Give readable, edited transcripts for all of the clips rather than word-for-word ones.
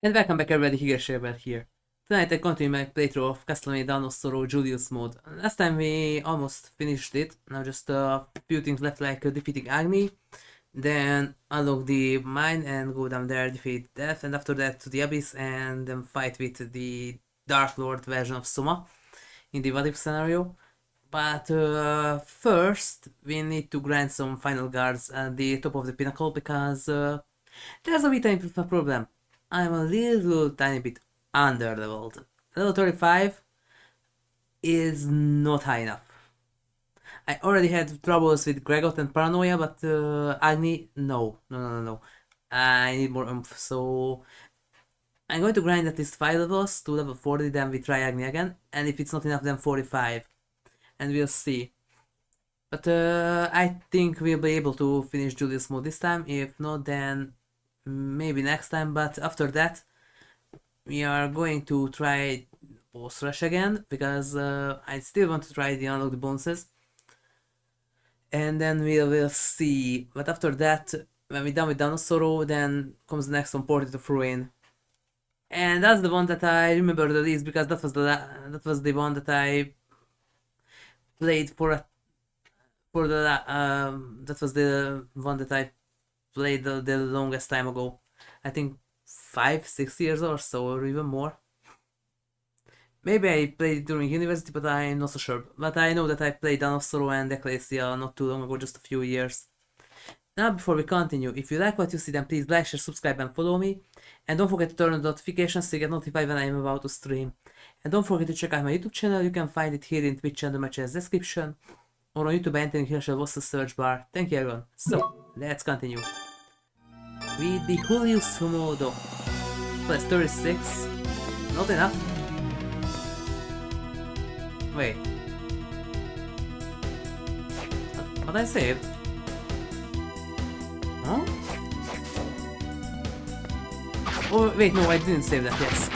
And welcome back everybody, Higeshaber here. Tonight I continue my playthrough of Castlevania Julius mode. Last time we almost finished it, now just a few things left like defeating Agni, then unlock the mine and go down there, defeat Death, and after that to the Abyss and then fight with the Dark Lord version of Soma in the what if scenario. But first we need to grind some final guards at the top of the pinnacle because there's a bit of a problem. I'm a little tiny bit under leveled. Level 35 is not high enough. I already had troubles with Gregot and Paranoia, but Agni, no. I need more oomph, so I'm going to grind at least 5 levels to level 40, then we try Agni again, and if it's not enough then 45, and we'll see. But I think we'll be able to finish Julius mode this time, if not then maybe next time, but after that we are going to try boss rush again because I still want to try the unlock the bonuses, and then we will see. But after that, when we're done with Dinosaur, then comes the next one, Portrait of Ruin, and that's the one that I remember the least because that was the one that I played that was the one that I played the longest time ago. I think 5-6 years or so, or even more. Maybe I played it during university, but I'm not so sure. But I know that I played Dawn of Sorrow and Ecclesia not too long ago, just a few years. Now before we continue, if you like what you see then please like, share, subscribe and follow me. And don't forget to turn on notifications so you get notified when I am about to stream. And don't forget to check out my YouTube channel, you can find it here in Twitch and the channel's description. Or on YouTube entering here shall was the search bar. Thank you everyone. So, let's continue. With the Julius Modo. Plus 36. Not enough. Wait. What I saved? Huh? Oh wait, no, I didn't save that, yes.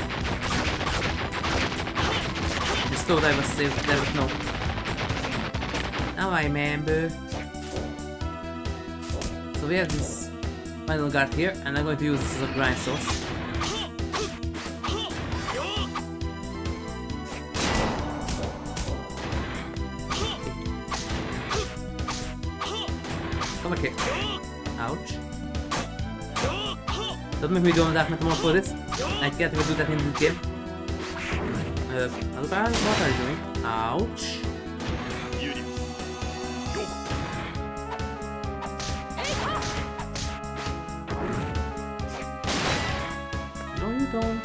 Just thought I was saved there, but no. Now I remember. So we have this final guard here, and I'm going to use this as a grind source. Come back here. Ouch. Don't make me do that metamorphosis. I can't even do that in this game. What are you doing? Ouch. No, you don't.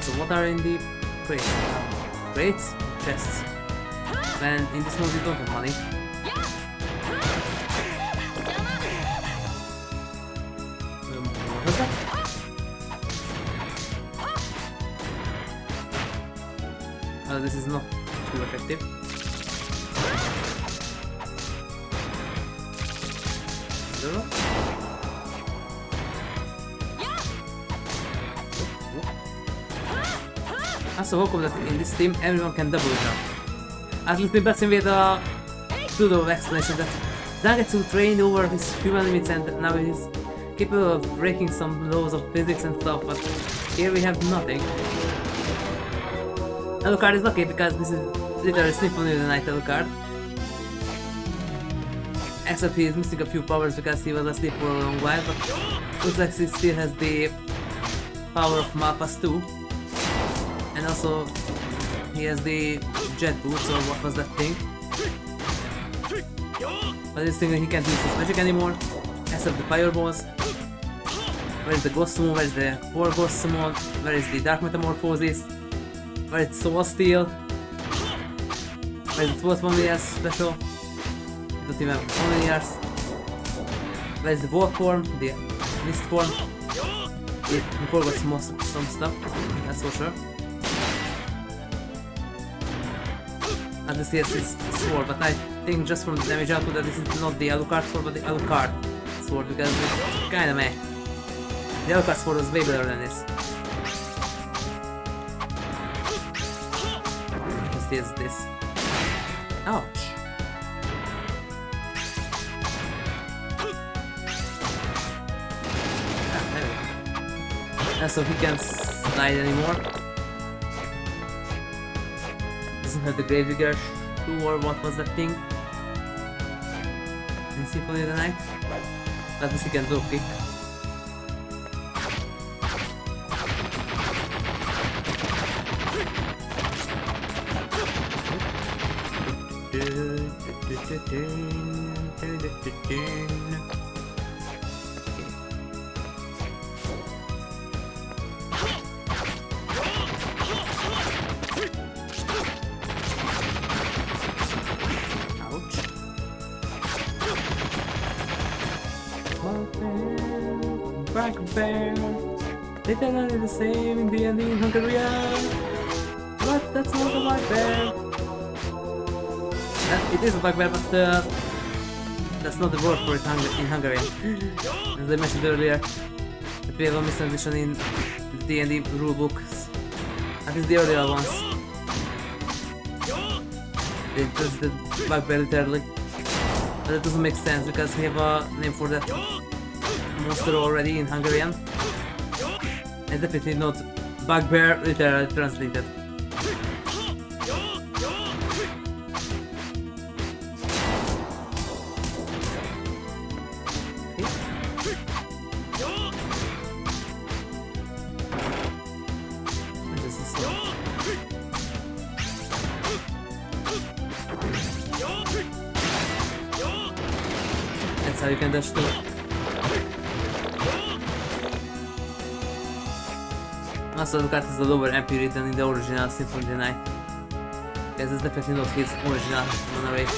So what are in the crates? Crates? Chests. And in this mode you don't have money. What was that? This is not too effective. So how come that in this team everyone can double jump? At least in Batson we had a pseudo explanation that Zangetsu trained over his human limits and now he is capable of breaking some laws of physics and stuff, but here we have nothing. Alucard is lucky because this is literally Symphony of the Night Alucard. Except he is missing a few powers because he was asleep for a long while, but looks like he still has the power of Malpas too. And also, he has the jet boots, or what was that thing? But this thing he can't use his magic anymore, except the fireballs. Where is the Ghost Summon? Where is the 4 Ghost Summon? Where is the Dark Metamorphosis? Where is Soul Steel? Where is the 12th 1 years special? I don't even have 1 years. Where is the Wolf form? The Mist form? We forgot some stuff, that's for sure. At least he has his sword, but I think just from the damage output that this is not the Alucard sword but the Alucard sword because it's kinda meh. The Alucard sword was way better than this. is this? Ouch. And so he can't slide anymore. Doesn't have the Gravedigger 2 or what was that thing? In Symphony of the Night? At least he can do kick. They tend to be the same in D&D in Hungarian, but that's not a bugbear. It is a bugbear, but that's not the word for it in Hungarian. As I mentioned earlier, that we have a misunderstanding in the D&D rulebooks, at least the earlier ones. They just the bugbear literally, but that doesn't make sense because we have a name for that monster already in Hungarian. It's definitely not bugbear literally translated. That's how you can dash too. Also, the card is a lower MP rate than in the original Symphony of the Night. Because it's definitely not his original mana rate.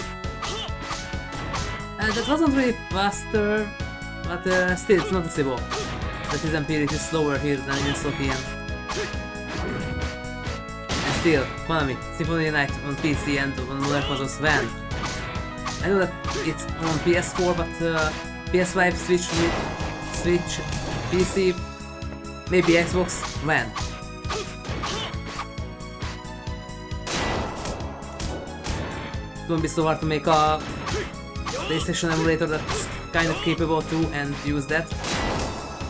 That wasn't really faster, but still it's noticeable that his MP rate is slower here than in Slotian. And still, Konami, Symphony of the Night on PC and on modern consoles when? I know that it's on PS4, but PS5, Switch, PC, maybe Xbox, when? It's gonna be so hard to make a PlayStation emulator that's kind of capable too and use that.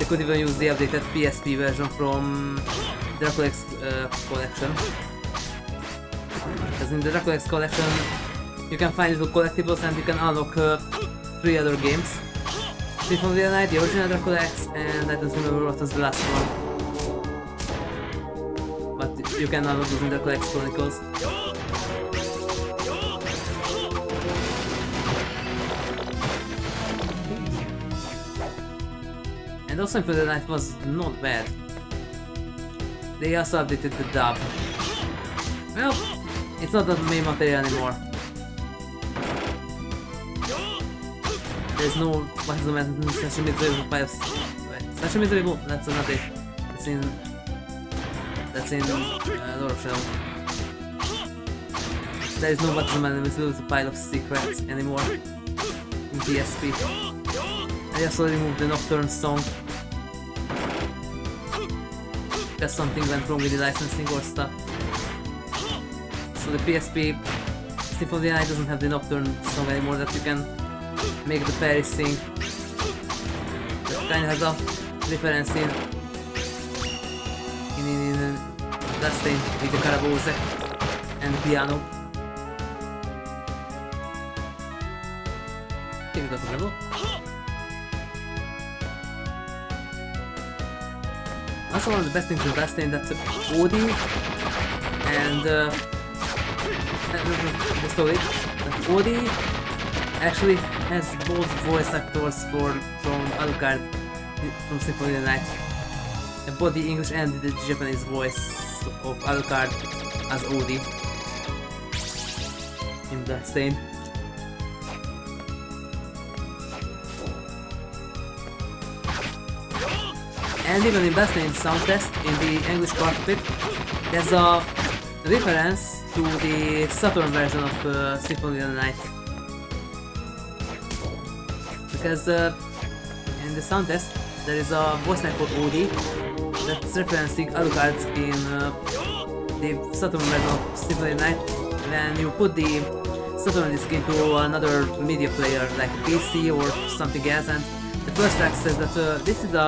They could even use the updated PSP version from Dracula X collection. Because in the Dracula X collection you can find little collectibles and you can unlock 3 other games. Symphony of the Night, the original Dracula X, and I don't remember what was the last one. But you can unlock those in Dracula X Chronicles. And also Symphony of the Night was not bad. They also updated the dub. Well, it's not the main material anymore. There's no what is the matter Sashimi Miserable Pipes. Sashimi Miserable, that's not it. That's in Lord of Shadow. There is no what is the matter with the pile of secrets anymore in PSP. I also removed the Nocturne song. Because something went wrong with the licensing or stuff. So the PSP Symphony of the Night doesn't have the Nocturne song anymore that you can make the fairies sing. That kind of has a reference in that thing with the Carabose and the piano. Okay, we got the level. Also, one of the best things with Blast that's Odie and the story. Odie actually has both voice actors from Alucard from Symphony of the Night. Both the English and the Japanese voice of Alucard as Odie in Bloodstain. And even in Bloodstain sound test in the English cockpit, there's a reference to the Saturn version of Symphony of the Night. Because in the sound test there is a voice line for Odie that's referencing Alucard in the Saturn version of Symphony of the Night, then you put the Saturn disc into another media player like a PC or something else, and the first track says that this is the,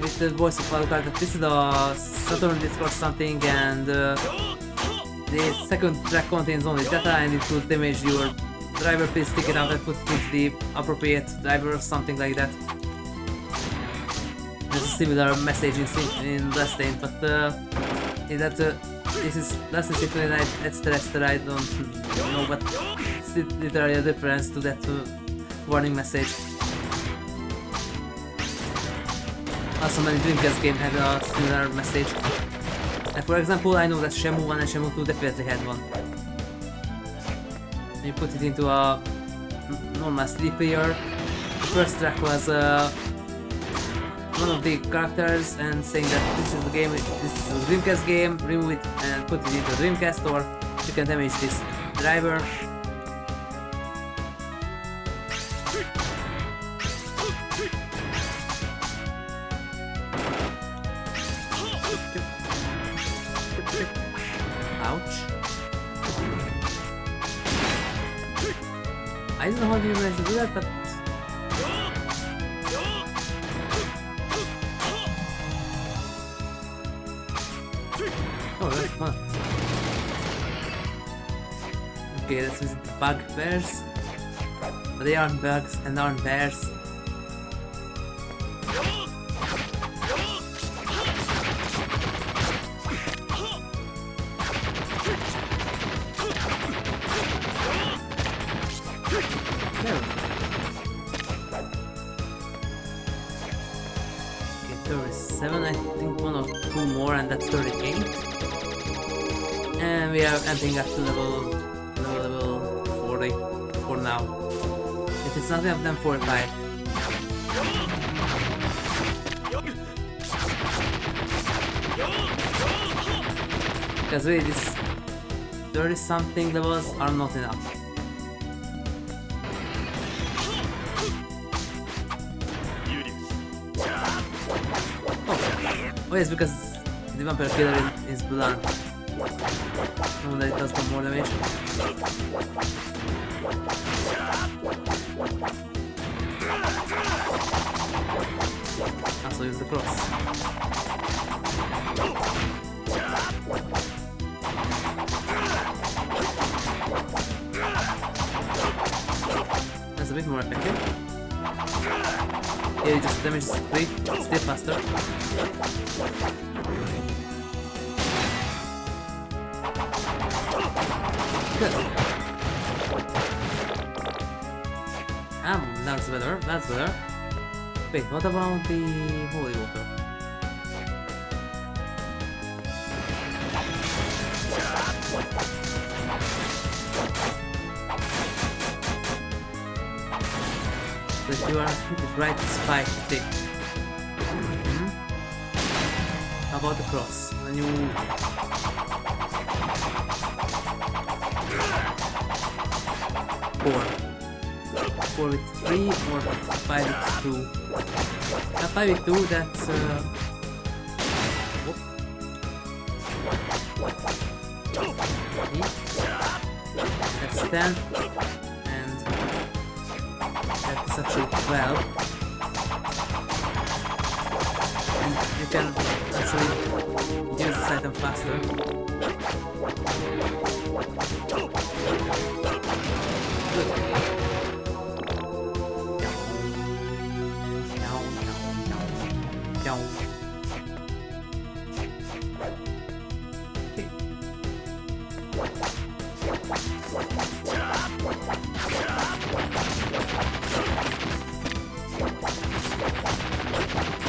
with the voice of Alucard, that this is the Saturn disc or something, and the second track contains only data and it will damage your driver. Please take it out and put it into the appropriate driver or something like that. There's a similar message in Last Name, but this is Last Name Symphony and etc. I don't know, but it's literally a difference to that warning message. Also, many Dreamcast games had a similar message. And for example, I know that Shenmue 1 and Shenmue 2 definitely had one. You put it into a normal CD player. The first track was one of the characters and saying that this is the game, this is a Dreamcast game, remove it and put it into Dreamcast, or you can damage this driver. Ouch. I don't know how you managed to do that, but oh, that's fun. Okay, let's visit the bugbears. But they aren't bugs and aren't bears. Okay, 37, I think one or two more, and that's 38. And we are ending up to level 40 for now. If it's not enough, then 45. Because really, this 30 something levels are not enough. Oh yes, because the vampire killer is blunt. No, that it does more damage. Also use the cross. That's a bit more effective. Yeah, it just damages 3, still faster. Good. That's better, that's better. Wait, what about the holy water? So if you are hit it right, spike tick. How about the cross? When you 4 with 3 or 5 with 2. Now 5 with 2, that's whoop. That's 10, and that's actually 12. And you can actually use this item faster.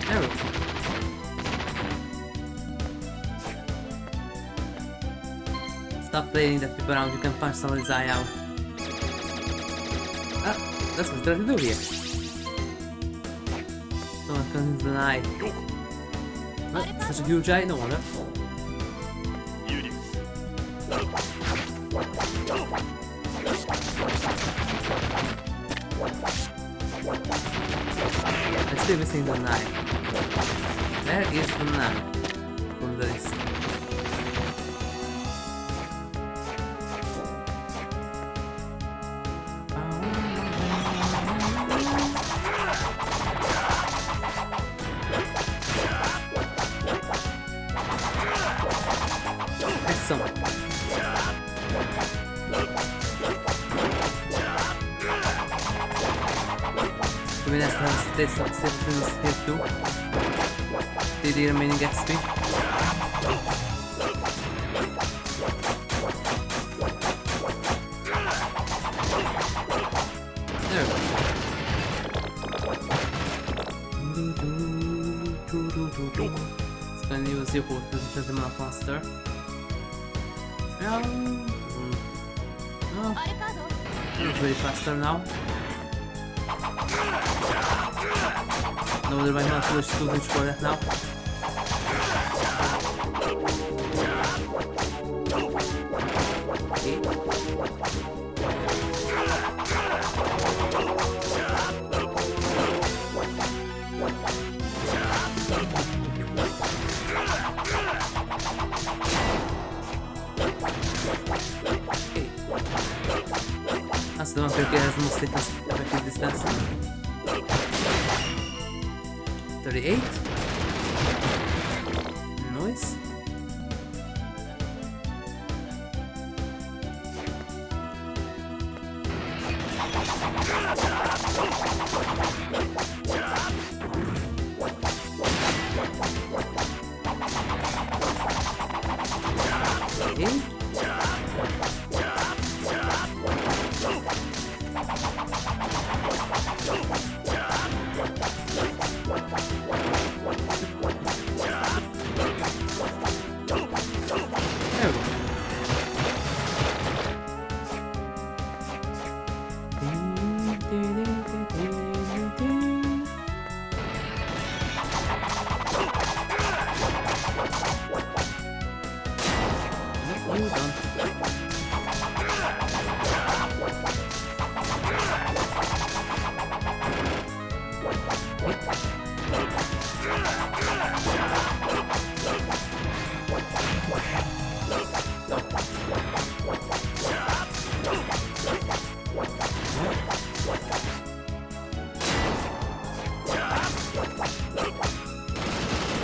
Good. Stop playing that people around, you can punch somebody's eye out. Ah, that's what they're trying to do here. Someone comes in the eye. What? Such a huge eye? No wonder. I'm still missing the knife. Where is the knife from the list? Awesome. So we next have stage 2. The remaining XP. There we go. It's gonna use your boat to turn them out faster. Yeah. It's very faster now. No, there might not be too much for that now. Okay. That's the one who has the most effective distance. 38. Nice. Okay.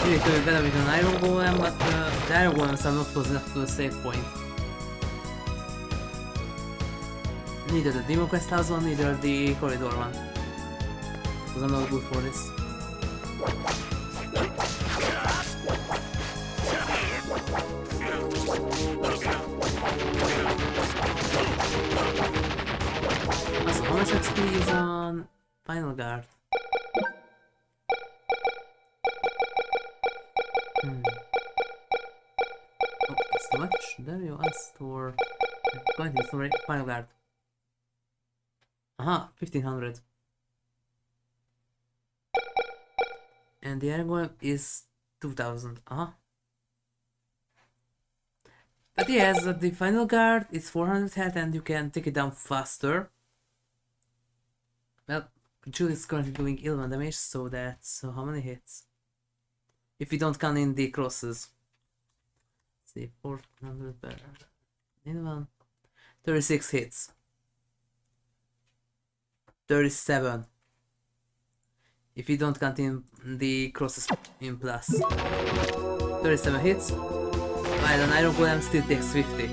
It could be better with an iron golem, but the iron golems are not close enough to the save point. Neither the Demon Quest house one, neither the corridor one. Because I'm not good for this. Also, how much XP is on Final Guard? Oh, that's too much. There you asked for 20, sorry, Final Guard. Aha, 1500. And the iron golem is 2000. But yes, the Final Guard is 400 health and you can take it down faster. Well, Julius is currently doing 11 damage, so that's how many hits? If we don't count in the crosses. Let's see, 400 per 36 hits. 37. If we don't count in the crosses in plus. 37 hits. While an iron golem still takes 50.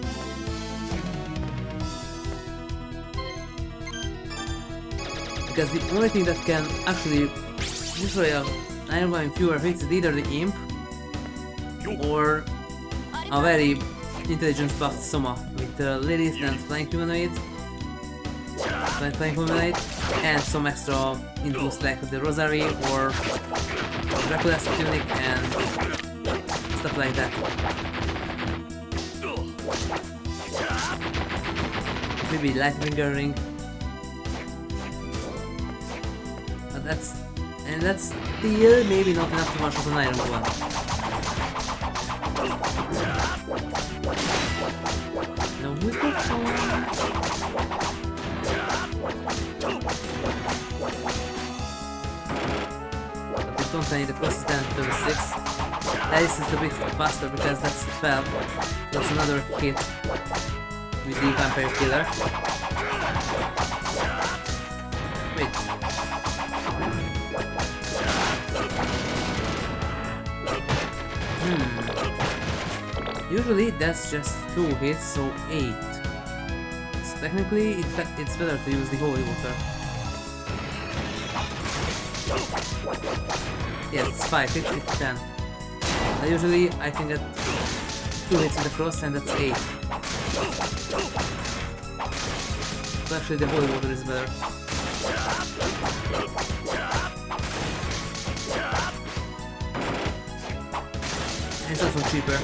Because the only thing that can actually destroy an iron golem in fewer hits is either the imp or a very intelligence buffed Soma with ladies and flying humanoids. Flying humanoid and some extra influence like the rosary or Dracula's tunic and stuff like that. Maybe Lightbringer ring. But that's still maybe not enough to one-shot an iron golem. Now we could don't need the process down to 36. This is a bit faster because that's 12. That's another hit with the vampire killer. Wait. Usually that's just 2 hits, so 8. So technically it's better to use the holy water. Yes, it's 5, it's 10. Usually I can get 2 hits with the cross and that's 8. So actually the holy water is better. And it's also cheaper.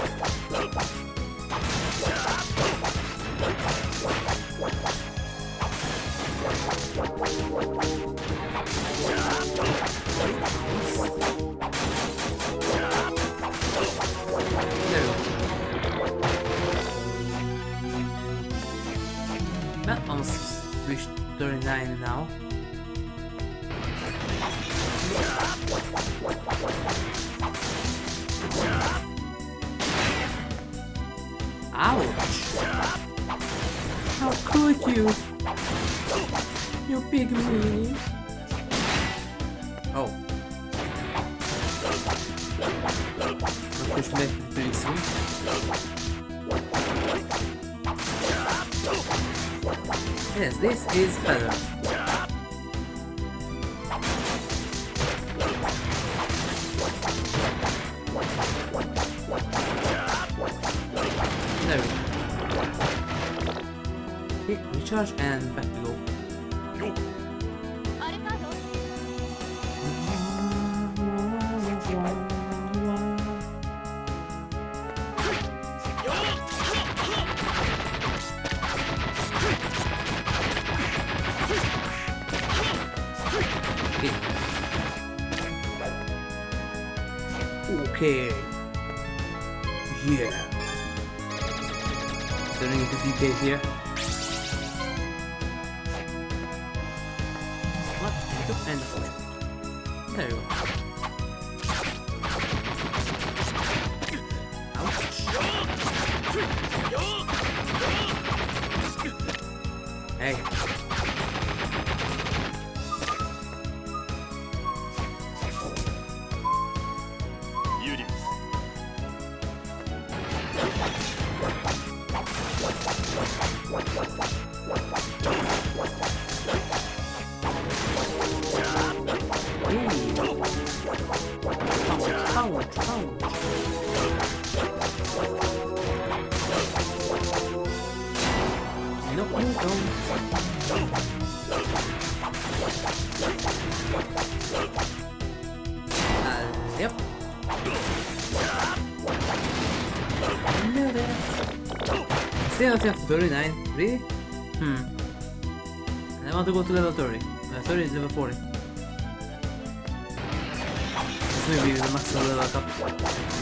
Well, almost reached 39 now. Ouch! How could you? You big meanie! Oh. I'll push back pretty soon. Yes, this is better. There we go. Okay, recharge and back to go. Okay. Yeah. Turning into DK here. What? And the push. There you go. Ouch. Hey. Yep. Still not up to 39, really? And I want to go to level 30. Level 30 is level 40. This may be the maximum level cap.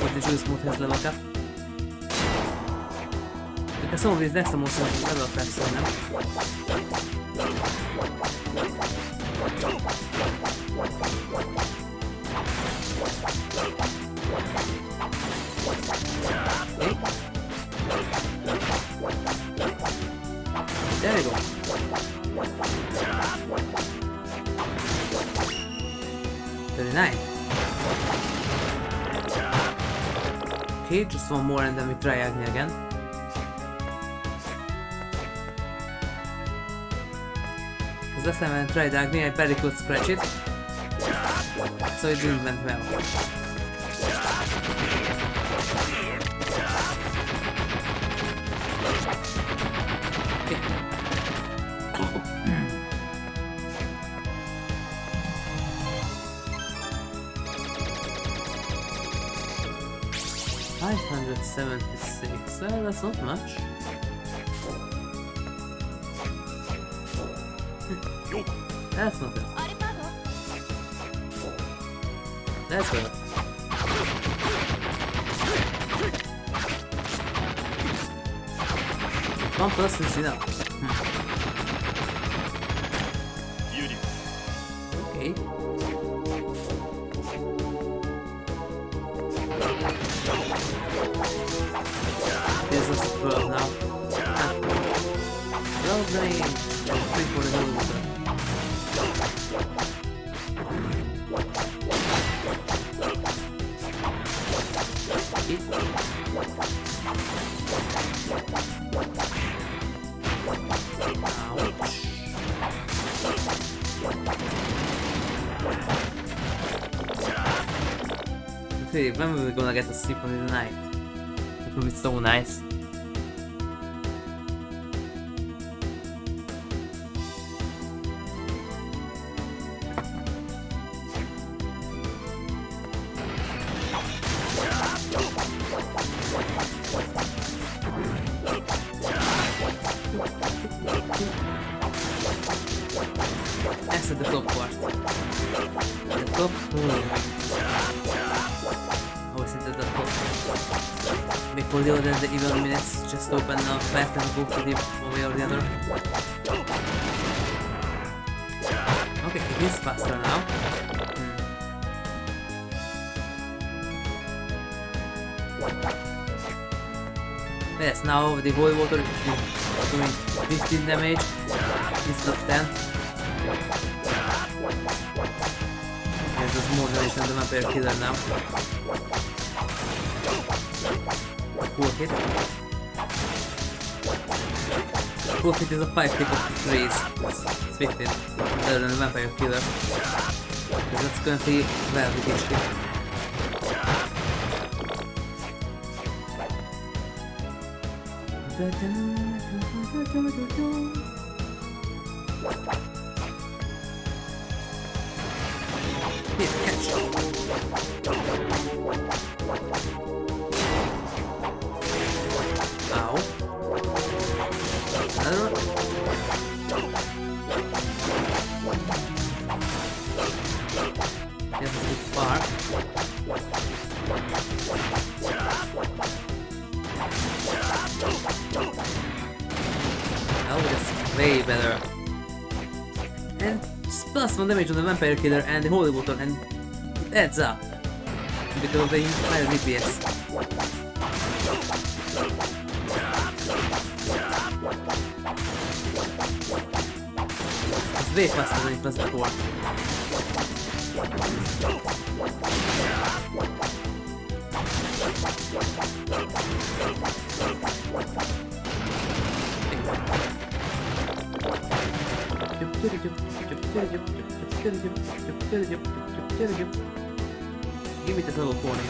What the Julius mode has level cap. Because some of these next are also level caps on them. Okay. There we go. Okay, just one more and then we try Agni again. Because last time I tried Agni, I barely could scratch it. So it didn't went well. Okay. 576, that's not much. That's not good. That's good. One plus is enough. Okay. This is 12 now. 12 range. 3 for the holy water. Okay. Hey, when are we gonna get a Symphony tonight? It would be so nice. That's at the top part. The top? Oh, is it at the top? Before the other, the evil minutes, just open the path and go to the one way or the other. Okay, it is faster now. Yes, now the holy water is doing 15 damage instead of 10. It does more damage than the vampire killer now. Cool hit. Cool hit is a 5 tick of 3s. It's 15. Better than the vampire killer. Because that's currently 12 with each hit. Here, catch. Ow. Another one. Yes, it's far. Oh, that's way better. And just plus 1 damage on the vampire killer and the holy water, and it adds up because of the higher DPS. It's way faster than it was before. Give me the level 40.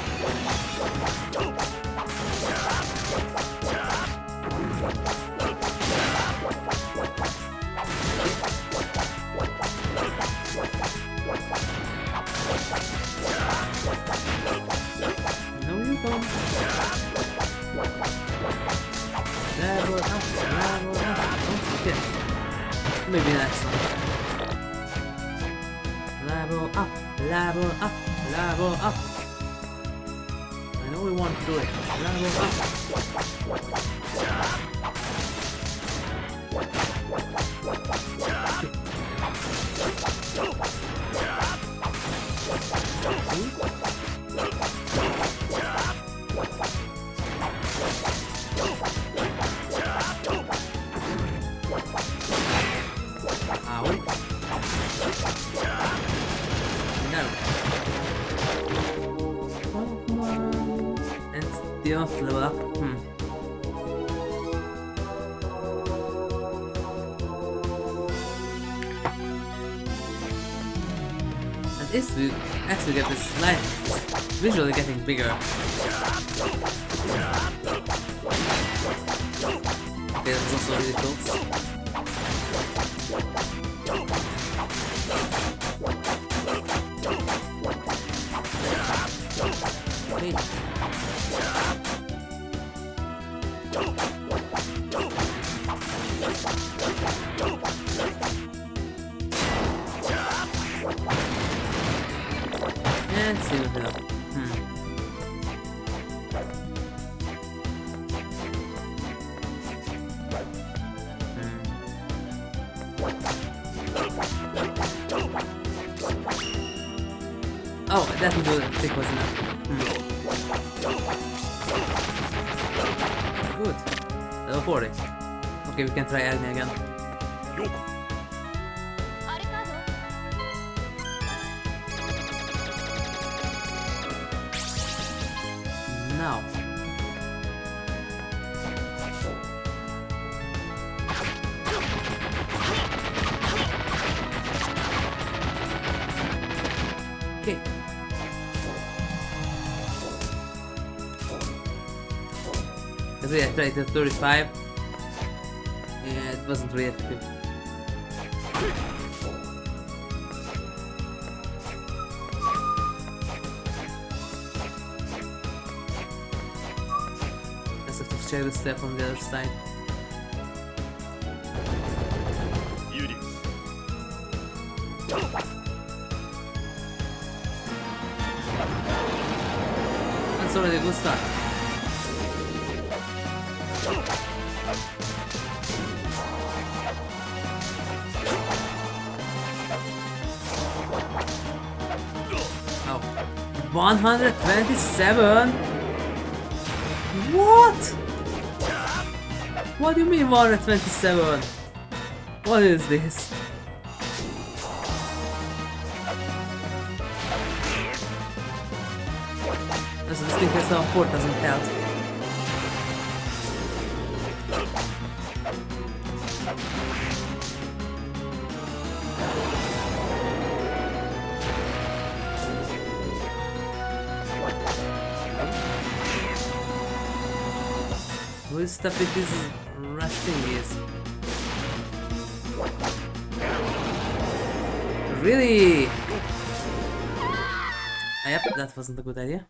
No, you don't. Level up, level up. Don't forget. Maybe next one. Level up, level up, level up. I know we want to do it. Level up. Level up. And this will actually get this light visually getting bigger. Okay, that's also really close. Wait. And see what it up. Oh, that will do it. I think was enough. Good. Level 40. Okay, we can try Agni again. Now. Okay. really I tried at 35. Yeah, it wasn't really effective. Let's have to check the step on the other side. Julius. That's already a good start. Oh, 127? What? What do you mean 127? What is this? This thing has some 4,000 health. What stuff with this rush thing is? Really? Yep, that wasn't a good idea.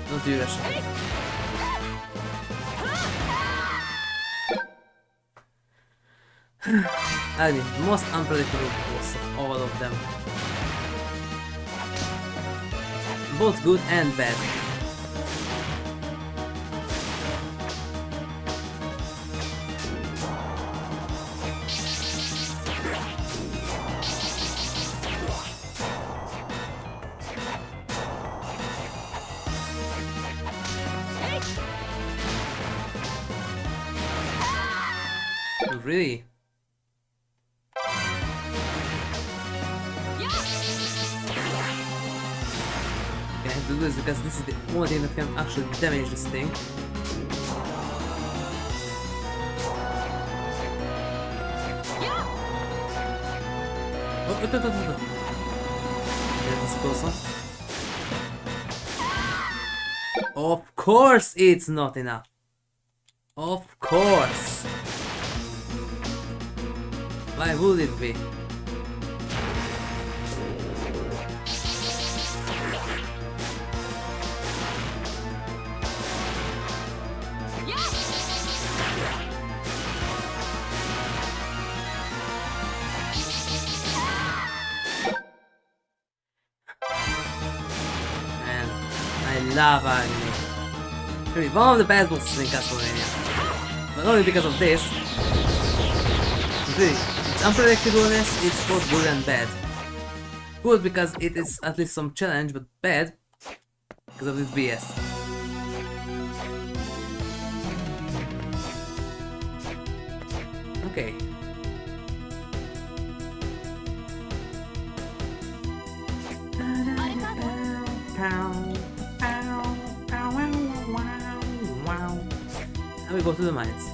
Don't do that shit. I mean, the most unpredictable boss of all of them. Both good and bad. Really? Okay, I have to do this because this is the only thing that can actually damage this thing. Oh, That is close one. Of course it's not enough. Of course. Why would it be? Man, I love anime. Really, one of the best bosses in Castlevania. But only because of this. Really, its unpredictableness is both good and bad. Good because it is at least some challenge, but bad because of this BS. Okay. Now we go to the mines.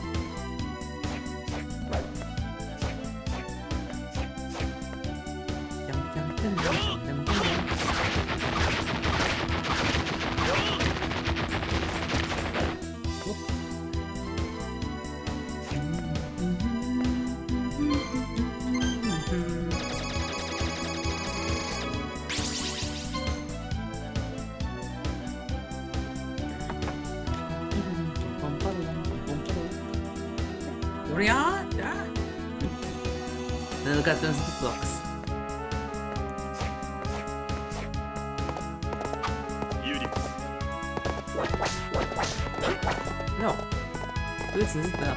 Then look at those blocks. No. This is the.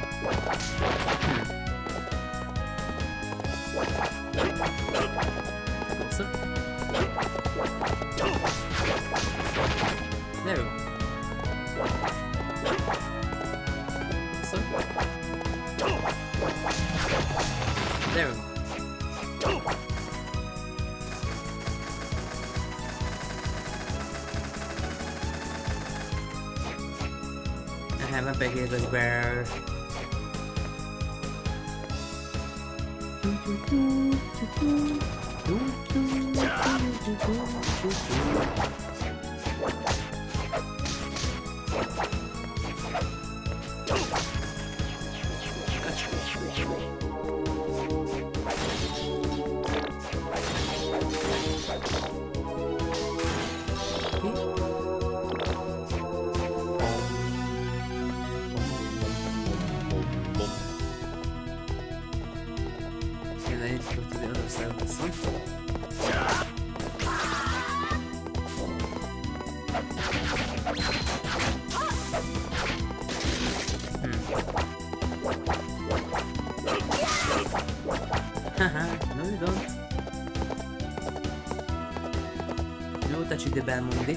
Closer. There we go. Closer. There we go. haven't paid this bear. And I need to go to the other side of the sun. Haha, no you don't. No touchy the bell mundi.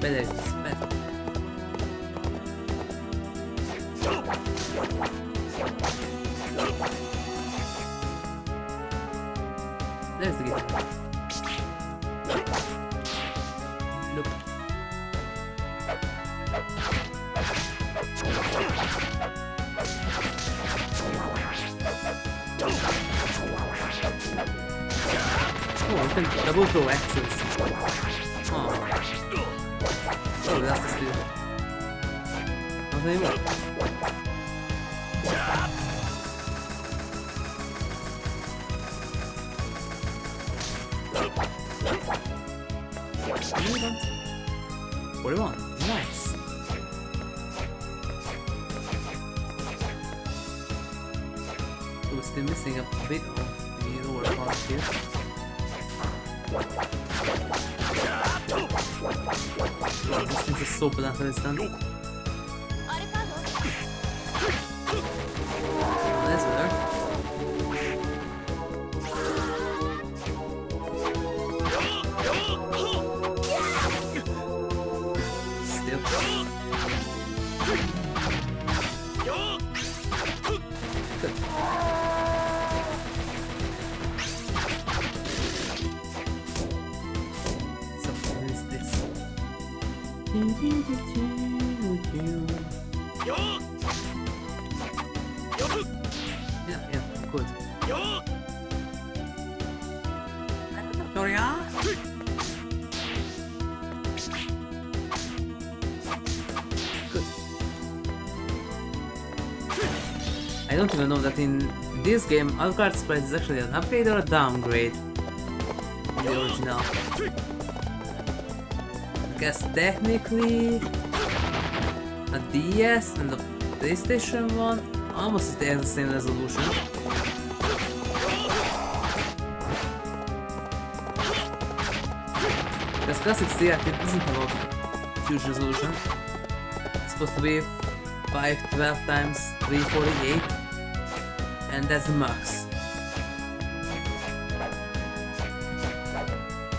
Better, better. There's the guitar. Look. Oh, you can double throw axes. Oh. Oh, that's the steal. Not anymore. No, you don't. 41. Nice. We're still missing a bit of the lower part here. Wow, this thing is so bad for instant. That's better. Still. Good. So, what is this? Yeah, good. Victoria? Good. I don't even know that in this game, Alucard Sprite is actually an upgrade or a downgrade from the original. I guess technically a DS and the PlayStation 1 almost has the same resolution. Because Classic CRT doesn't have a huge resolution. It's supposed to be 512 times 348, and that's the max.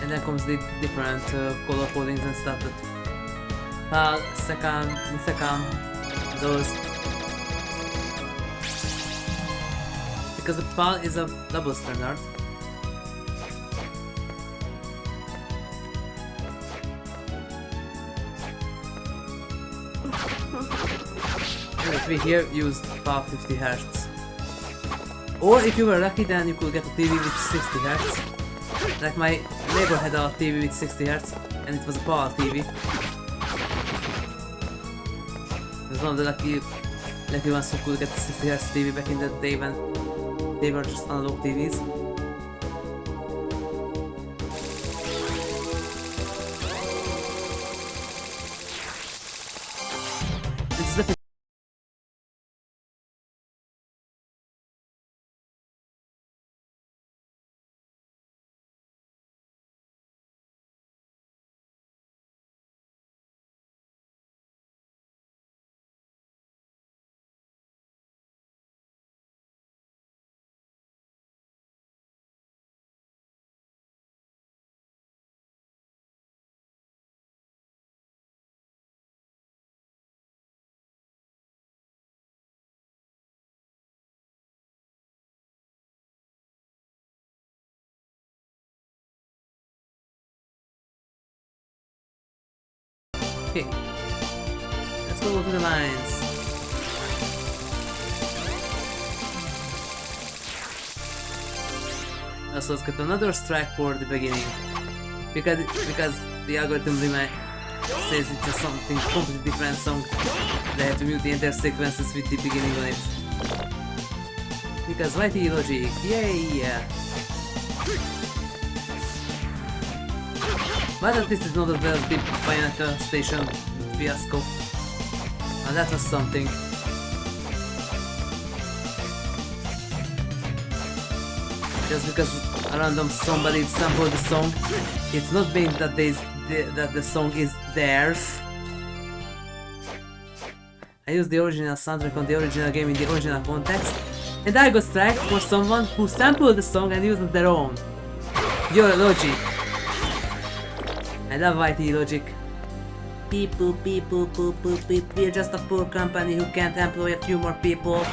And then comes the different color codings and stuff that second those, because the PAL is a double standard. And if we here used PAL 50 Hz. Or if you were lucky, then you could get a TV with 60 Hz. Like my neighbor had a TV with 60 Hz and it was a PAL TV. It was one of the lucky ones who could get a 60 Hz TV back in the day when they were just analog TVs. This is definitely Okay. Let's go to the mines. So let's get another strike for the beginning. Because the algorithm says it's just something completely different song. They have to mute the entire sequences with the beginning on it. Because YT logic, yay! But at least it's not as well as the Bayonetta station fiasco. And that was something. Just because a random somebody sampled the song, it's not mean that the song is theirs. I used the original soundtrack on the original game in the original context, and I got strike for someone who sampled the song and used it their own. Your logic. I love YT logic. Beep boop beep boop boop boop beep. We're just a poor company who can't employ a few more people.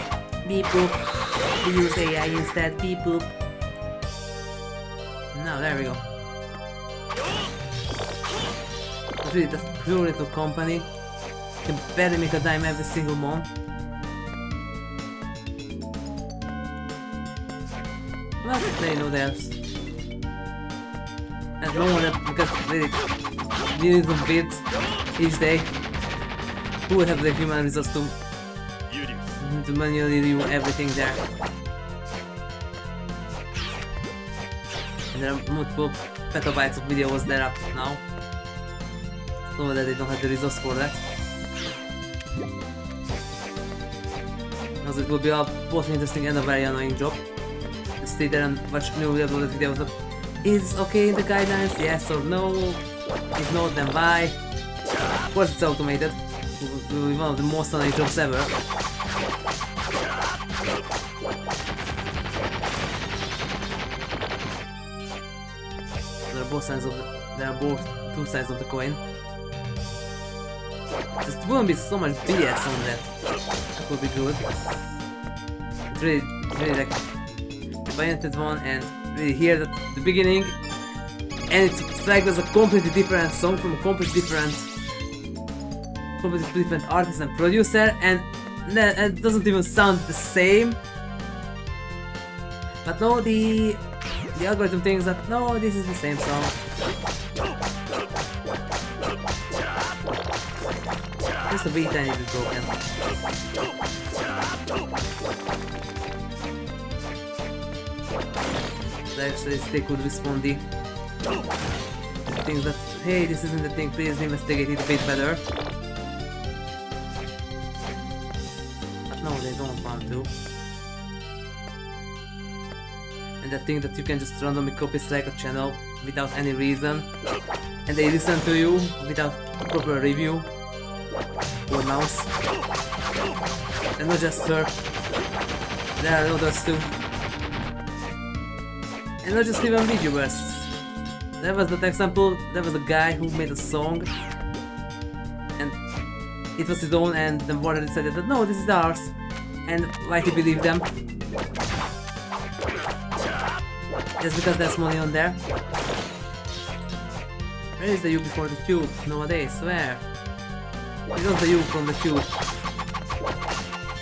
Beep boop. We use AI instead. Beep boop. Now there we go. It's really just pure little company. You can barely make a dime every single month. Well, they know theirs. And no one that, because really millions of bits each day. Who would have the human resource to manually do everything there? And there are multiple petabytes of videos there up now. So that they don't have the resource for that. Because it will be a both interesting and a very annoying job. To stay there and watch new uploaded videos of, is okay in the guidelines, yes or no? If not, then why? Of course it's automated. It will be one of the most annoying jobs ever. There are both two sides of the coin. Just won't be so much BS on that. That would be good. It's really like the Bayonetta one, and really here at the beginning, and it's like there's a completely different song from a completely different artist and producer, and it doesn't even sound the same. But no, the algorithm thinks that no, this is the same song. Just a bit tiny bit broken. Actually, they could respond the things that, hey, this isn't the thing, please investigate it a bit better. But no, they don't want to. And that thing that you can just randomly copy select a channel without any reason, and they listen to you without proper review or mouse. And not just her, there are others too. And not just even videos. There was that example, there was a guy who made a song and it was his own, and the warner decided that no, this is ours, and why he believed them? Just because there's money on there. Where is the U before the Q nowadays? Where? It's not the U from the Q.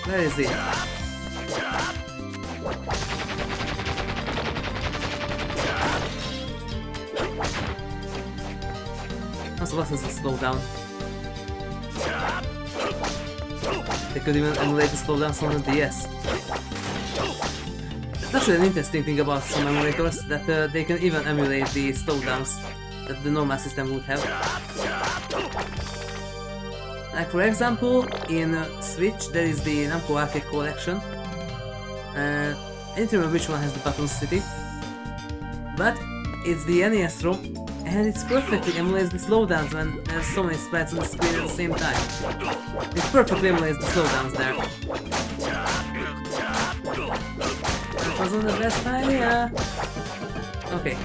Where is it? Also, what is a slowdown? They could even emulate the slowdowns on the DS. It's actually an interesting thing about some emulators, that they can even emulate the slowdowns that the normal system would have. Like for example, in Switch there is the Namco Arcade Collection. I don't remember which one has the Button City, but it's the NES ROM, and it perfectly emulates the slowdowns when there's so many sprites on the screen at the same time. It perfectly emulates the slowdowns there. That wasn't the best idea. Okay.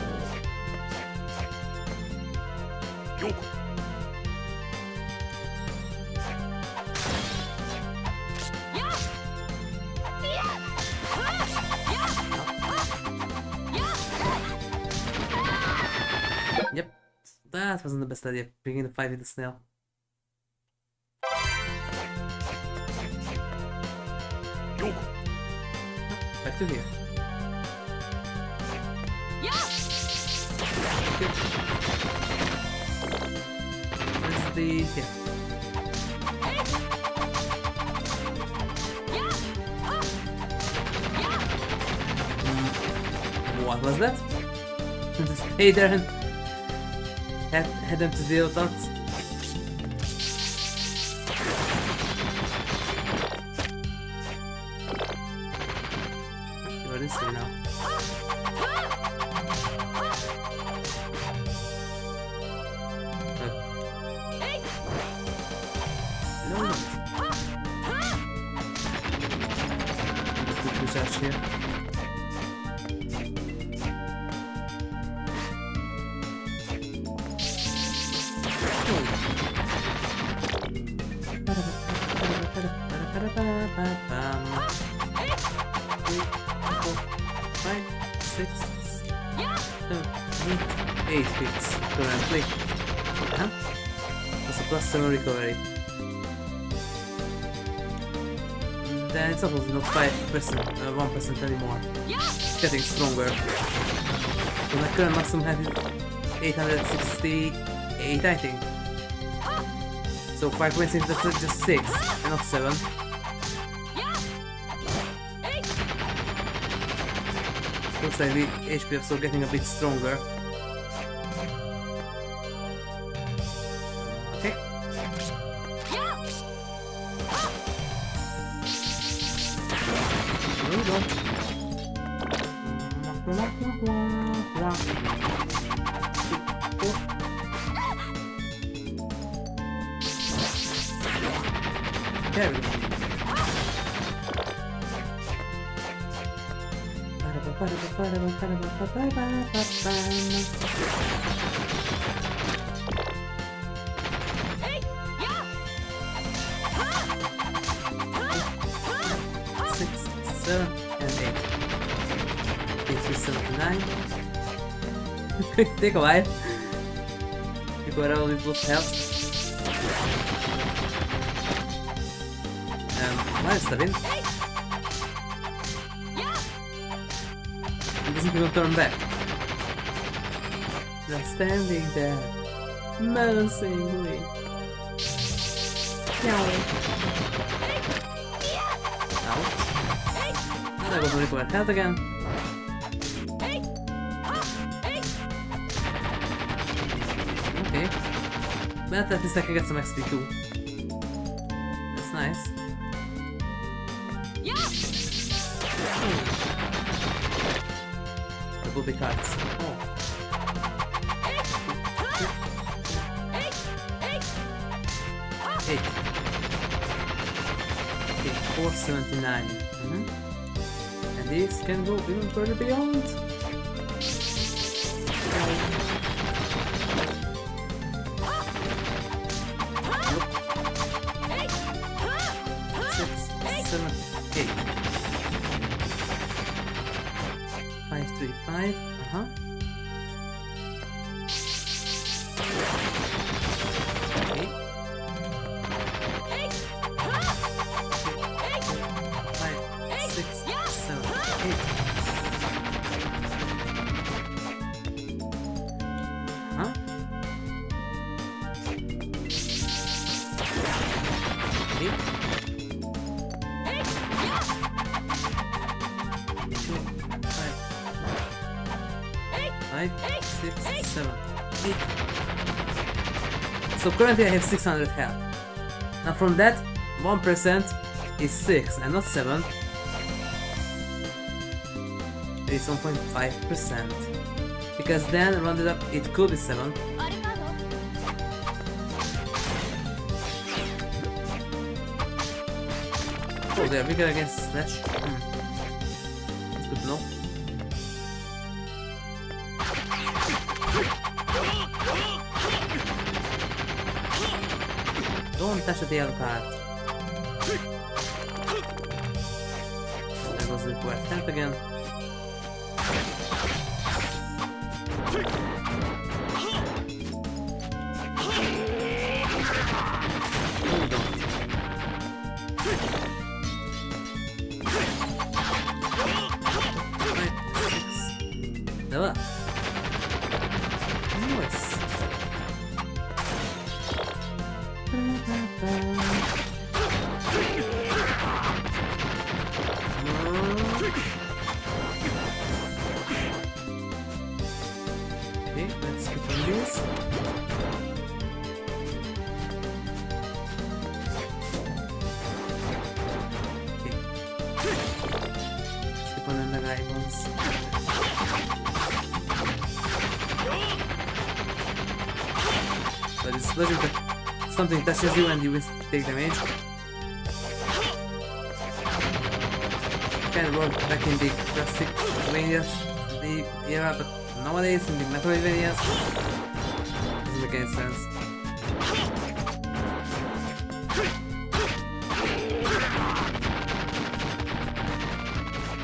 Yep, that wasn't the best idea, beginning the fight with the snail. Back to here. Okay. Where's the... here. What was that? Just stay there and head them to 0 dots. What is here now? No. Quick research here. Eight hits currently. That's a +7 recovery. Then it's obviously not 5%, 1% anymore. It's getting stronger. So my current maximum health is 868, I think. So 5 points into just 6 and not 7. Looks like the HP is still getting a bit stronger. Okay. Here we go. There we go. 6, 7, and 8. 79. Take a while. Before all this lost health. Where's the wind? He doesn't even turn back. Just standing there, menacingly. Now I got to recover health again. Okay. But at least I can get some XP too. That's nice. The booby cards. Oh. 8. 479. And these can go even further beyond. 6, 7, 8. 5, 3, 5. 6, 7, 8. So currently I have 600 health. Now from that, 1% is 6 and not 7. It's 1.5%. Because then rounded up it could be 7. Oh, they're bigger against Slash. That's good to know. Don't touch the other card. That was required health again. Oh, don't. Level up. Nice. Okay, let's continue this. Skip on the rivals. But it's logic that something touches you and you will take damage. Kind of work back in the classic Castlevanias, the era, but nowadays in the Metroidvanias, it doesn't make any sense.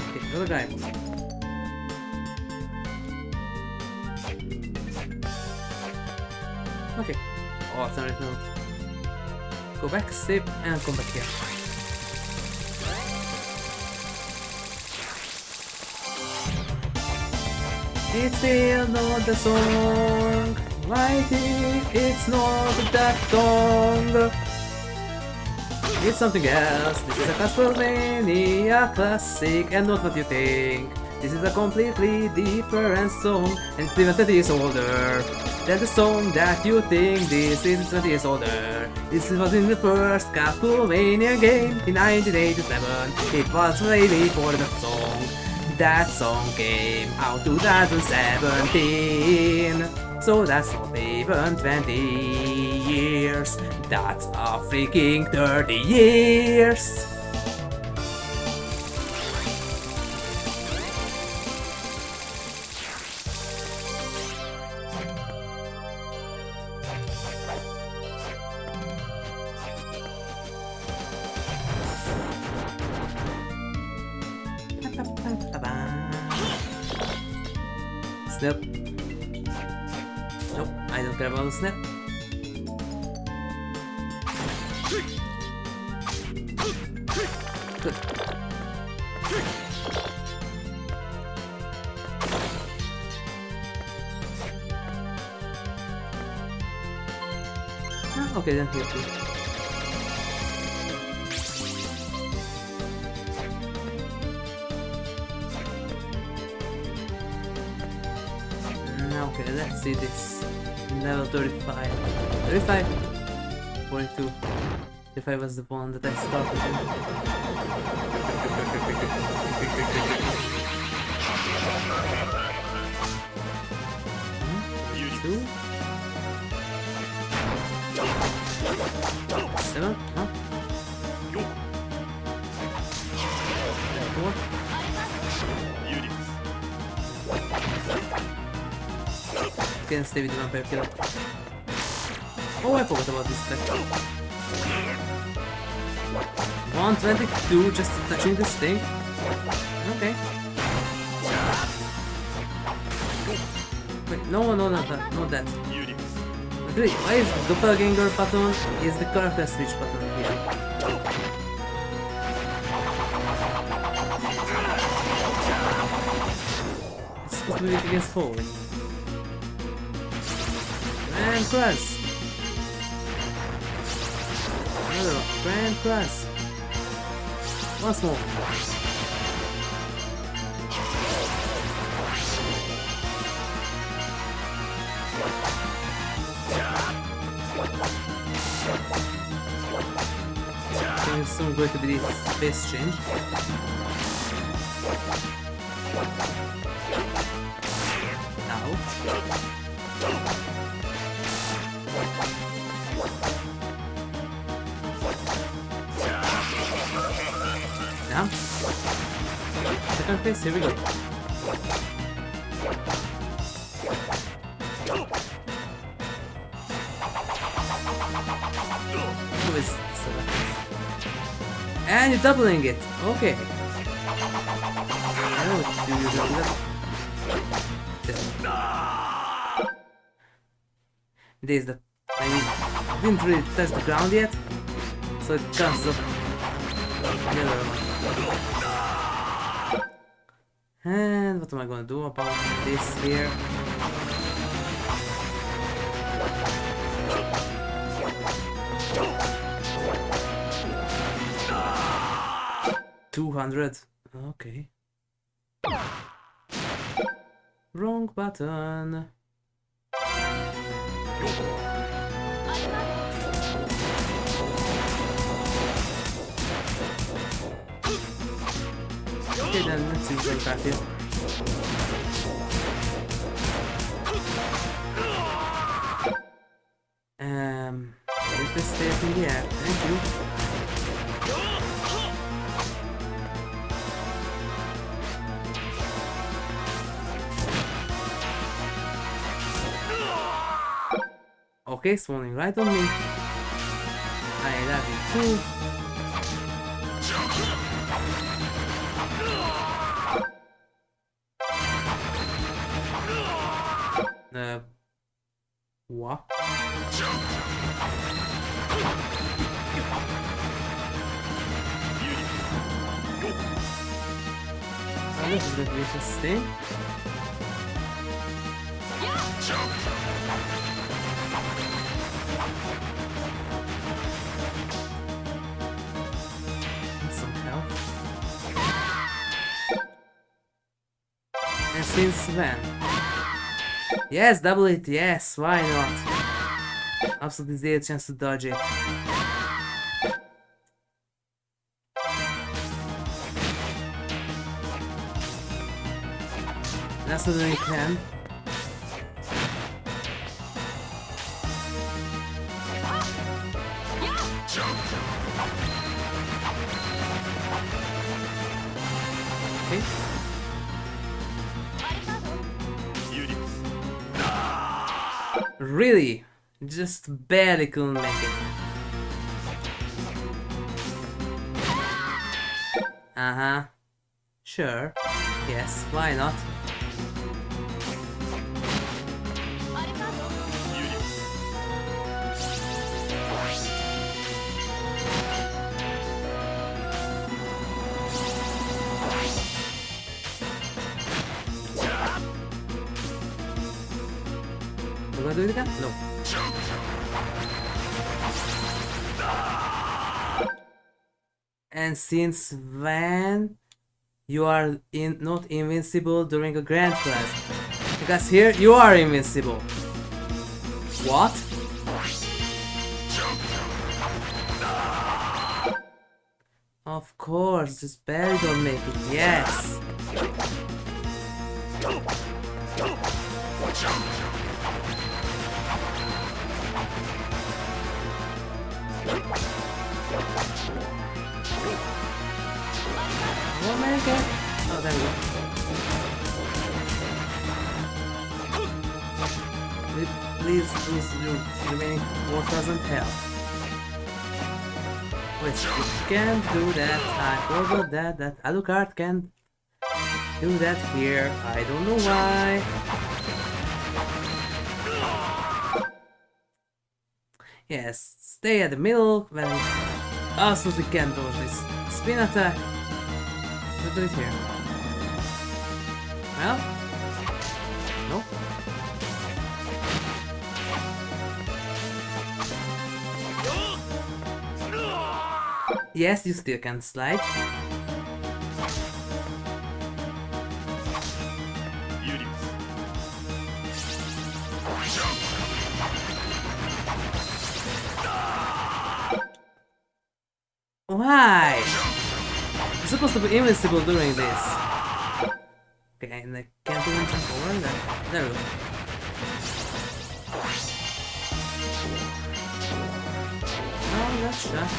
Okay, another guy. Okay. Oh, it's not note. Go back, save, and come back here. It's still not the song. I think it's not that song. It's something else. This is a Castlevania classic and not what you think. This is a completely different song and it's even 30 years older than the song that you think. This is 20 years older. This was in the first Castlevania game in 1987. It was ready for the song. That song came out 2017. So that's not even 20 years. That's a freaking 30 years. Snap. Nope, I don't care about the snap. Good. Ah, okay, then here too. Okay, let's see this. Level 35. 35? 42. 35 was the one that I started with. Two? 7? Huh? 4? Can stay with the vampire killer. Oh, I forgot about this spec. 122 just touching this thing. Okay. Wait, no, not that. Not that. But wait, why is the doppelganger button is the character switch button here? It's supposed to be against falling. Grand Cross! Another Grand Cross! Once more! I think it's soon going to be the base change. Now. Now, second phase, here we go. And you're doubling it, okay. I know what to do that. This is the... I didn't really touch the ground yet, so it comes up. And what am I gonna do about this here? $200. Okay. Wrong button. Okay, then let's use our card here. Let this stay up in the air. Thank you. Okay, spawning right on me. I love you too. What? Oh, this is gonna be interesting. Need some help. And since when? Yes, double it, yes, why not? Absolutely zero chance to dodge it. That's not doing 10. Okay. Julius. Really? Just barely couldn't make it. Uh-huh. Sure. Yes, why not? We're gonna do it again? No. And since when you are not invincible during a grand class? Because here you are invincible. What? Of course, just barely don't make it. Yes. Oh my god. Oh, there we go. Please lose your remaining 4,000 health. Wait, you can't do that. I forgot that Alucard can't do that here. I don't know why. Yes, stay at the middle when you absolutely can't dodge this spin attack. We'll do it here. Well, no. Yes, you still can slide. Julius. Why? You're supposed to be invincible during this. Okay, and I can't even jump over that. There we go. Oh, that's that.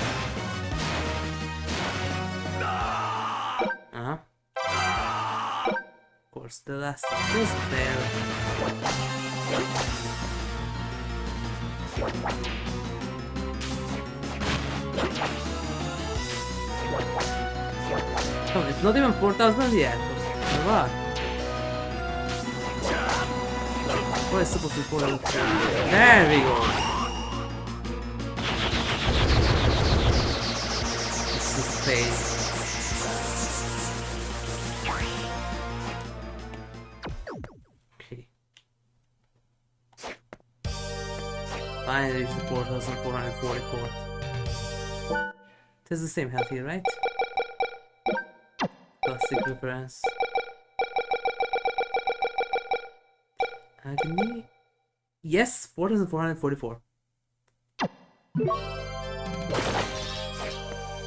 Uh-huh. Of course, the last one is there. Oh, it's not even 4,000 yet. What? What is supposed to be 4,000? There we go. This is space. finally reached the 4444. It has the same health here, right? Classic reference. Agony? Yes, 4444.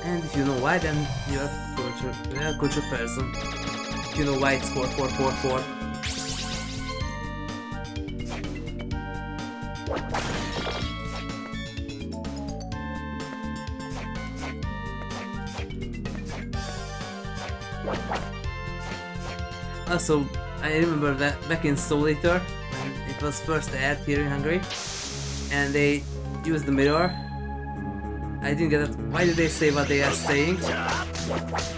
And if you know why, then you're a cultured person. If you know why it's 4444. Also, I remember that back in Soul Eater, when it was first aired here in Hungary, and they used the mirror. I didn't get it. Why did they say what they are saying?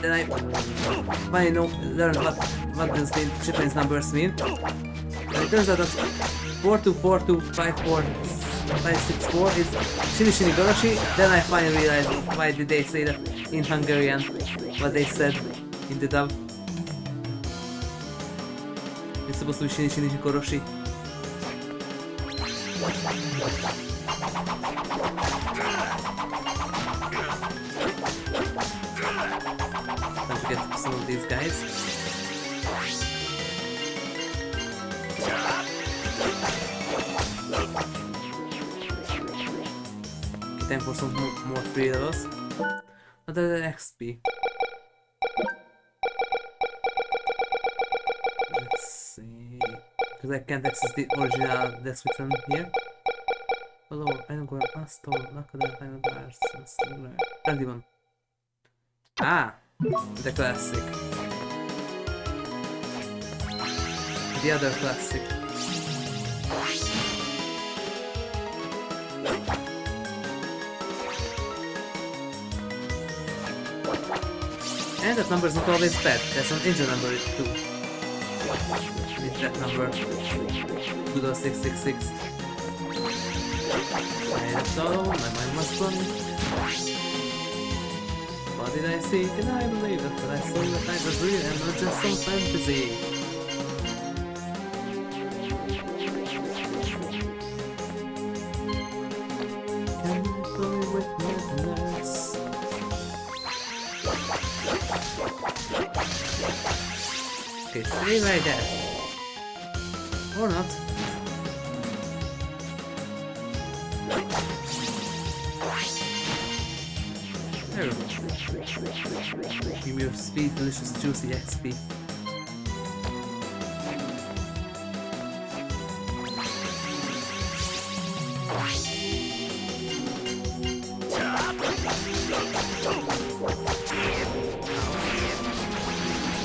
Then I finally learned what does the Japanese numbers mean. And it turns out that 424254564 is Shini Shini Goroshi. Then I finally realized why did they say that in Hungarian, what they said in the dub. It's supposed to be Shini Shini Goroshi. Time to get some of these guys. Okay, time for some more free levels. What are the XP? Let's see. Because I can't access the original description here. Hello, I'm going to install Nakada Final Bars. 21. Ah! The classic. The other classic. And that number is not always bad. There's an angel number too. With that number. 20666. I don't know, my mind was blown. What did I see? Can I believe it? But I saw that I was real and not just some fantasy. Can you play with madness? Okay, stay right there. Or not. There we go. Give me your sweet, delicious, juicy XP.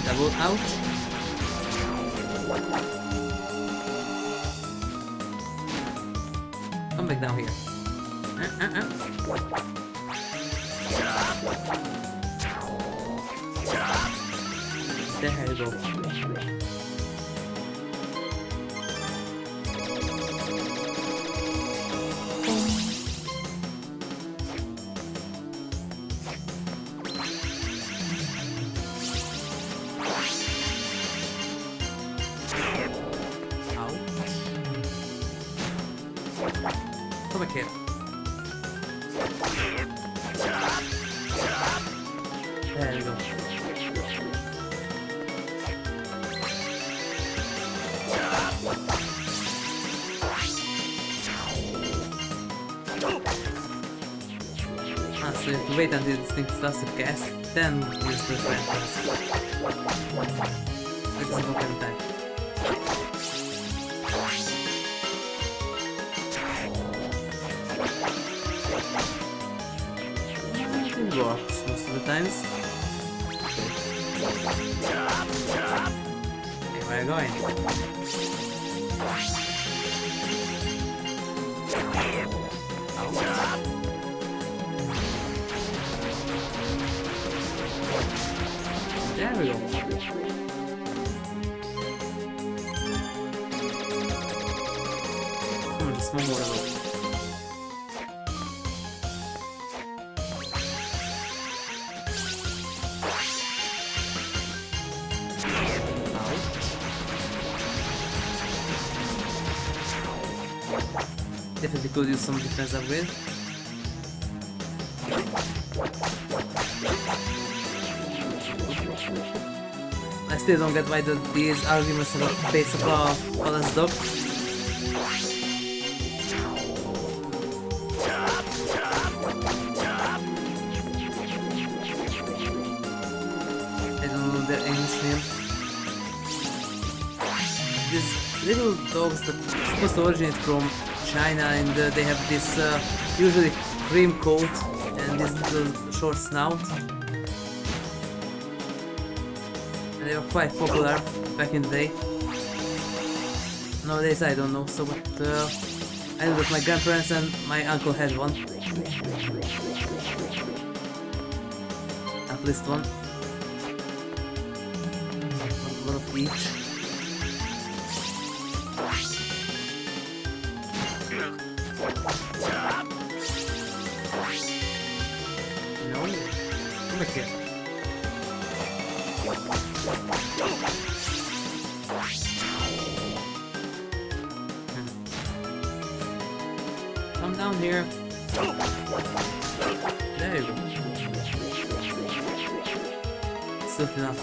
Double out. Come back down here. There you go. Ow. Come back here. There you go. So you have to wait until this thing starts to cast, then use the grand pass. It's a broken time. It works most of the times. Okay, where are you going? There we go. Come on, just one more level. Definitely could use some defense upgrade. I still don't get why these arguments are based upon balanced dog. I don't know their English name. These little dogs that are supposed to originate from China, and they have this usually cream coat and this little short snout. And they were quite popular back in the day. Nowadays I don't know, so but I know that my grandparents and my uncle had one. At least one. One of each. No, come back here. Come down here. There you go. Still enough.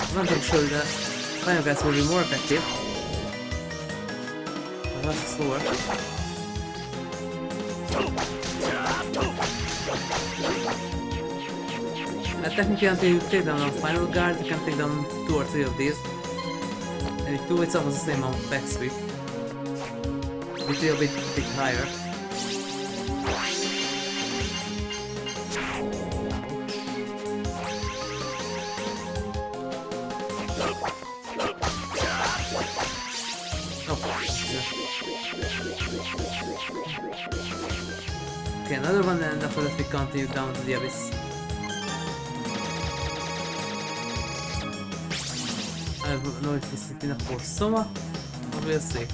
I'm not sure that final guys will be more effective. But that's slower. Technically, until you take down a final guard, you can take down 2 or 3 of these. And with 2 it's almost the same amount of back sweep. With 3 a bit higher. Okay, another one, and after that we continue down to the abyss. I don't know if this is enough for Soma, but we'll see.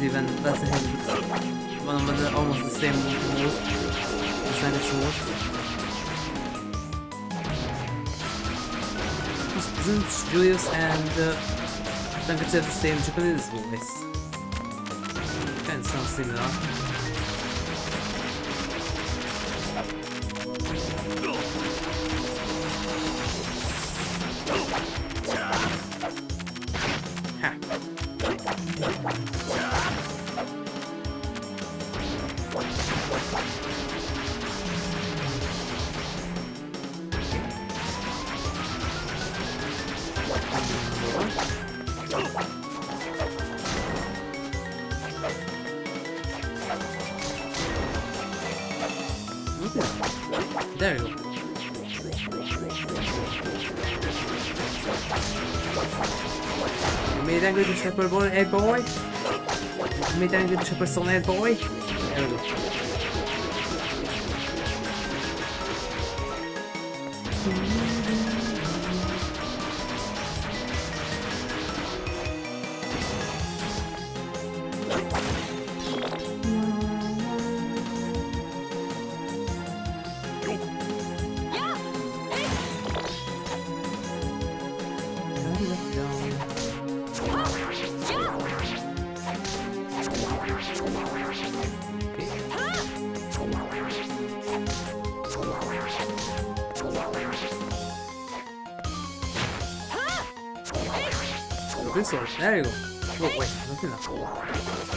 Even that's one of the almost the same move. Design is move. Isn't Julius and Duncan have the same Japanese voice? Kinda sounds similar. There you go. You made angry the shepherd boy, hey boy? You made angry the shepherd son, hey boy? There we go. There you go. Oh wait, not enough.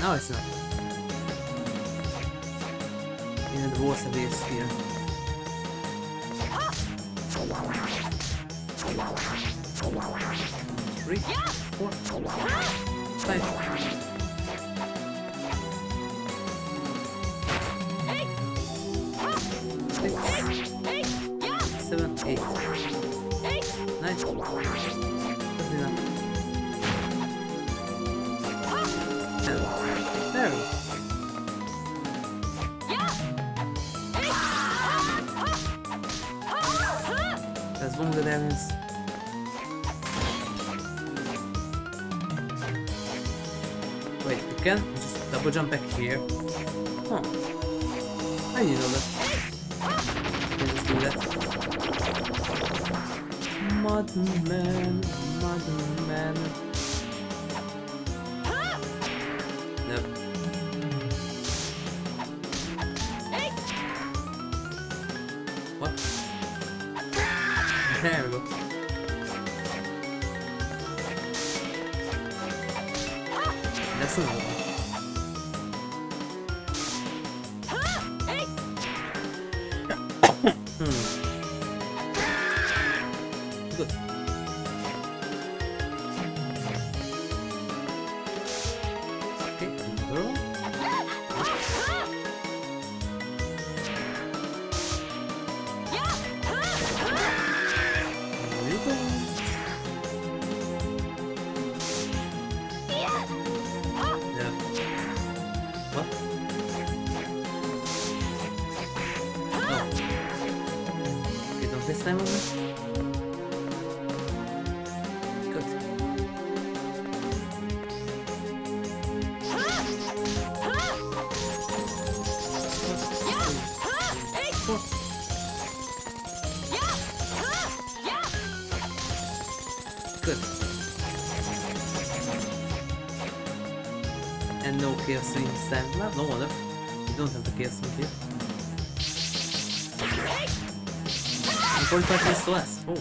Now it's enough. Even the worst of the spear. 3, 4, 5. 6, 7, 8. 9. That's enough. There we go. That's one of the damage. Wait, you can just double jump back here. Huh. I didn't know that. Let's just do that. Madman. Nope. What? There we go. That's another one. Good. Okay, girl. There you go. Yeah. What? Oh. Okay, don't waste time on this. Good. Good. And no chaos in this time. No wonder. You don't have the chaos in here. And 45 seconds less. Oh.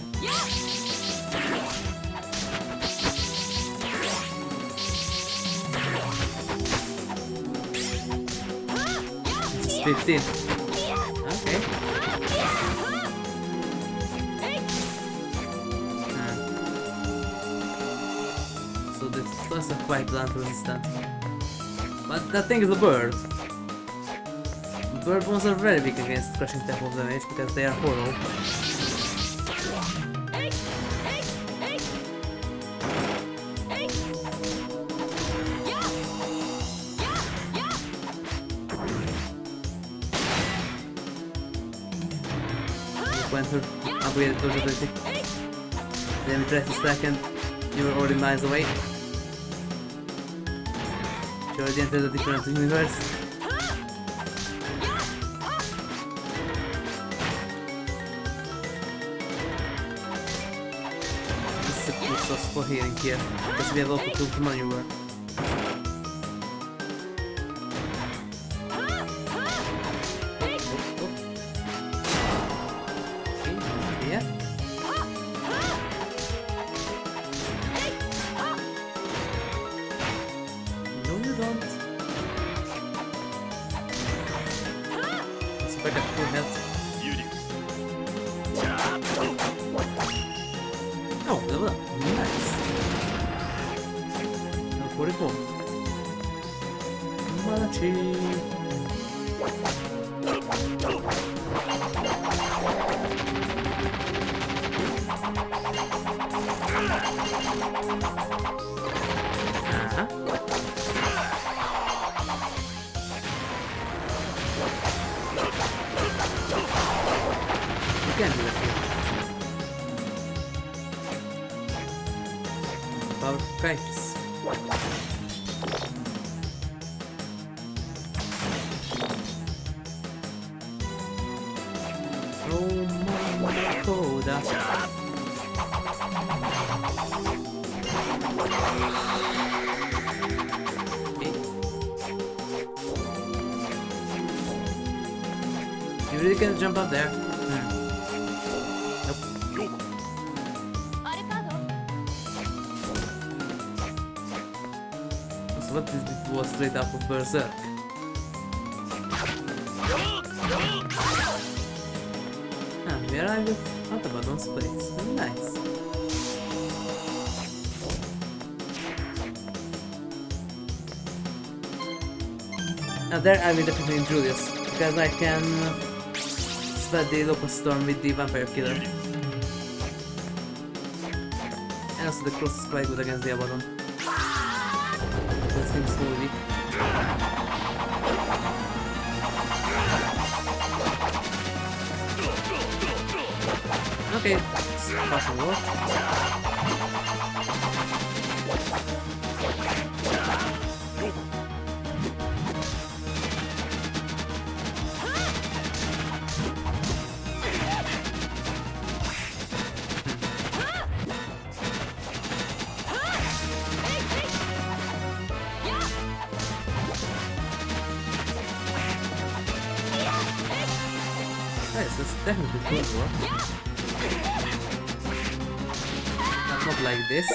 It's 15. Okay. So this was a quite blunt resistance. But that thing is a bird. Bird ones are very weak against crushing type of damage because they are hollow. Went to upgrade the dodge ability. Then we tried to stack and you were already miles away. You already entered a different universe. This is a cool source for healing here, because we have local tool to maneuver. Julius. Oh, level up. Nice. Level 44. Malachi. You can do that here. Power kites. Oh my Koda. You really can jump up there? Nope. So what is it was straight up of Berserk? We arrived at Abaddon's place. Nice. Now there I will definitely Julius, because I can spread the Locust Storm with the Vampire Killer. And also the cross is quite good against the Abaddon. That seems so weak. Okay, passing work. Yes, that's definitely cool work. Not like this.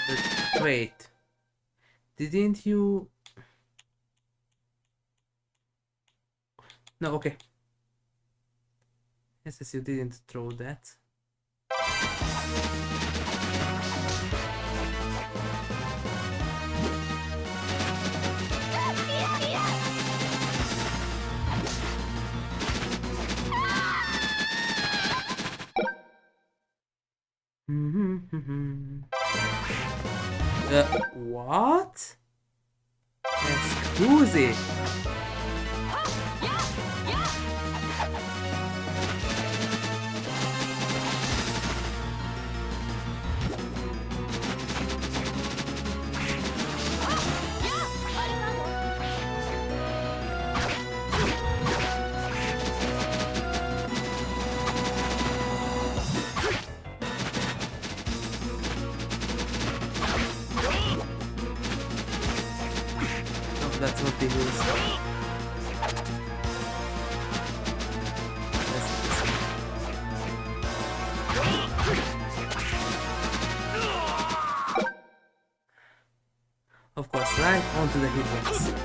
But wait. Didn't you... No, okay. Yes, you didn't throw that. What? Excuse. That's not the rules. Of course, right onto the hitbox.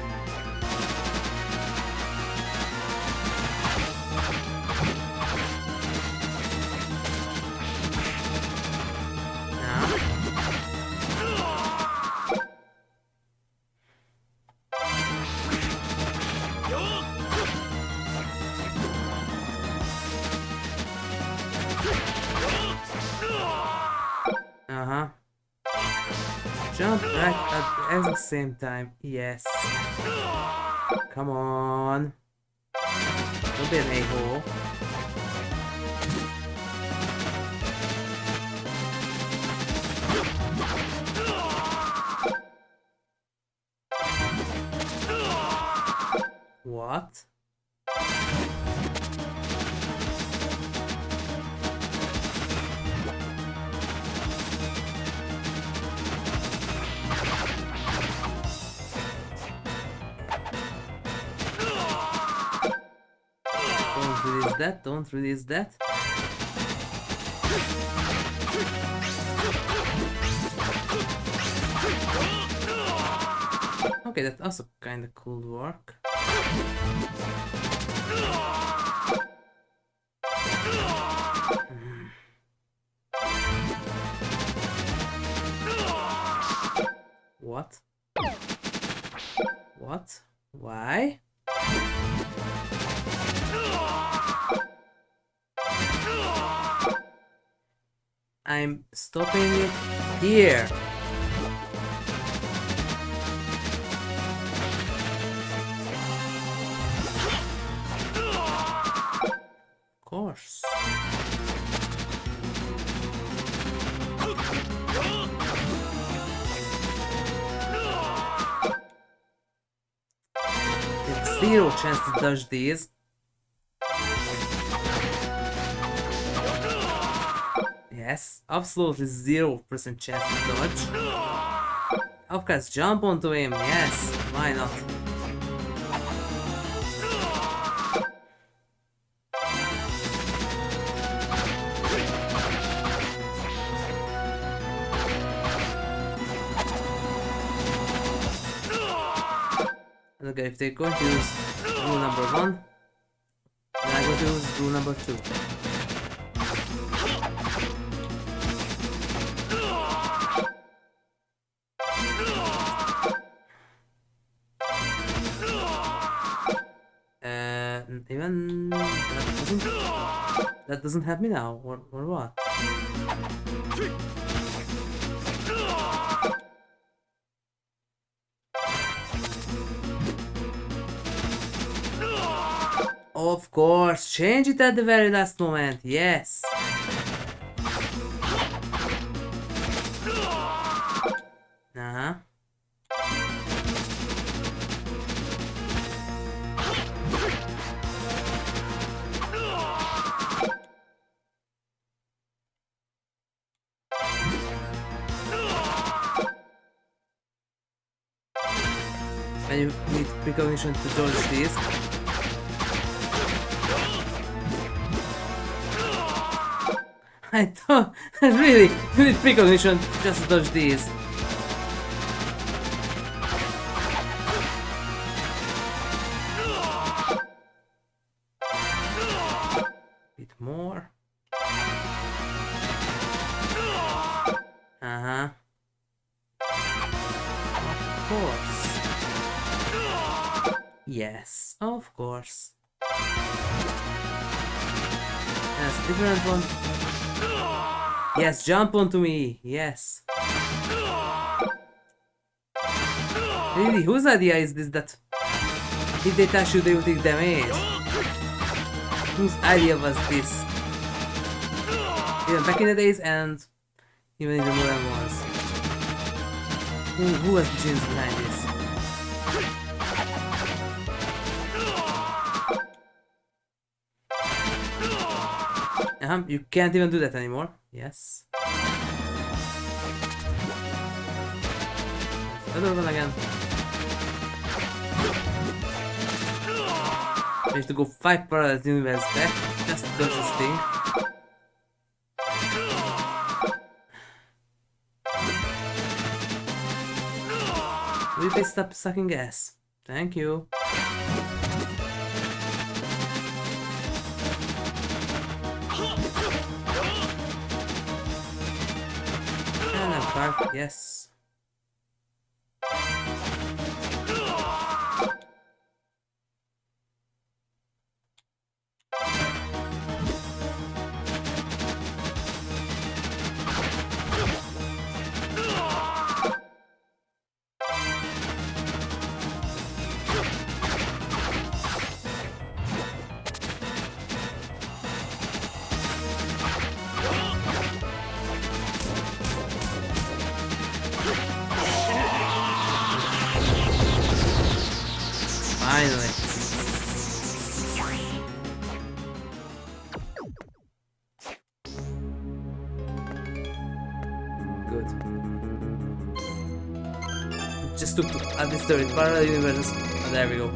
Jump right at the exact same time. Yes. Come on. Don't be an a-hole. What? Don't release that. Okay, that's also kinda cool work. What? What? Why? I'm stopping it here. Of course. There's zero chance to dodge these. Yes, absolutely 0% chance to dodge. Of course, jump onto him, yes, why not? Okay, if they're going to use rule number 1, then I'm going to use rule number 2. Even that doesn't help me now, or what? Of course, change it at the very last moment, yes. and you need precognition to dodge these. I don't really, you need precognition just to dodge these. Bit more. Uh-huh. Of course. Yes, of course. Yes, different one. Yes, jump onto me. Yes. Really, whose idea is this that if they touch you, they will take damage? Whose idea was this? Even back in the days and even in the modern ones. Who was the genius behind this? You can't even do that anymore. Yes. Other one again. We have to go 5 parallel universe back just to dodge this thing. Will you please stop sucking gas? Thank you. Yes. Finally. Good. Just took at this third parallel universe. Oh, there we go.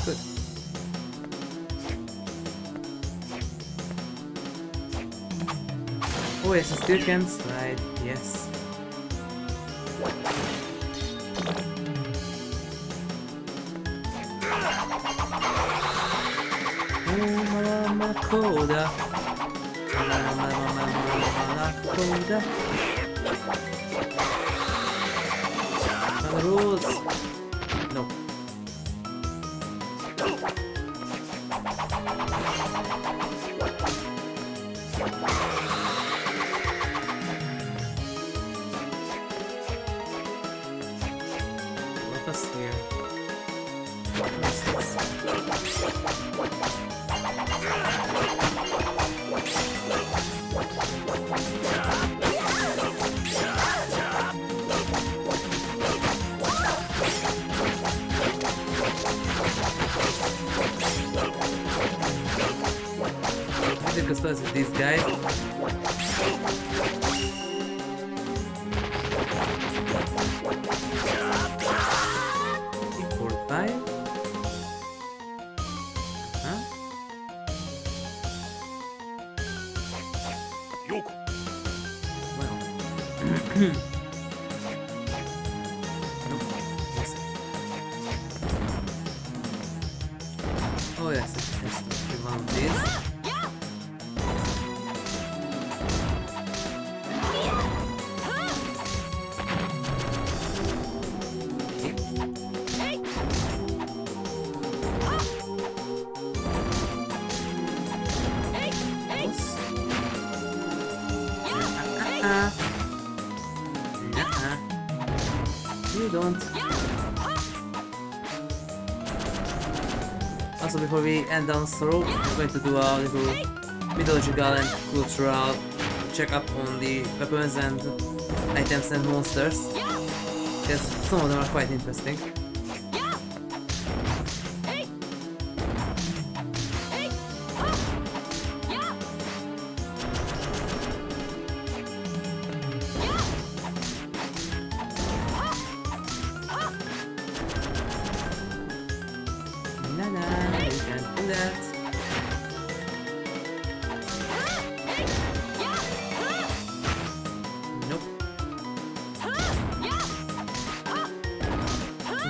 Good. Oh yes, I still can slide, yes. Oh, mama coda. Mama coda. Rules. No. Here. What's this? I think it's with these guys. 5? Huh? Well. Nope. Yes. Oh yes, it has to be one of these. You don't. Also, before we end down this road, we're going to do a little mythological and cultural check up on the weapons and items and monsters, because some of them are quite interesting.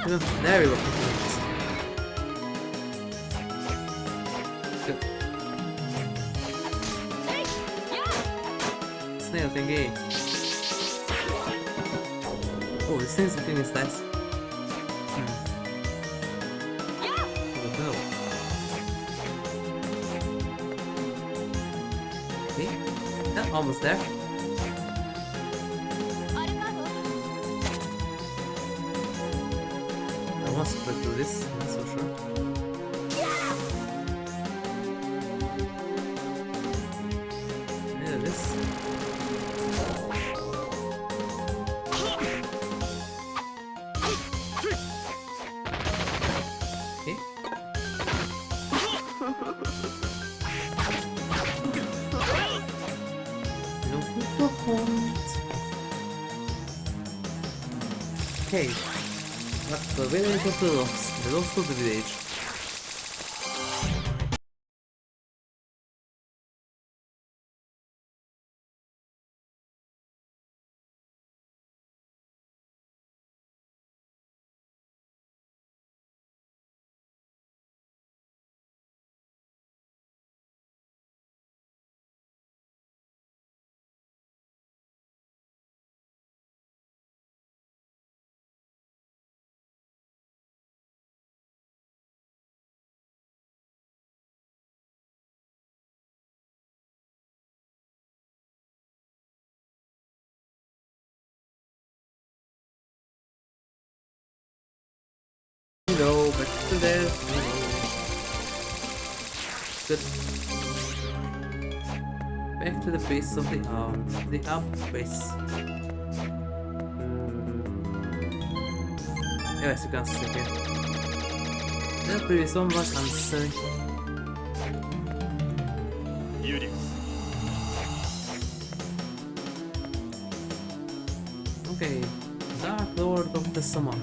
There we go. Good. Snail thingy. Oh, the snail thing is nice. Okay, yeah, almost there. I want to do this, not so sure. Yeah, this. Okay. Okay, that's the village of the lost of the village. No, but still there. No. Good. Back to the base of the base. Yes, you can see here. The previous one was unnecessary. Julius. Okay, Dark Lord of the Summer.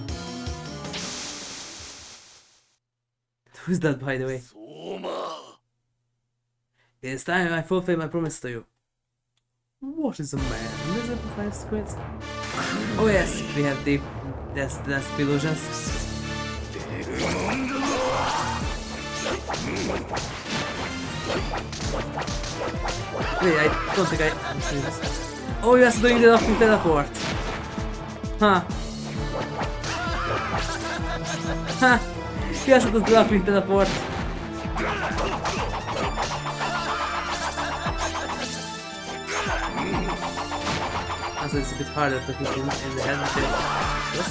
Who's that, by the way? It's time I fulfill my promise to you. What is a man? Lizard for 5 squids? Oh yes, we have the that's illusions. Wait, I don't think I see this. Oh, yes, doing the knocking teleport. Huh. Huh. Yes, it was blocking teleport. Also, it's a bit harder to hit him in the head with it. Yes.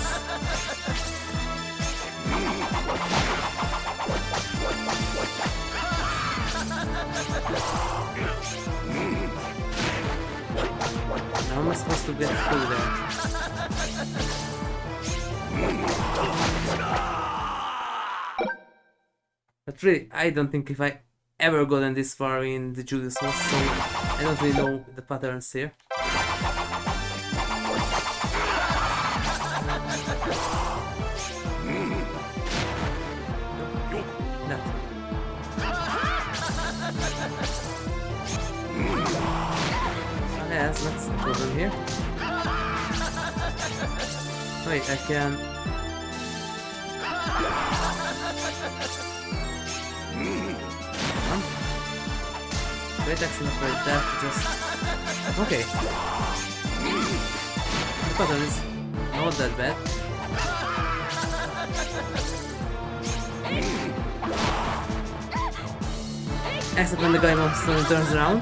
Now am I supposed to get through there? But really, I don't think if I ever gotten this far in the Julius mod, so I don't really know the patterns here. That. Yes, that's the problem here. Wait, I can... Wait, excellent for that, just... Okay. The pattern is not that bad. Except when the guy monster turns around.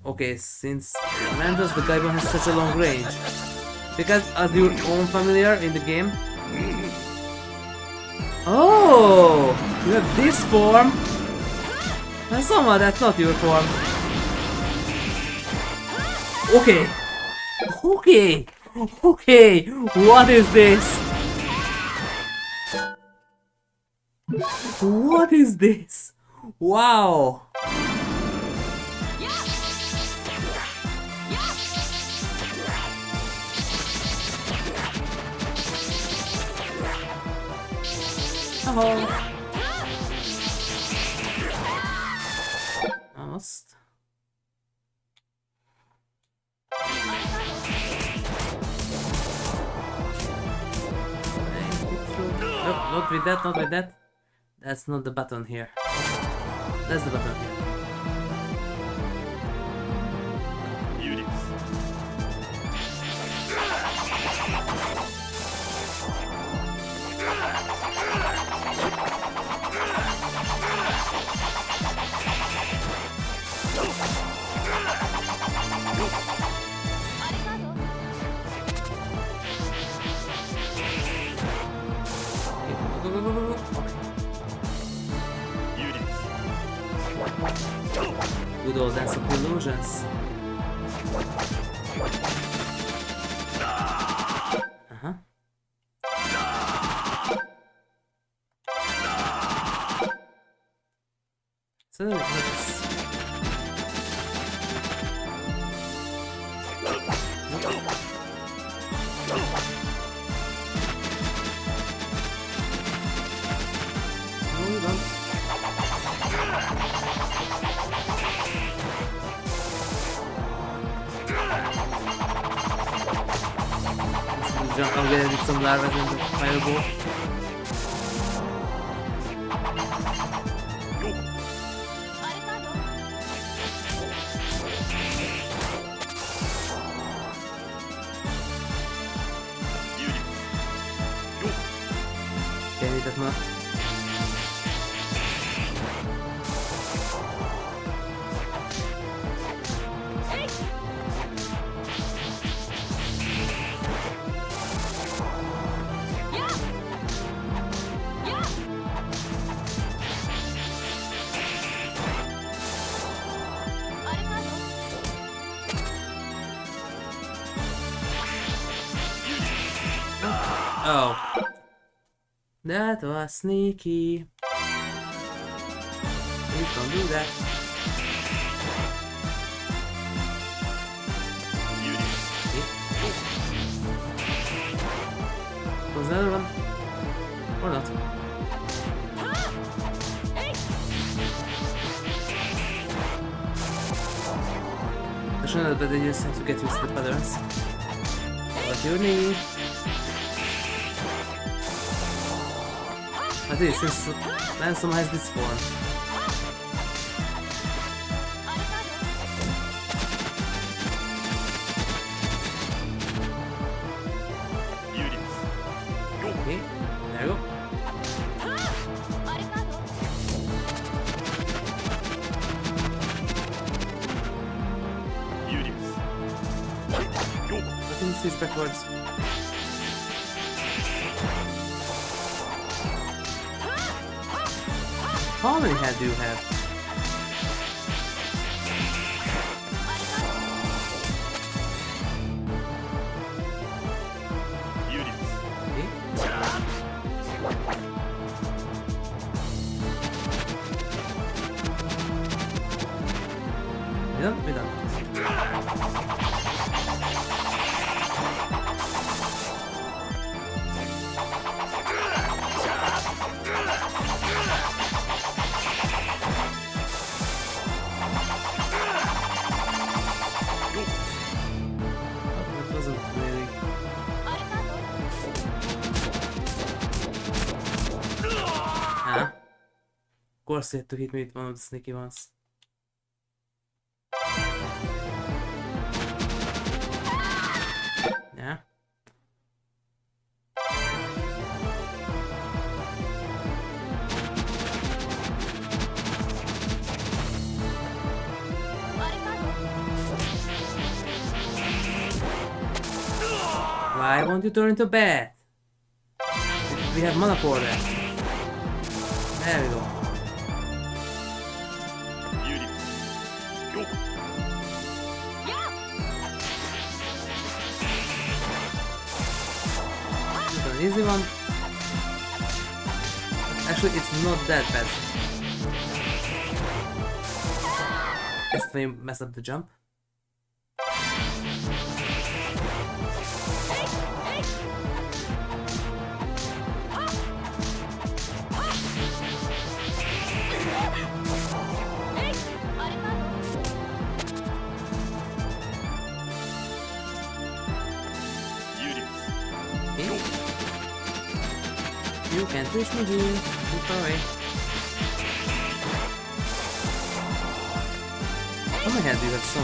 Okay, since when does the Gaibon has such a long range? Because as your own familiar in the game. Oh, you have this form. And somehow that's not your form. Okay. Okay. Okay. What is this? What is this? Wow. Oh. Almost. Not with that, not with that. That's not the button here. That's the button here. Julius. Go, go, go, go, go. Okay. Good old dance of illusions. Uh-huh. So let's... No, we don't. Let's jump and get some larvas in the fireball. Okay, I need that much. Oh. That was sneaky. Please don't do that. Was another one? Or not? I should know that they just have to get used to the patterns. What you need? At least since Ransom has this form. Okay, there you go. I think switch backwards. How many heads do you have? Okay. We done? We done. Of course you had to hit me with one of the sneaky ones. Yeah. Why won't you turn into a bat? We have mana for that. There we go. Easy one. Actually, it's not that bad. Just when you mess up the jump. You. Can't reach me here. Too far away. Oh my hand, you have so.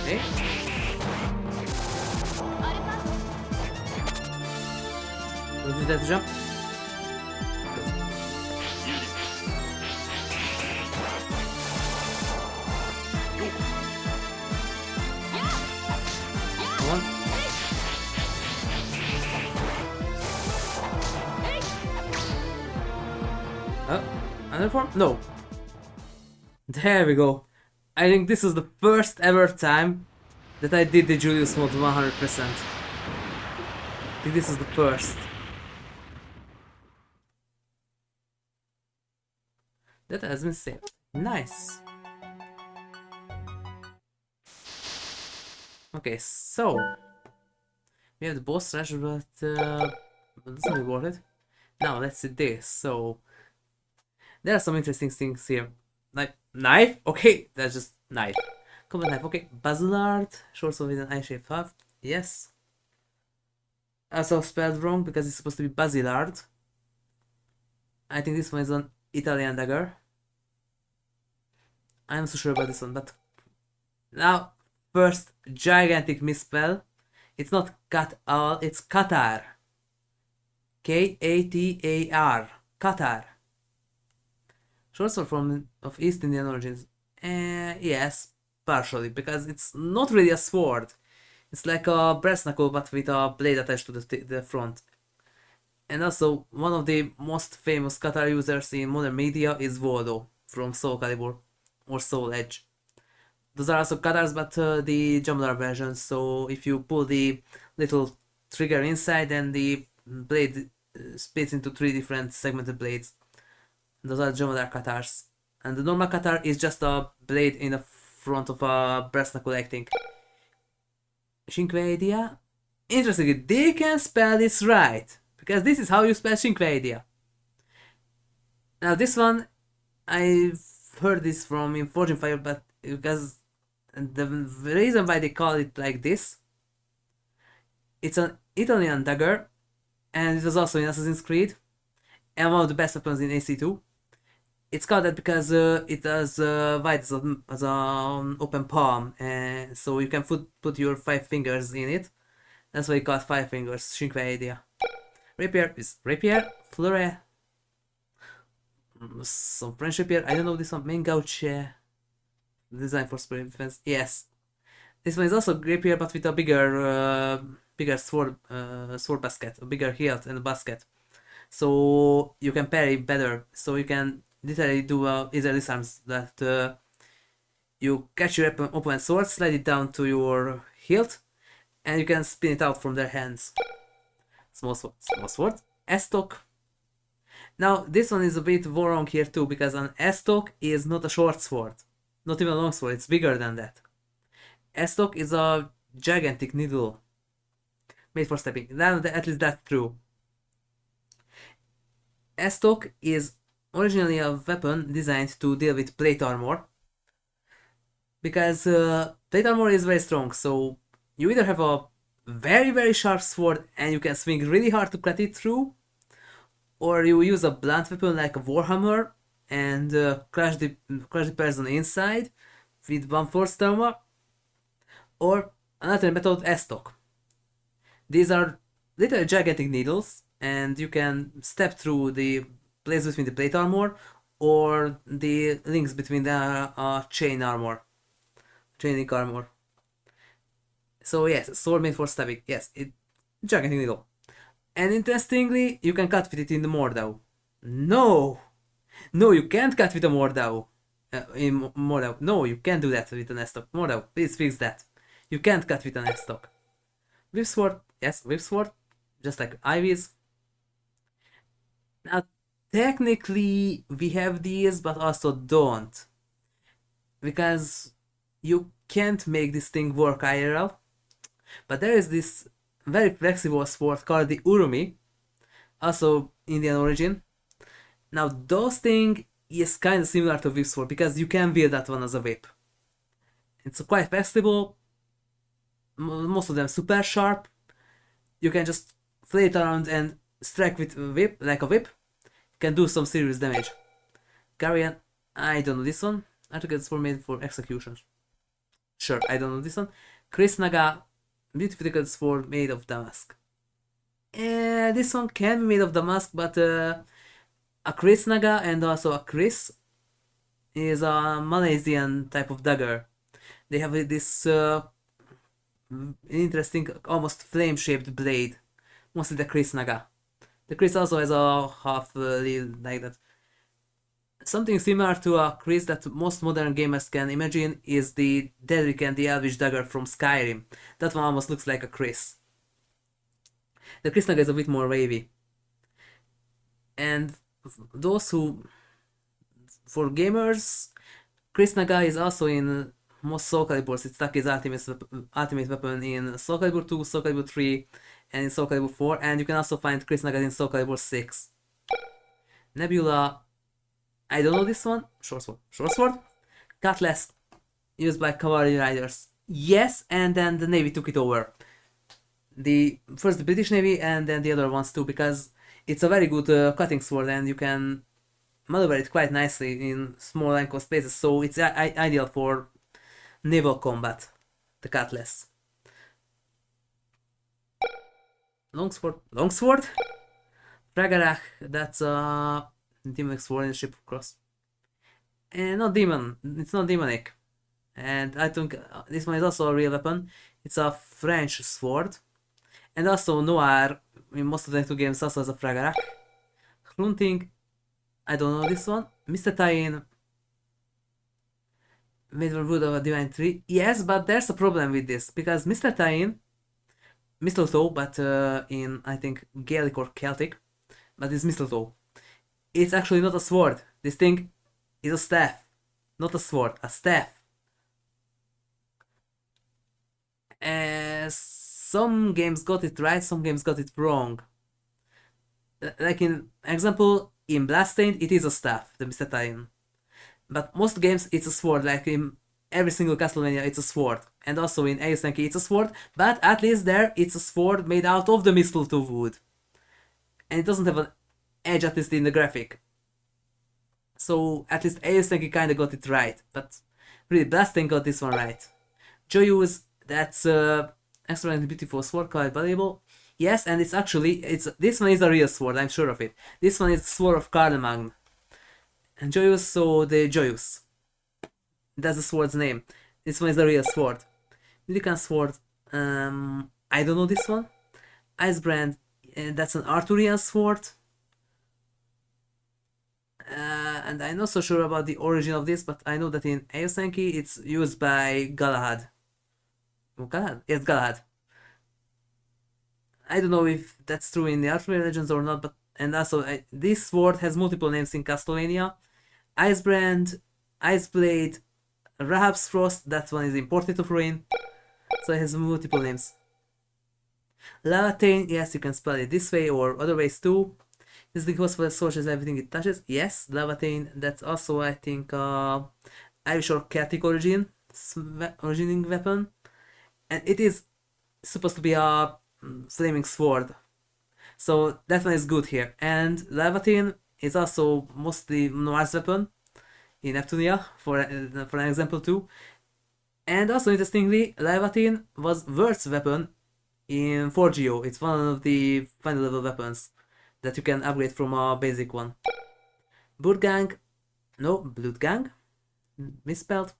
Hey? Don't use that to jump. Come on. Oh, another form? No. There we go. I think this is the first ever time that I did the Julius mode 100%. I think this is the first. That has been saved. Nice. Okay, so we have the boss rush, but doesn't reward it. Now let's see this. So there are some interesting things here. Like knife, okay, that's just knife. Combat knife, okay. Basilard, short sword with an eye-shaped haft. Yes. Also spelled wrong because it's supposed to be Basilard. I think this one is an Italian dagger. I'm not so sure about this one, but now first gigantic misspell. It's not Katal, it's Qatar. K-A-T-A-R. Qatar. Short sword from of East Indian origins. Yes, partially, because it's not really a sword. It's like a brass knuckle but with a blade attached to the front. And also, one of the most famous Qatar users in modern media is Voldo from Soul Calibur or Soul Edge. Those are also Qatars, but the jumbler version, so if you pull the little trigger inside, then the blade splits into 3 different segmented blades. Those are Jumbler Qatars. And the normal Qatar is just a blade in the front of a brass knuckle, I think. Shinkveidia? Interestingly, they can spell this right, because this is how you spell Shinkveidia. Now this one, I've heard this from in Forging Fire, but because the reason why they call it like this, it's an Italian dagger, and it was also in Assassin's Creed, and one of the best weapons in AC2. It's called that because it has wide as an open palm, and so you can put your 5 fingers in it. That's why you call it 5 fingers, Shinkveidia. Rapier is rapier, fleuret, some French rapier. I don't know this one. Main gauche, design for spray defense. Yes, this one is also rapier, but with a bigger sword basket, a bigger hilt and a basket. So you can parry better. So you can literally do easy disarms that you catch your opponent's sword, slide it down to your hilt, and you can spin it out from their hands. Small sword, S-stock. Now this one is a bit wrong here too, because an S-stock is not a short sword, not even a long sword. It's bigger than that. S-stock is a gigantic needle made for stepping. Now at least that's true. S-stock is originally a weapon designed to deal with plate armor, because plate armor is very strong, so you either have a very sharp sword and you can swing really hard to cut it through, or you use a blunt weapon like a warhammer and crush the person inside with 1/4 thermal, or another method, S-stock. These are little gigantic needles, and you can step through the place between the plate armor or the links between the chain armor, chain link armor. So yes, sword made for stabbing. Yes, gigantic needle. And interestingly, you can cut with it in the Mordau. No, you can't cut with a Mordau. In Mordau, no, you can't do that with an S-stock. Mordau, please fix that. You can't cut with an S-stock. Whip sword, yes, whip sword, just like Ivy's. Now, technically, we have these, but also don't, because you can't make this thing work IRL. But there is this very flexible sword called the Urumi, also Indian origin. Now those things is kind of similar to whip sword because you can wield that one as a whip. It's quite flexible. Most of them super sharp. You can just flail it around and strike with a whip, like a whip. Can do some serious damage. Guardian, I don't know this one. I think it's made for executions. Sure, I don't know this one. Chris Naga, beautiful tickets for made of damask. This one can be made of damask, but a Chris Naga and also a Chris is a Malaysian type of dagger. They have this interesting, almost flame-shaped blade. Mostly the Chris Naga. The Chris also has a half like that. Something similar to a Chris that most modern gamers can imagine is the Dedrick and the Elvish dagger from Skyrim. That one almost looks like a Chris. The Chris Naga is a bit more wavy. And those who, for gamers, Chris Naga is also in most Soul Caliburs. It's like his ultimate weapon in Soul Calibur 2, Soul Calibur 3, and in Soul Calibur 4. And you can also find Chris Naga in Soul Calibur 6. Nebula, I don't know this one. Short sword. Cutlass, used by cavalry riders. Yes, and then the Navy took it over. First the British Navy and then the other ones too, because it's a very good cutting sword and you can maneuver it quite nicely in small enclosed spaces, so it's ideal for naval combat, the Cutlass. Longsword? Fragarach, that's a demonic sword in the Ship of Cross. And not demon, it's not demonic. And I think this one is also a real weapon. It's a French sword. And also Noir, in most of the two games, also has a Fragarach. Hrunting, I don't know this one. Mr. Tain, made from wood of a divine tree. Yes, but there's a problem with this, because Mr. Tain, mistletoe, but in, I think, Gaelic or Celtic, but it's mistletoe. It's actually not a sword. This thing is a staff. Not a sword, a staff. Some games got it right, some games got it wrong. Like in example, in Bloodstained, it is a staff, the Mr. Tain. But most games, it's a sword, like in every single Castlevania, it's a sword. And also in Aosenki, it's a sword, but at least there, it's a sword made out of the mistletoe wood. And it doesn't have an edge, at least in the graphic. So at least Aosenki kinda got it right, but really, Bloodstained got this one right. Julius, that's extremely beautiful sword, quite valuable. Yes, and it's actually, this one is a real sword, I'm sure of it. This one is the sword of Carlemagne. And Julius, so the Julius. That's the sword's name. This one is the real sword. Milican sword, I don't know this one. Icebrand, that's an Arthurian sword. And I'm not so sure about the origin of this, but I know that in Aosenki it's used by Galahad. Galahad? Yes, Galahad. I don't know if that's true in the Arthurian legends or not, but and also this sword has multiple names in Castlevania. Icebrand, Iceblade, Rahab's Frost, that one is imported of Ruin, so it has multiple names. Lavatain, yes, you can spell it this way or other ways too. Is the host for the sources everything it touches? Yes, Lavatain, that's also I think Irish or Celtic origining weapon. And it is supposed to be a flaming sword. So that one is good here. And Lavatain is also mostly Noir's weapon in Neptunia, for an example too. And also interestingly, Lavatain was Word's weapon in 4GO. It's one of the final level weapons that you can upgrade from a basic one. Bloodgang, no, Bloodgang, misspelled.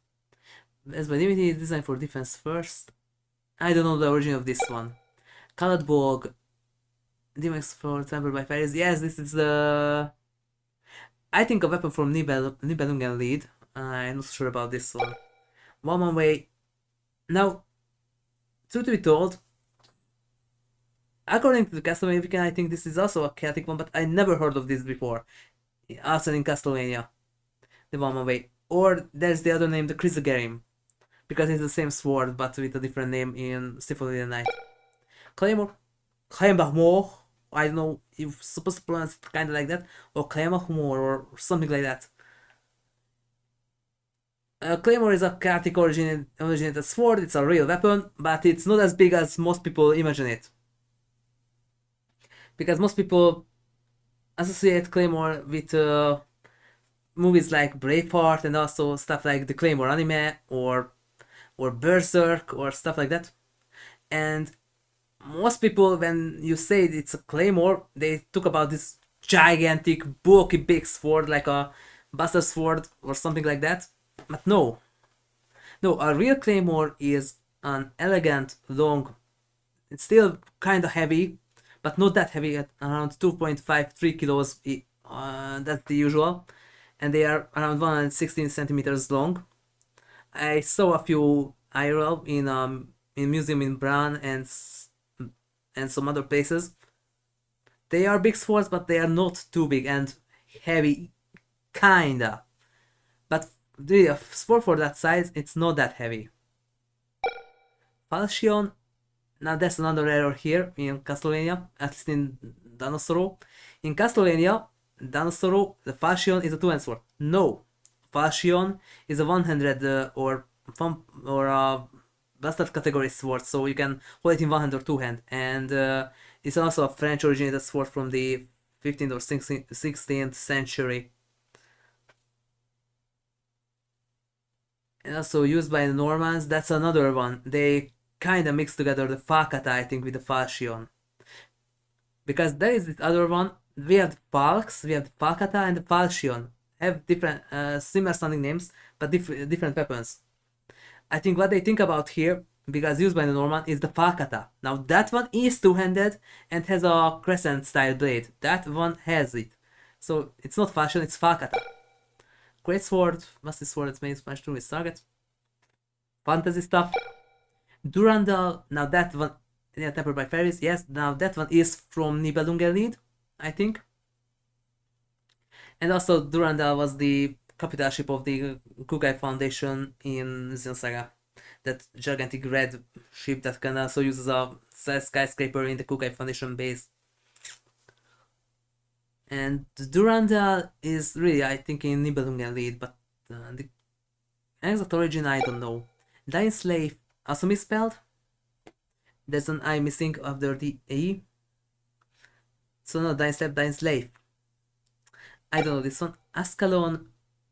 As by Divinity is designed for defense first. I don't know the origin of this one. Kaladborg, Demons for Tempered by Fairies. Yes, this is the... I think a weapon from Nibelungen Lead. I'm not sure about this one. One way. Now, truth to be told, according to the Castlevania Wiki, I think this is also a Celtic one, but I never heard of this before. Also in Castlevania, the one way. Or there's the other name, the Chrysogerim, because it's the same sword but with a different name in Symphony of the Night. Claymore, I don't know if you're supposed to pronounce it kind of like that, or Claymore or something like that. Claymore is a Celtic originated sword, it's a real weapon, but it's not as big as most people imagine it. Because most people associate Claymore with movies like Braveheart and also stuff like the Claymore anime or Berserk or stuff like that. And most people, when you say it's a Claymore, they talk about this gigantic, bulky, big sword like a Buster Sword or something like that. But no, no, a real Claymore is an elegant, long. It's still kind of heavy, but not that heavy. At around 2.53 kilos. That's the usual, and they are around 116 centimeters long. I saw a few IRL in museum in Bran and some other places. They are big swords, but they are not too big and heavy, kinda. But the sword for that size, it's not that heavy. Falchion, now that's another error here in Castlevania, at least in Danosoro. In Castlevania, Danosoro, the Falchion is a two-hand sword. No, Falchion is a one-handed or a bastard category sword, so you can hold it in one hand or two hand, and it's also a French originated sword from the 15th or 16th century, and also used by the Normans. That's another one. They kind of mix together the Falcata, I think, with the Falchion, because there is this other one. We have the Falx, we have the Falcata, and the Falchion have different, similar sounding names, but different weapons. I think what they think about here, because used by the Norman, is the Falcata. Now that one is two-handed and has a crescent style blade. That one has it. So it's not Falchion, it's Falcata. Great sword, massive sword that's made smash through its target. Fantasy stuff. Durandal, now that one, yeah, tempered by fairies, yes, now that one is from Nibelungenlied, I think. And also Durandal was the capital ship of the Kukai Foundation in Xenosaga. That gigantic red ship that can also use as a skyscraper in the Kukai Foundation base. And Durandal is really, I think, in Nibelungenlied, but the exact origin I don't know. Dying Slave, also misspelled. There's an I missing after the E. So no, Dying Slave, Dying Slave. I don't know this one. Ascalon,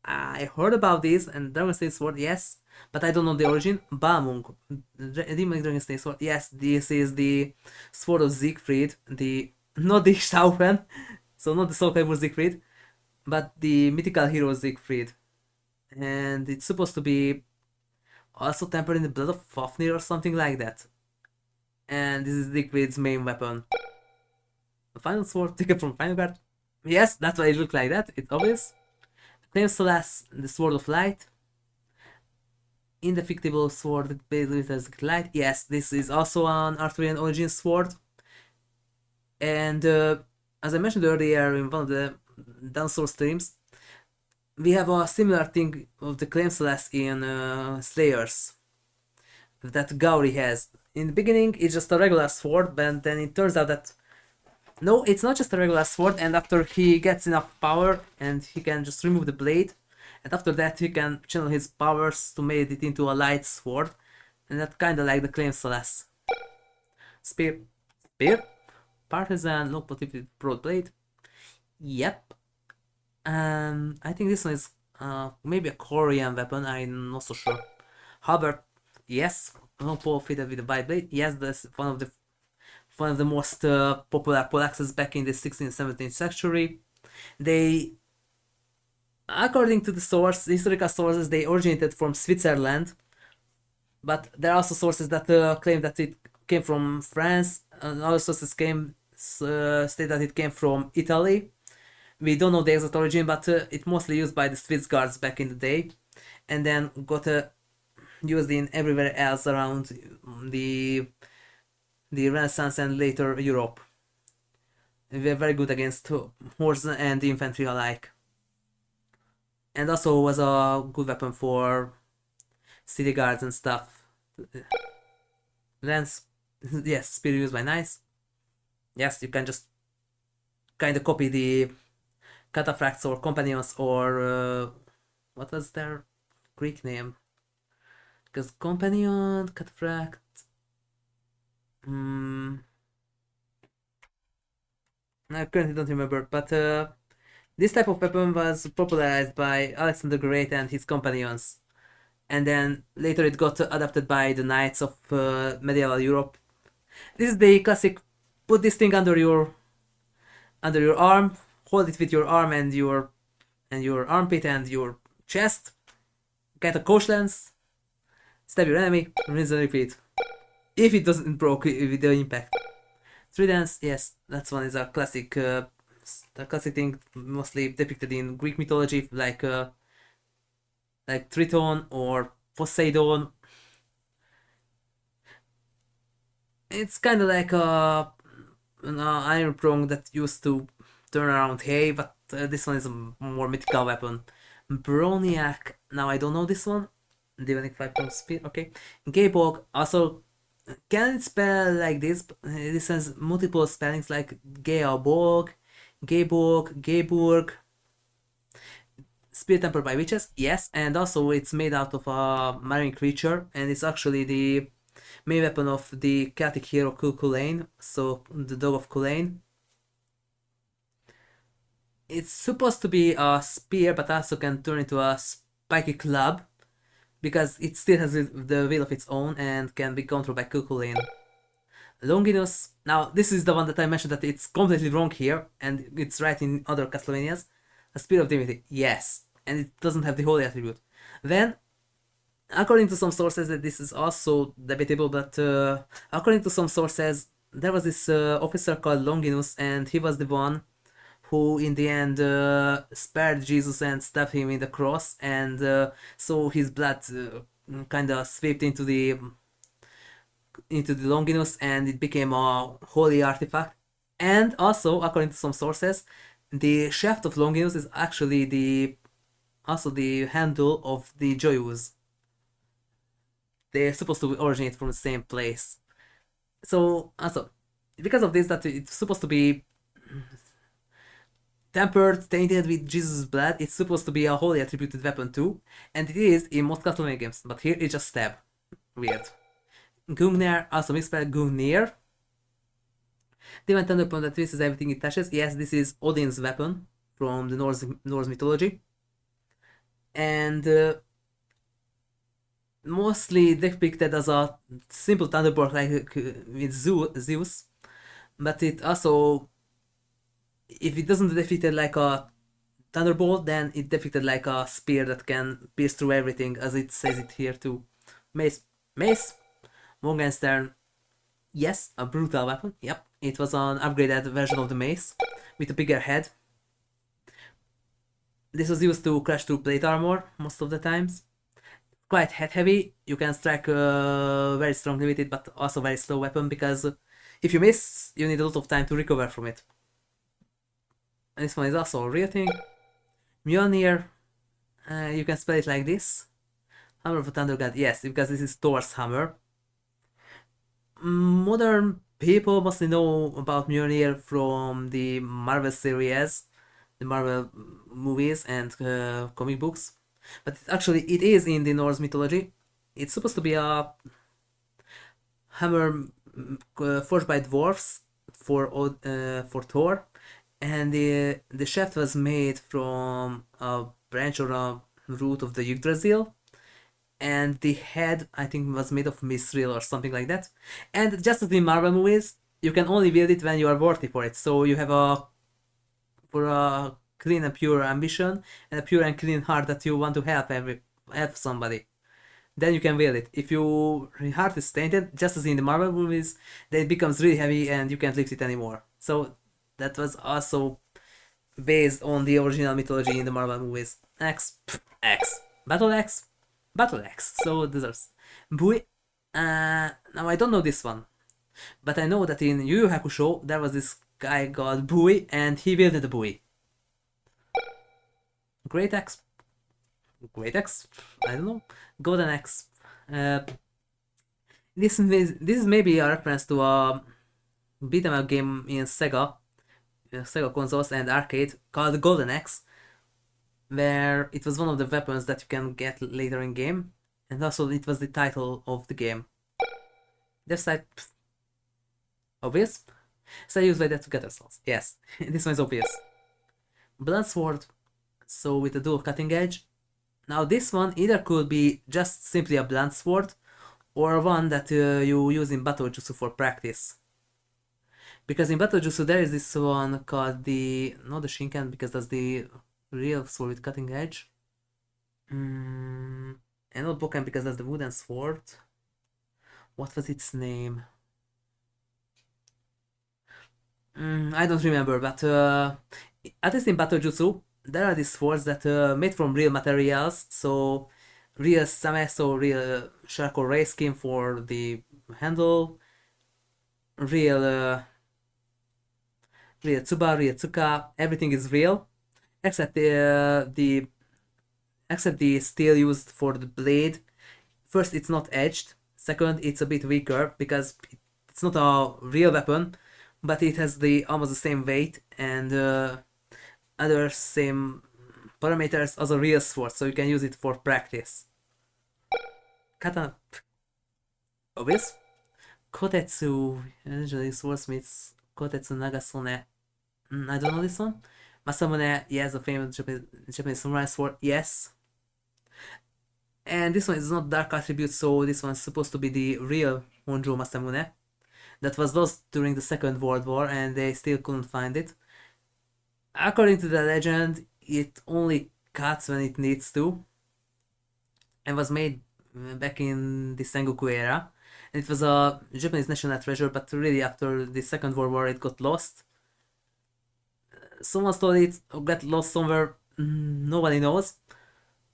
I heard about this, and Dragon Slave Sword, yes, but I don't know the origin. Balmung, Demon Dragon Slave Sword, yes, this is the Sword of Siegfried, not the Staufen, so not the Soul Calibur Siegfried, but the mythical hero Siegfried. And it's supposed to be also tempered in the blood of Fafnir or something like that. And this is Siegfried's main weapon. The final sword taken from Final Guard. Yes, that's why it looks like that, it's obvious. Claim Solas, the Sword of Light. Indefatigable sword based as light. Yes, this is also an Arthurian origin sword. And as I mentioned earlier in one of the Dinosaur streams, we have a similar thing of the Claim Solas in Slayers that Gauri has. In the beginning, it's just a regular sword, but then it turns out that no, it's not just a regular sword, and after he gets enough power and he can just remove the blade, and after that he can channel his powers to make it into a light sword, and that's kinda like the Claim Solas. Spear. Spear? Partisan, low potency broad blade. Yep. I think this one is maybe a Korean weapon, I'm not so sure. Halberd, yes. Long pole fitted with a wide blade. Yes, that's one of the most popular poleaxes back in the 16th 17th century. They, according to the historical sources, they originated from Switzerland, but there are also sources that claim that it came from France, and other sources state that it came from Italy. We don't know the exact origin, but it mostly used by the Swiss guards back in the day, and then got used in everywhere else around the Renaissance and later Europe. They were very good against horse and infantry alike. And also was a good weapon for city guards and stuff. Lance, yes, spear used by knights. Yes, you can just kind of copy the cataphracts or companions or what was there? Greek name. Because companion, cataphract. I currently don't remember, but this type of weapon was popularized by Alexander the Great and his companions, and then later it got adopted by the knights of medieval Europe. This is the classic: put this thing under your arm, hold it with your arm and your armpit and your chest, get a coach lens, stab your enemy, rinse and repeat. If it doesn't broke with the impact. Tridents, yes, that's one is a classic, the classic thing, mostly depicted in Greek mythology, like Triton or Poseidon. It's kind of like an iron prong that used to turn around hay, but this one is a more mythical weapon. Broniac, now I don't know this one. Demonic 5 times speed, okay. Gaybog, also can it spell like this? This has multiple spellings like Geaborg, Gayborg, Gayburg. Spirit tempered by witches, yes, and also it's made out of a marine creature, and it's actually the main weapon of the Celtic hero Culane, so the dog of Culane. It's supposed to be a spear, but also can turn into a spiky club, because it still has the will of its own and can be controlled by Cuculain. Longinus, now this is the one that I mentioned that it's completely wrong here, and it's right in other Castlevanias. A Spear of Divinity, yes, and it doesn't have the holy attribute. Then, according to some sources, that this is also debatable, but according to some sources, there was this officer called Longinus, and he was the one who in the end spared Jesus and stabbed him in the cross, and so his blood kind of swept into the Longinus, and it became a holy artifact. And also, according to some sources, the shaft of Longinus is actually the handle of the Joyous. They're supposed to originate from the same place. So also, because of this, that it's supposed to be tempered, tainted with Jesus' blood, it's supposed to be a holy attributed weapon too, and it is in most Castlevania games, but here it's just stab. Weird. Gungnir, also misspelled Gungnir. Divine Thunderbolt that twists everything it touches. Yes, this is Odin's weapon from the Norse mythology. And mostly depicted as a simple thunderbolt like with Zeus, but it also, if it doesn't defeat it like a thunderbolt, then it defeated like a spear that can pierce through everything, as it says it here too. Mace, Morgenstern, yes, a brutal weapon, yep. It was an upgraded version of the mace, with a bigger head. This was used to crash through plate armor, most of the times. Quite head heavy, you can strike very strongly with it, but also very slow weapon, because if you miss, you need a lot of time to recover from it. And this one is also a real thing. Mjolnir, you can spell it like this. Hammer of a Thunder God, yes, because this is Thor's hammer. Modern people mostly know about Mjolnir from the Marvel series, the Marvel movies and comic books. But actually, it is in the Norse mythology. It's supposed to be a hammer forged by dwarfs for Thor, and the shaft was made from a branch or a root of the Yggdrasil, and the head, I think, was made of mithril or something like that. And just as in Marvel movies, you can only wield it when you are worthy for it. So you have a clean and pure ambition and a pure and clean heart that you want to help somebody. Then you can wield it. If your heart is tainted, just as in the Marvel movies, then it becomes really heavy and you can't lift it anymore. So that was also based on the original mythology in the Marvel movies. X, Battle Axe. So deserves. Bui. Now I don't know this one, but I know that in Yu Yu Hakusho there was this guy called Bui, and he wielded the Bui. Great Axe, I don't know. Golden Axe. This is maybe a reference to a beat 'em up game in Sega consoles and arcade called Golden Axe, where it was one of the weapons that you can get later in game, and also it was the title of the game. Just like obvious. So I use like that to get ourselves. Yes, this one is obvious. Blunt sword, so with a dual cutting edge. Now this one either could be just simply a blunt sword, or one that you use in battle jutsu for practice. Because in battle jutsu there is this one called the, not the Shinken, because that's the real sword with cutting edge. And not Boken, because that's the wooden sword. What was its name? I don't remember, but at least in battle jutsu there are these swords that made from real materials, so real same, so real charcoal ray skin for the handle, real real tsuba, real tsuka, everything is real except the except the steel used for the blade. First, it's not edged. Second, it's a bit weaker because it's not a real weapon, but it has the almost the same weight and other same parameters as a real sword, so you can use it for practice. Katana, obvious. Kotetsu, usually swordsmiths. Kotetsu Nagasone. I don't know this one. Masamune, yes, the famous Japanese samurai sword, yes. And this one is not dark attribute, so this one's supposed to be the real Honjo Masamune that was lost during the Second World War and they still couldn't find it. According to the legend, it only cuts when it needs to and was made back in the Sengoku era. And it was a Japanese national treasure, but really after the Second World War it got lost. Someone stole it or got lost somewhere, nobody knows.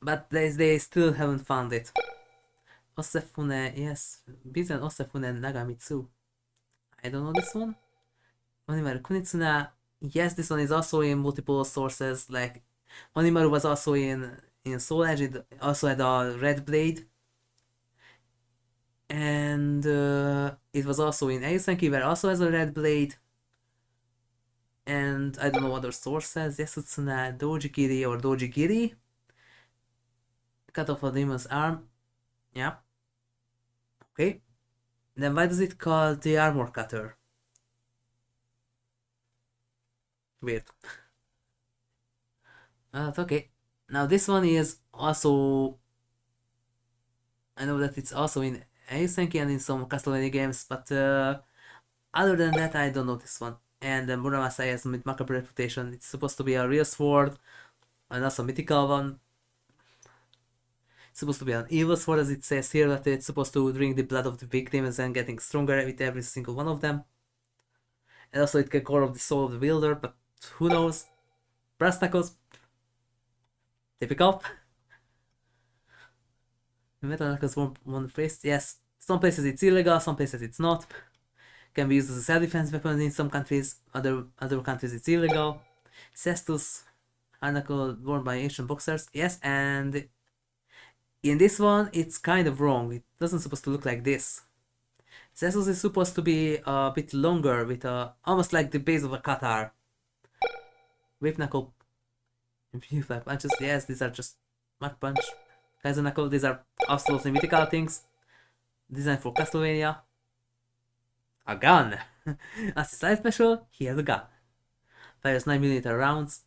But they still haven't found it. Osefune, yes. Bizen Osefune Nagamitsu. I don't know this one. Onimaru Kunitsuna. Yes, this one is also in multiple sources. Like, Onimaru was also in Soul Edge. It also had a red blade. And it was also in Eiyusenki, where also has a red blade. And I don't know other sources. Yasutsuna Dojikiri or Dojigiri. Cut off a demon's arm. Yeah. Okay. Then why does it call the armor cutter? Weird. That's okay. Now this one is also... I know that it's also in Eiyusenki and in some Castlevania games, but other than that I don't know this one. And Muramasa has macabre reputation. It's supposed to be a real sword, and also a mythical one. It's supposed to be an evil sword, as it says here, that it's supposed to drink the blood of the victims and getting stronger with every single one of them. And also it can corrupt the soul of the wielder, but who knows? Brass knuckles. Typical. Metal knuckles one fist. Yes, some places it's illegal, some places it's not. Can be used as a self-defense weapon in some countries, other countries it's illegal. Cestus, hard knuckle worn by Asian boxers. Yes, and in this one it's kind of wrong. It doesn't supposed to look like this. Cestus is supposed to be a bit longer with almost like the base of a katar. Whip knuckle. Few flat punches. Yes, these are just Mach punch. Kaizen knuckle. These are absolutely mythical things. Designed for Castlevania. A gun! As a side special, he has a gun. Fires 9mm rounds.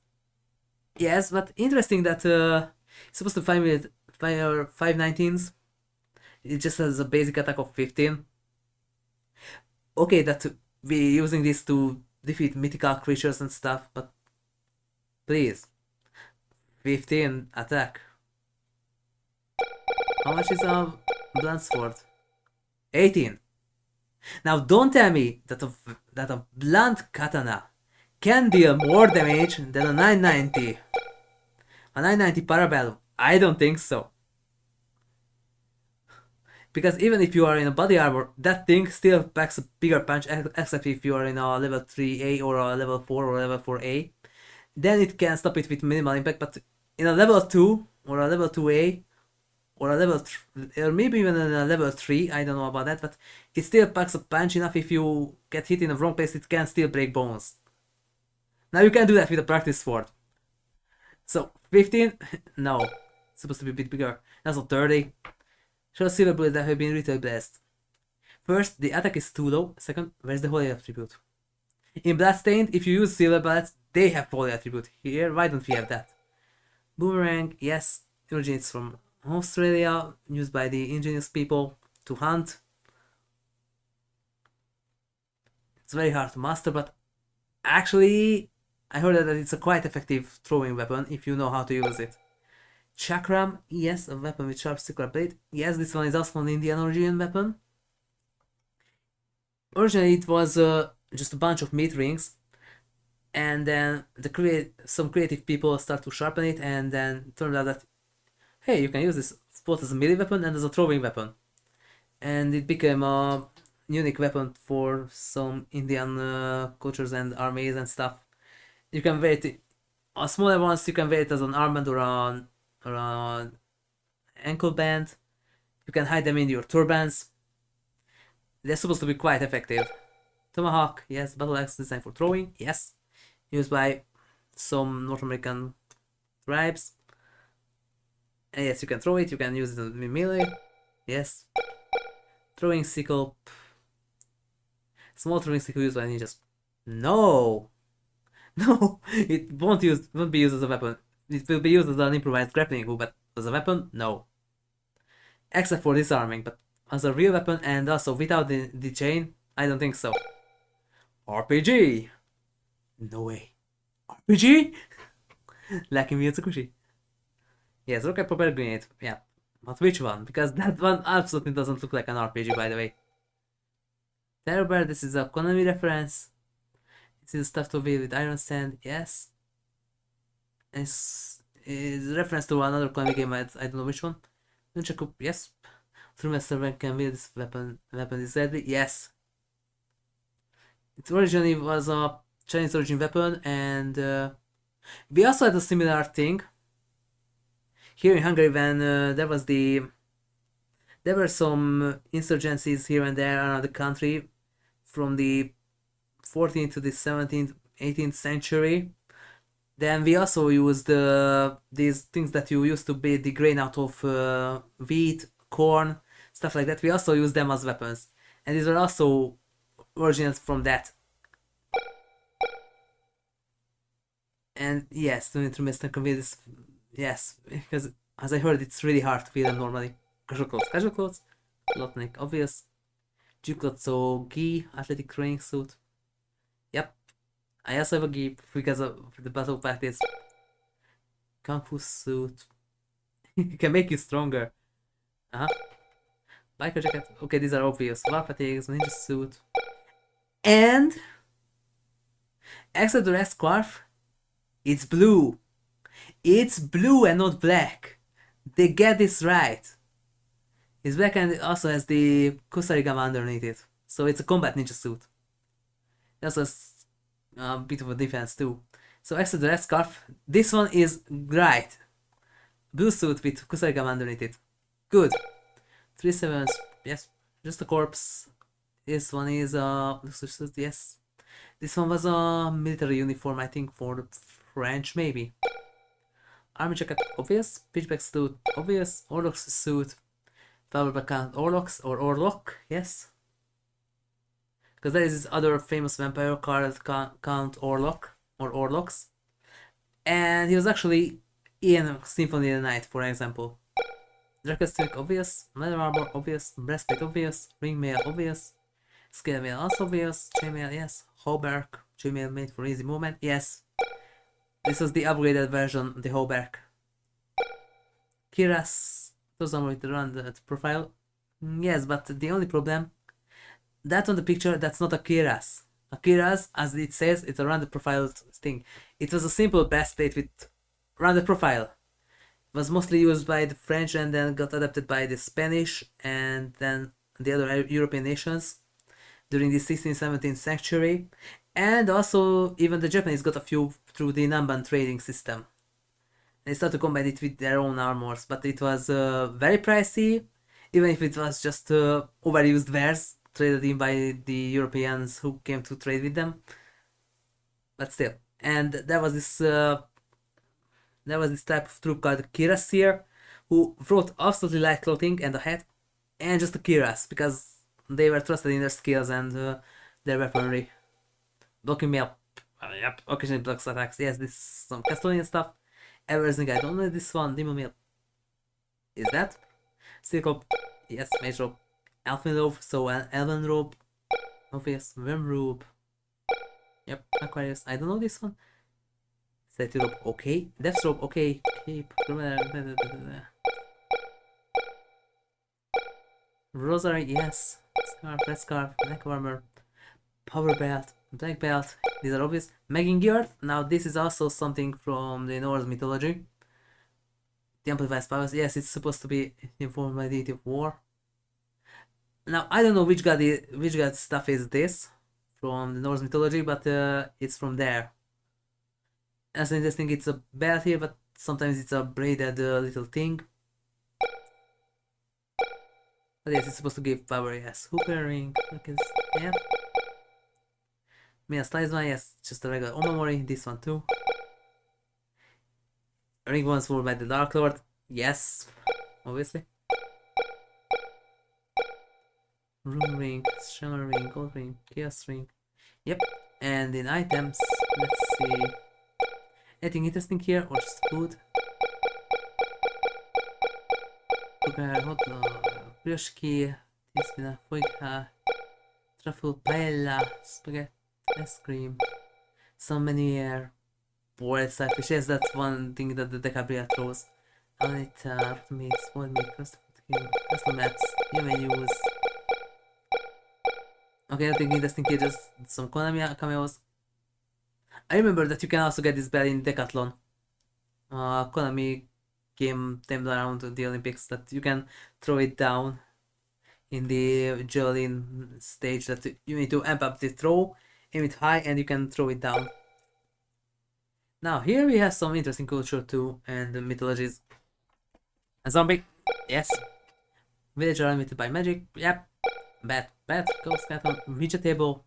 Yes, but interesting that it's supposed to fire 519s. It just has a basic attack of 15. Okay, that we're using this to defeat mythical creatures and stuff, but please. 15 attack. How much is a blunt sword? 18. Now don't tell me that a blunt katana can deal more damage than a 990. A 990 Parabellum. I don't think so. Because even if you are in a body armor, that thing still packs a bigger punch, except if you are in a level 3A or a level 4 or level 4A. Then it can stop it with minimal impact, but in a level 2 or a level 2A or a level or maybe even in a level 3, I don't know about that, but it still packs a punch enough. If you get hit in the wrong place, it can still break bones. Now you can do that with a practice sword. So 15? No. It's supposed to be a bit bigger. That's not 30. Show silver bullets that have been retail blessed. First, the attack is too low. Second, where's the holy attribute? In Bloodstained, if you use silver bullets, they have holy attribute. Here, why don't we have that? Boomerang, yes, originates from Australia, used by the indigenous people to hunt. It's very hard to master, but actually, I heard that it's a quite effective throwing weapon if you know how to use it. Chakram, yes, a weapon with sharp circular blade. Yes, this one is also an Indian origin weapon. Originally, it was just a bunch of meat rings, and then some creative people start to sharpen it, and then it turned out that, hey, you can use this both as a melee weapon and as a throwing weapon. And it became a unique weapon for some Indian cultures and armies and stuff. You can wear it, smaller ones, you can wear it as an armband or an ankle band. You can hide them in your turbans. They're supposed to be quite effective. Tomahawk, yes. Battle axe designed for throwing, yes. Used by some North American tribes. And yes, you can throw it, you can use it in melee. Yes. Throwing sickle. Small throwing sickle used by ninjas. No! No! It won't be used as a weapon. It will be used as an improvised grappling hook, but as a weapon, no. Except for disarming, but as a real weapon and also without the chain, I don't think so. RPG! No way. RPG? Lacking Mitsukushi. Yes, rocket proper grenade. Yeah. But which one? Because that one absolutely doesn't look like an RPG, by the way. Terror Bear, this is a Konami reference. This is stuff to wield with iron sand, yes. It's a reference to another Konami game, I don't know which one. Nunchaku, yes. True Master can wield this weapon is deadly, yes. It originally was a Chinese origin weapon, and we also had a similar thing here in Hungary when there were some insurgencies here and there around the country from the 14th to the 17th, 18th century. Then we also used these things that you used to beat the grain out of wheat, corn, stuff like that. We also used them as weapons, and these were also originated from that. And yes, the Mr. Convey this, yes, because as I heard, it's really hard to feel them normally. Casual clothes, Lotnik, obvious. Jukotso gi, athletic training suit. Yep, I also have a gi because of the battle practice. Kung Fu suit. It can make you stronger. Biker jacket. Okay, these are obvious. War fatigues, ninja suit. And except the red scarf, it's blue. It's blue and not black. They get this right. It's black and it also has the kusarigama underneath it. So it's a combat ninja suit. It also has a bit of a defense too. So except the red scarf, this one is right. Blue suit with kusarigama underneath it. Good. 3/7, yes. Just a corpse. This one is a suit, yes. This one was a military uniform, I think, for the French, maybe. Army jacket, obvious. Pitchback suit, obvious. Orlocks suit. Powerback Count Orlocks or Orlok, yes. Because there is this other famous vampire called Count Orlok or Orlocks. And he was actually in Symphony of the Night, for example. Dracula stick, obvious. Leather armor, obvious. Breastplate, obvious. Ring mail, obvious. Scale mail, also obvious. Chainmail, yes. Hauberk, chainmail made for easy movement, yes. This was the upgraded version, the Hauberk. Kiras, those are with run the profile. Yes, but the only problem, that on the picture, that's not a Kiras. A Kiras, as it says, it's a rounded profile thing. It was a simple breastplate with rounded profile. It was mostly used by the French and then got adapted by the Spanish and then the other European nations during the 16th, 17th century. And also, even the Japanese got a few through the Namban trading system. They started to combine it with their own armors, but it was very pricey, even if it was just overused wares traded in by the Europeans who came to trade with them. But still. And there was this There was this type of troop called Kirasir, who wrote absolutely light clothing and a hat, and just a Kiras, because they were trusted in their skills and their weaponry. Blocking mail. Yep, occasionally blocks attacks. Yes, this is some Castlevania stuff. Everything I don't know this one. Demon mail. Is that? Cyclop. Yes, Mage Robe. Elfin Robe, so an Elven Robe. Obvious. Worm Robe. Yep, Aquarius. I don't know this one. Statue Robe, okay. Death Robe, okay. Cape. Rosary, yes. Scarf, red scarf, black armor. Power belt, black belt. These are obvious. Megan Gear. Now this is also something from the Norse mythology. The amplifies powers. Yes, it's supposed to be informed by deity of war. Now I don't know which god stuff is this from the Norse mythology, but it's from there. That's interesting. It's a belt here, but sometimes it's a braided little thing. But yes, it's supposed to give power. Yes, hooper ring. Yeah. Mina slice one. Yes, just a regular Omamori. This one too. Ring one's ruled by the Dark Lord. Yes, obviously. Rune ring, shaman ring, gold ring, chaos ring. Yep. And in items, let's see. Anything interesting here or just food? Prepare hot dog, brioche, tispina, foica, truffle, paella, spaghetti, ice cream, some menuier, boiled fish. Yes, that's one thing that the Decabria throws. On it, meats, boiled meat, custom maps, new menus. Okay, nothing interesting here, just some Konami cameos. I remember that you can also get this bell in Decathlon. Konami game themed around the Olympics that you can throw it down in the javelin stage that you need to amp up the throw, aim it high, and you can throw it down. Now here we have some interesting culture too and mythologies. A zombie, yes. Villager animated by magic, yep. Bat, ghost cat, vegetable.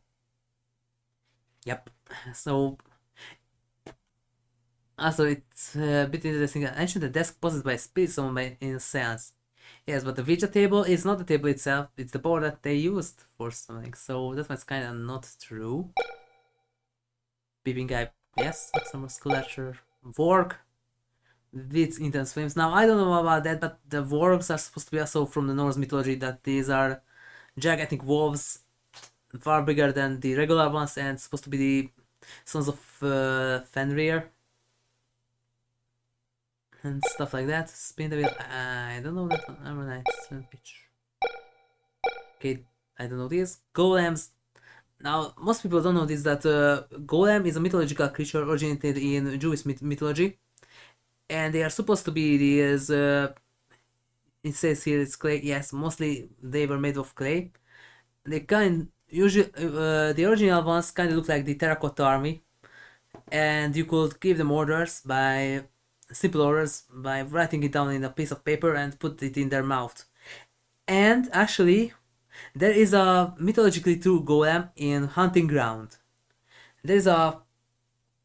Yep. So also it's a bit interesting. Ancient the desk possessed by a spirit summoned in seance. Yes, but the Ouija table is not the table itself, it's the board that they used for something. So that was kinda not true. Peeping guy, yes, some musculature. Vork with intense flames. Now I don't know about that, but the Vorks are supposed to be also from the Norse mythology, that these are gigantic wolves, far bigger than the regular ones, and supposed to be the sons of Fenrir and stuff like that. Spin the wheel. I don't know that one. Armor Knights. Okay, I don't know this. Golems. Now, most people don't know this, that Golem is a mythological creature originated in Jewish mythology, and they are supposed to be these. It says here it's clay. Yes, mostly they were made of clay. They the original ones kind of look like the terracotta army, and you could give them orders by simple orders by writing it down in a piece of paper and put it in their mouth. And actually, there is a mythologically true golem in Hunting Ground. There is a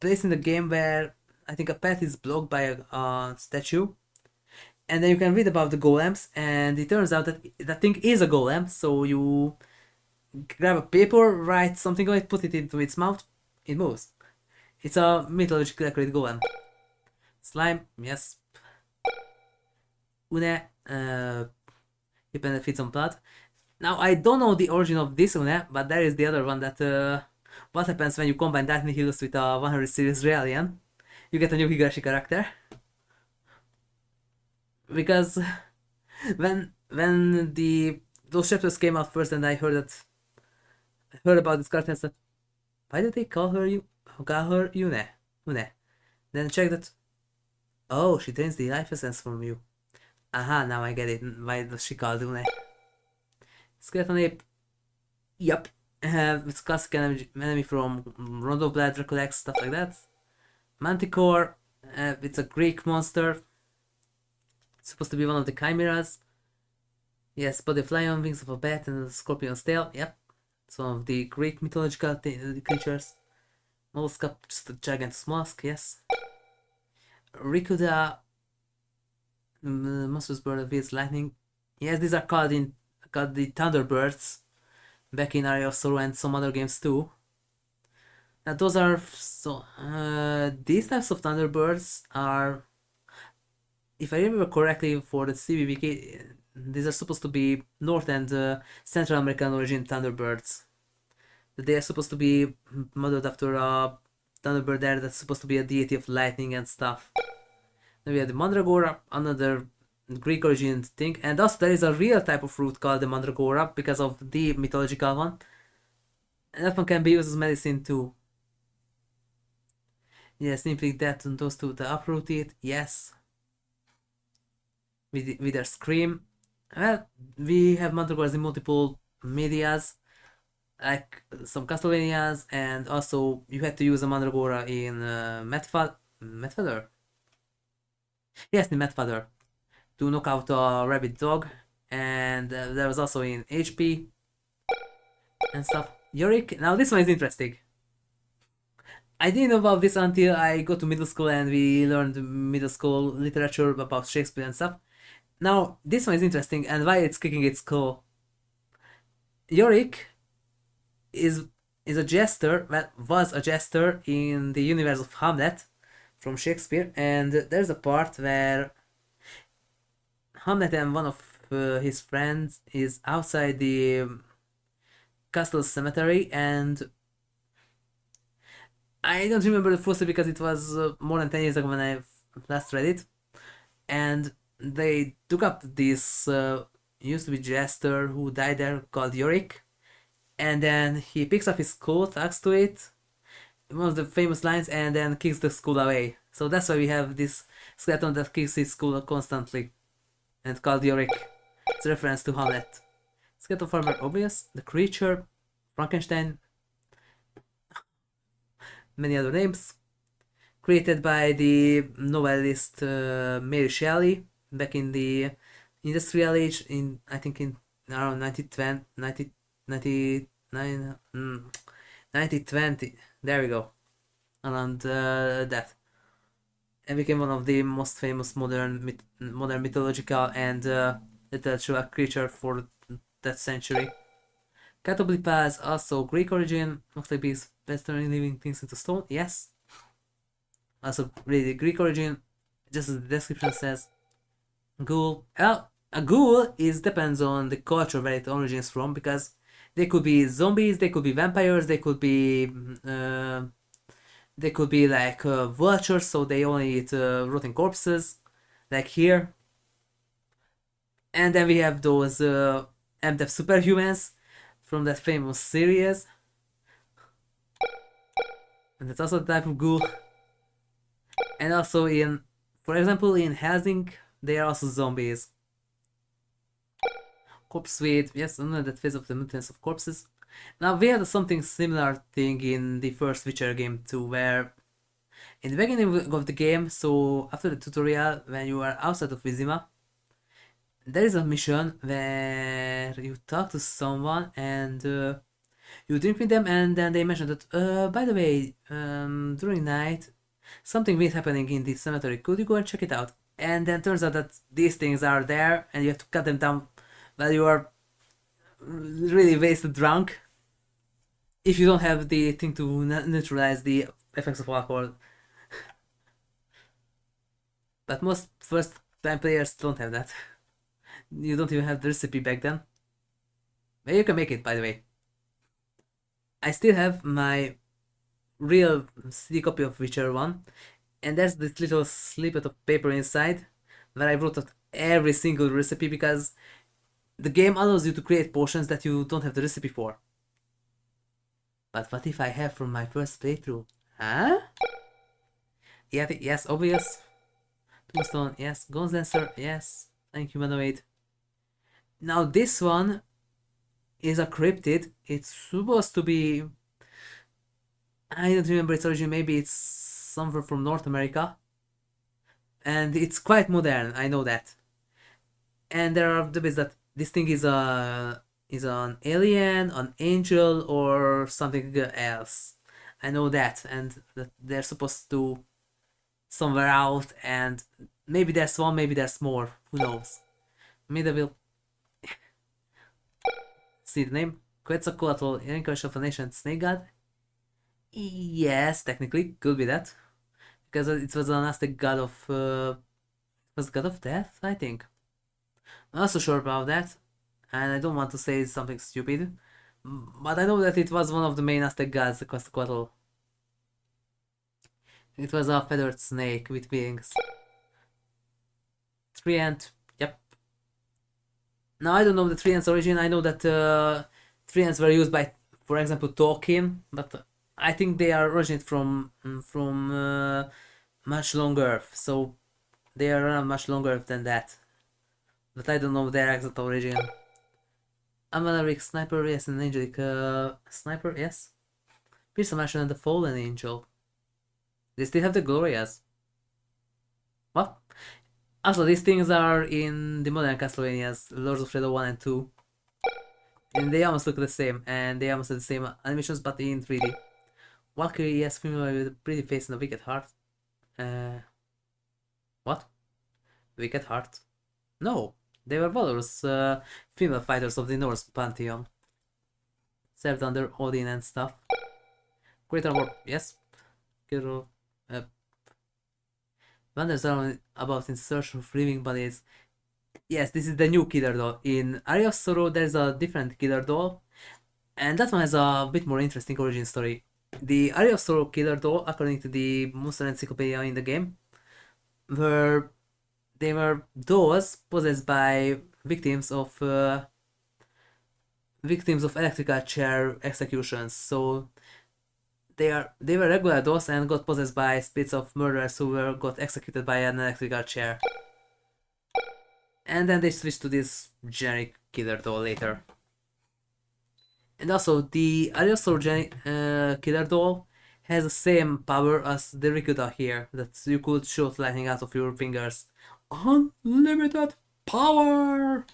place in the game where I think a path is blocked by a statue, and then you can read about the golems, and it turns out that that thing is a golem. So you grab a paper, write something on it, put it into its mouth, it moves. It's a mythologically accurate golem. Slime, yes. Une, it benefits on blood. Now I don't know the origin of this Une, but there is the other one that what happens when you combine that Nihilus with a 100 series Raelian? You get a new Higashi character. Because when those chapters came out first and I heard about this character and said, why did they call her Une? Then check that. Oh, she drains the life essence from you. Aha, now I get it. Why does she call Une? Skeleton Ape. Yup. It's classic enemy from Rondo of Blood, Dracula, stuff like that. Manticore. It's a Greek monster. It's supposed to be one of the chimeras. Yes, body of lion, wings of a bat, and a scorpion's tail. Yep. It's one of the Greek mythological creatures. Mollusk, just a gigantic mollusk, yes. Rikuda, monstrous bird that wields lightning. Yes, these are called the Thunderbirds back in Area of Sorrow and some other games too. Now those are so these types of Thunderbirds are, if I remember correctly, for the CBBK, these are supposed to be North and Central American origin Thunderbirds. They are supposed to be modeled after a Thunderbird there that's supposed to be a deity of lightning and stuff. Then we have the Mandragora, another Greek origin thing, and also there is a real type of fruit called the Mandragora because of the mythological one. And that one can be used as medicine too. Yes, simply that and those two to uproot it, yes. With their scream. Well, we have Mandragoras in multiple medias, like some Castlevanias, and also you had to use a Mandragora in Medfeather? Yes, in Medfeather, to knock out a rabbit dog, and there was also in HP and stuff. Yorick, now this one is interesting. I didn't know about this until I go to middle school and we learned middle school literature about Shakespeare and stuff. Now, this one is interesting, and why it's kicking its skull. Yorick is a jester, that was a jester in the universe of Hamlet from Shakespeare, and there's a part where Hamlet and one of his friends is outside the castle cemetery, and I don't remember the full story because it was more than 10 years ago when I last read it, and they took up this used to be jester who died there called Yorick, and then he picks up his skull, talks to it, one of the famous lines, and then kicks the skull away. So that's why we have this skeleton that kicks his skull constantly, and called Yorick. It's a reference to Hamlet. Skeleton farmer obvious, the creature, Frankenstein, many other names, created by the novelist Mary Shelley back in the industrial age, in I think in around 1920, there we go, around that, and became one of the most famous modern mythological and literal creature for that century. Catoblipas, also Greek origin, looks like bees best turning living things into stone, yes. Also really Greek origin, just as the description says. Ghoul, well, a ghoul depends on the culture where it originates from, because they could be zombies, they could be vampires, they could be like vultures, so they only eat rotting corpses, like here. And then we have those amped up superhumans from that famous series, and that's also the type of ghoul. And also for example, in Helsing, they are also zombies. Corpse Suite, yes, another phase of the mutants of corpses. Now we had something similar thing in the first Witcher game too, where in the beginning of the game, so after the tutorial, when you are outside of Vizima, there is a mission where you talk to someone and you drink with them, and then they mention that, by the way, during night, something weird happening in the cemetery. Could you go and check it out? And then turns out that these things are there, and you have to cut them down while you are really wasted drunk. If you don't have the thing to neutralize the effects of alcohol. But most first time players don't have that. You don't even have the recipe back then. But you can make it, by the way. I still have my real CD copy of Witcher 1, and there's this little snippet of paper inside where I wrote out every single recipe, because the game allows you to create potions that you don't have the recipe for. But what if I have from my first playthrough? Huh? Yeah, yes, obvious. Tombstone, yes. Guns Dancer, yes. And Humanoid. Now this one is a cryptid. It's supposed to be... I don't remember its origin, maybe it's somewhere from North America. And it's quite modern, I know that. And there are debates that this thing is an alien, an angel, or something else. I know that, and that they're supposed to somewhere out, and maybe there's one, maybe there's more. Who knows? Maybe will see the name. Quetzalcoatl, incarnation of a nation snake god. Yes, technically, could be that. Because it was an Aztec god of was god of death, I think. I'm not so sure about that, and I don't want to say something stupid, but I know that it was one of the main Aztec gods, the Quetzalcoatl. It was a feathered snake with wings. Treant, yep. Now I don't know the Treant's origin. I know that Treants were used by, for example, Tolkien, but I think they are originated from much longer Earth, so they are around much longer Earth than that. But I don't know their exact origin. Amalaric sniper, yes, an angelic sniper, yes. Pierce and the fallen angel. They still have the glorias. What? Also, these things are in the modern Castlevanias, Lords of Shadow 1 and 2. And they almost look the same, and they almost have the same animations, but in 3D. Valkyrie, yes, female with a pretty face and a wicked heart. What? Wicked heart? No, they were valorous female fighters of the Norse pantheon. Served under Odin and stuff. Great armor, yes. Kiro, wanders around about in search of living bodies. Yes, this is the new killer doll. In Area of Sorrow, there's a different killer doll, and that one has a bit more interesting origin story. The Area of Sorrow killer doll, according to the Monster Encyclopedia in the game, they were dolls possessed by victims of electrical chair executions. So they were regular dolls and got possessed by spirits of murderers who got executed by an electrical chair. And then they switched to this generic killer doll later. And also, the Ariosor killer doll has the same power as the Rikuda here, that you could shoot lightning out of your fingers. Unlimited power!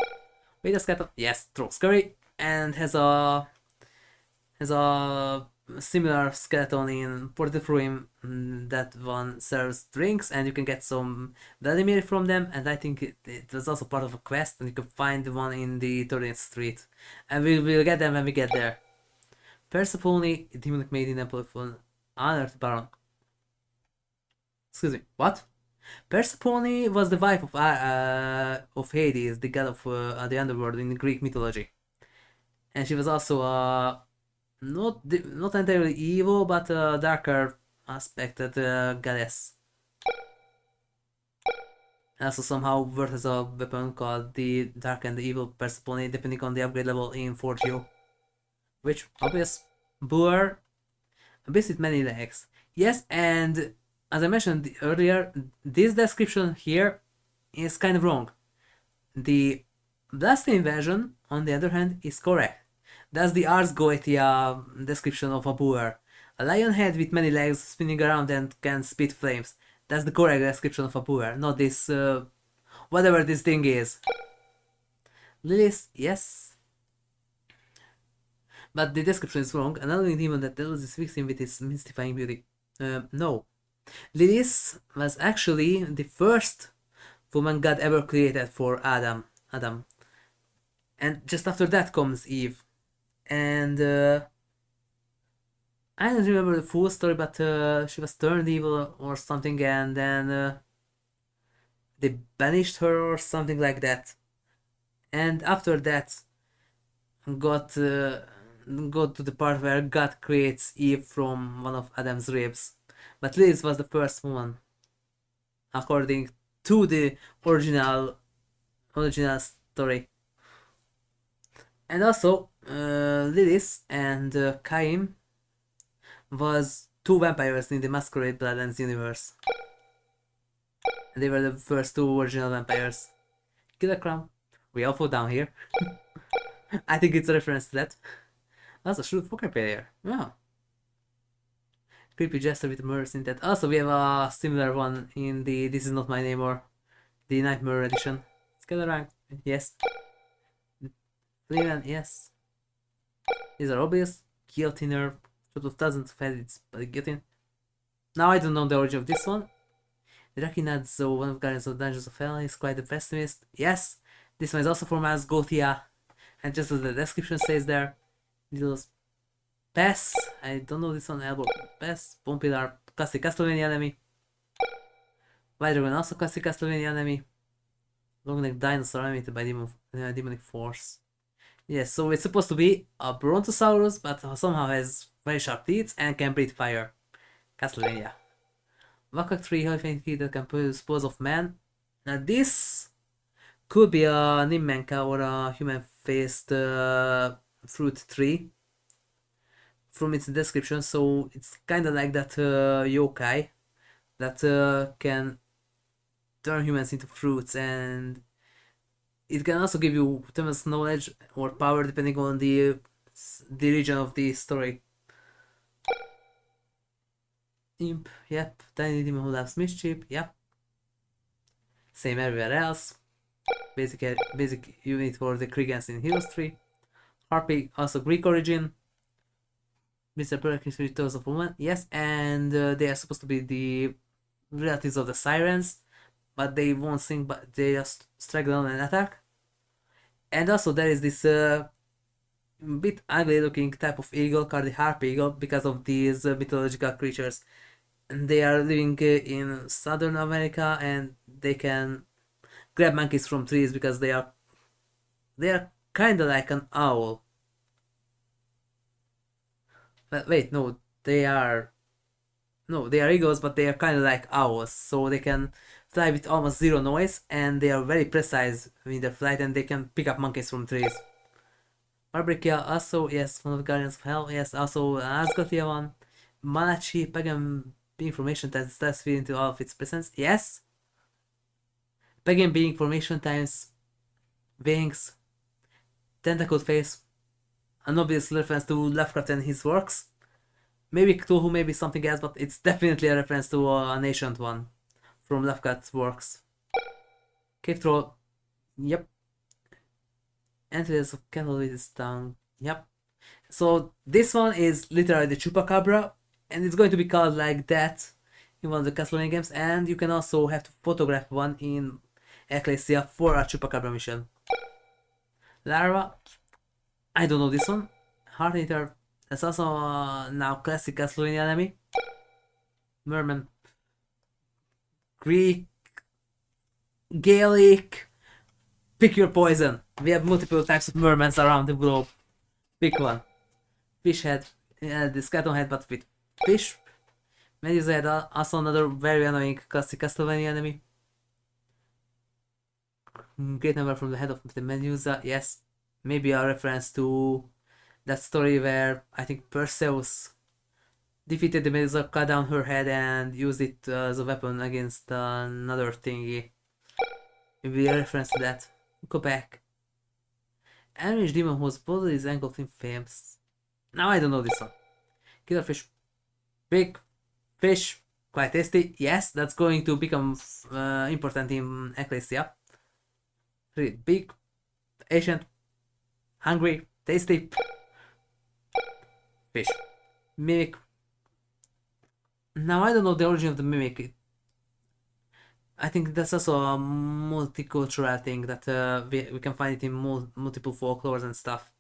Wait a second. Yes, throw scary, and has a similar skeleton in Portative Ruin. That one serves drinks, and you can get some Vladimir from them, and I think it was also part of a quest, and you can find the one in the 30th Street. And we will get them when we get there. Persephone, demonic maiden and powerful honored baron. Excuse me, what? Persephone was the wife of Hades, the god of the underworld in the Greek mythology. And she was also not entirely evil, but a darker aspected goddess. And also somehow worked as a weapon called the Dark and the Evil Persephone, depending on the upgrade level in 4Q. Which, obvious, boar, a beast with many legs. Yes, and as I mentioned earlier, this description here is kind of wrong. The Blasphemy version, on the other hand, is correct. That's the Ars Goetia description of a boar. A lion head with many legs spinning around and can spit flames. That's the correct description of a boar, not this, whatever this thing is. Lilith, yes. But the description is wrong. An alien demon that deals his victim with its mystifying beauty. No. Lilith was actually the first woman God ever created for Adam. And just after that comes Eve. And I don't remember the full story, but she was turned evil or something, and then they banished her or something like that. And after that, got to the part where God creates Eve from one of Adam's ribs. But Liz was the first woman, according to the original story. And also, Lilith and Cain was two vampires in the Masquerade Bloodlands universe. And they were the first two original vampires. Killer Crown. We all fall down here. I think it's a reference to that. Also, shoot poker player. Yeah. Creepy jester with murders in that. Also, we have a similar one in the This Is Not My Name or the Nightmare edition. Scalar rank. Yes. Fleeman, yes. These are obvious. Guillotiner. Shot of thousands of heads by the guillotine. Now I don't know the origin of this one. Dracula, one of Guardians of Dungeons of Hell, is quite a pessimist. Yes, this one is also from Asgothia, and just as the description says there, Deals Pass. I don't know this one. Elbow Pass. Pompilar, classic Castlevania enemy. White Dragon, also classic Castlevania enemy. Long neck dinosaur animated by demonic force. Yes, so it's supposed to be a Brontosaurus, but somehow has very sharp teeth and can breathe fire. Castlevania. Wakak tree high key that can dispose of man. Now this could be a Nimmenka or a human-faced fruit tree from its description, so it's kinda like that yokai that can turn humans into fruits, and it can also give you tremendous knowledge or power depending on the region of the story. Imp, yep. Tiny demon who loves mischief, yep. Same everywhere else. Basic unit for the Kriegans in Heroes 3. Harpy, also Greek origin. Mr. Perkins Returns of Woman, yes, and they are supposed to be the relatives of the Sirens, but they won't sing, but they just strike down and attack. And also there is this bit ugly looking type of eagle called the harpy eagle because of these mythological creatures. And they are living in Southern America, and they can grab monkeys from trees because they are kinda like an owl. But wait, no, they are eagles, but they are kind of like owls, so they can fly with almost zero noise, and they are very precise in their flight, and they can pick up monkeys from trees. Barbrikia also, yes, one of the Guardians of Hell, yes, also an Asgothia one. Malachi, pagan being formation that starts feeding into all of its presence, yes. Pagan being formation times wings, tentacled face, an obvious reference to Lovecraft and his works. Maybe Cthulhu, maybe something else, but it's definitely a reference to an ancient one from Lovecraft's works. Cave Troll, yep. Entities of Candle with its tongue, yep. So this one is literally the Chupacabra, and it's going to be called like that in one of the Castlevania games, and you can also have to photograph one in Ecclesia for a Chupacabra mission. Larva, I don't know this one. Heart Eater, that's also now classic Castlevania enemy. Merman, Greek, Gaelic, pick your poison. We have multiple types of mermans around the globe. Pick one. Fish head, the skeleton head but with fish. Medusa head, also another very annoying classic Castlevania enemy. Great number from the head of the Medusa, yes. Maybe a reference to that story where I think Perseus defeated the Medusa, cut down her head and used it as a weapon against another thingy. Maybe a reference to that. Go back. Enraged demon whose body is engulfed in flames. Now I don't know this one. Killer fish. Big fish. Quite tasty. Yes, that's going to become important in Ecclesia. Big, ancient, hungry, tasty fish. Mimic. Now I don't know the origin of the mimic. I think that's also a multicultural thing that we can find it in multiple folklores and stuff.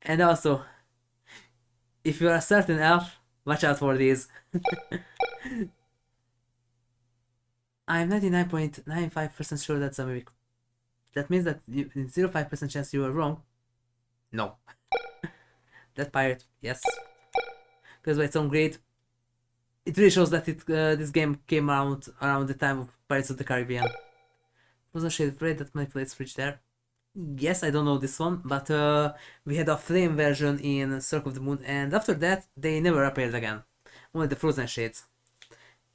And also, if you are a certain elf, watch out for these. I'm 99.95% sure that's a mimic. That means that 0.5% chance you are wrong. No. That pirate, yes. Because by its own grade, it really shows that this game came out around the time of Pirates of the Caribbean. Frozen Shade Raid that manipulates Fridge there. Yes, I don't know this one, but we had a flame version in Circle of the Moon, and after that they never appeared again. Only the Frozen Shades.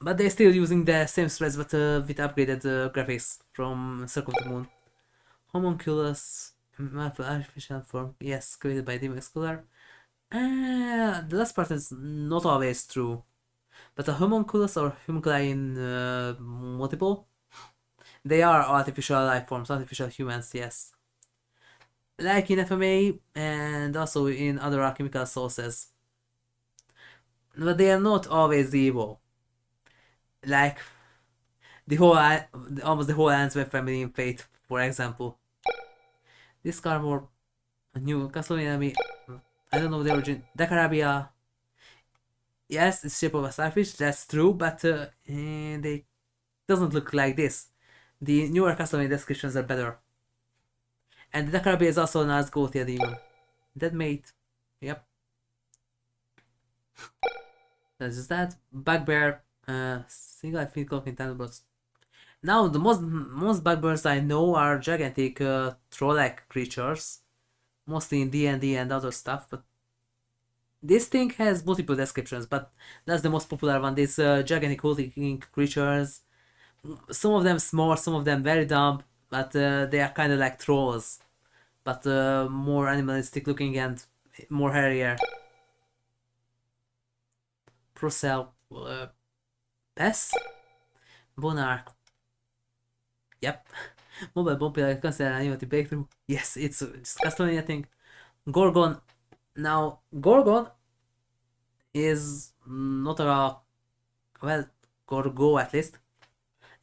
But they're still using the same threads, but with upgraded graphics from Circle of the Moon. Homunculus, artificial form, yes, created by Demon Scholar. The last part is not always true. But a homunculus or homunculi in multiple, they are artificial life forms, artificial humans, yes. Like in FMA and also in other alchemical sources. But they are not always evil. Like the whole almost the whole Answer family in Fate, for example. This card more new Castlevania enemy. I don't know the origin. Dracula. Yes, it's shape of a starfish. That's true, but they doesn't look like this. The newer Castlevania descriptions are better. And the Dracula is also an Asgoltia demon. Dead mate. Yep. That's just that. Bugbear. Single I think clock in but now the most bugbears I know are gigantic troll-like creatures. Mostly in D&D and other stuff, but this thing has multiple descriptions, but that's the most popular one. These gigantic hulking creatures. Some of them small, some of them very dumb, but they are kind of like trolls, but more animalistic looking and more hairier. Procel, Pest, Monarch. Yep. Mobile bomb pillar considered an innovative breakthrough. Yes, it's just Castlevania thing. Gorgon. Now, Gorgon is not a well, Gorgo at least.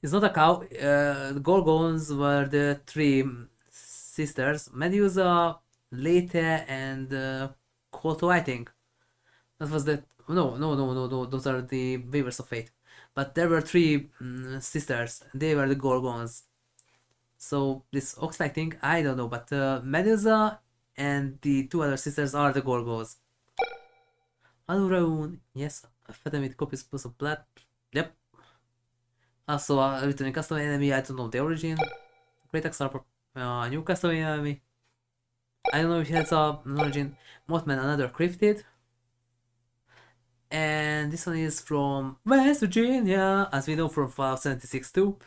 It's not a cow. The Gorgons were the three sisters: Medusa, Lete, and Koto, I think. That was the no. Those are the Weavers of Fate. But there were three sisters. They were the Gorgons. So this ox-like thing, I don't know. But Medusa and the two other sisters are the Gorgos. Aluraun, yes. Fatamid copies plus of blood. Yep. Also, a returning Castlevania enemy, I don't know the origin. Great Axe Harper, new Castlevania enemy. I don't know if it has an origin. Mothman, another cryptid. And this one is from West Virginia, as we know from Fallout 76 too.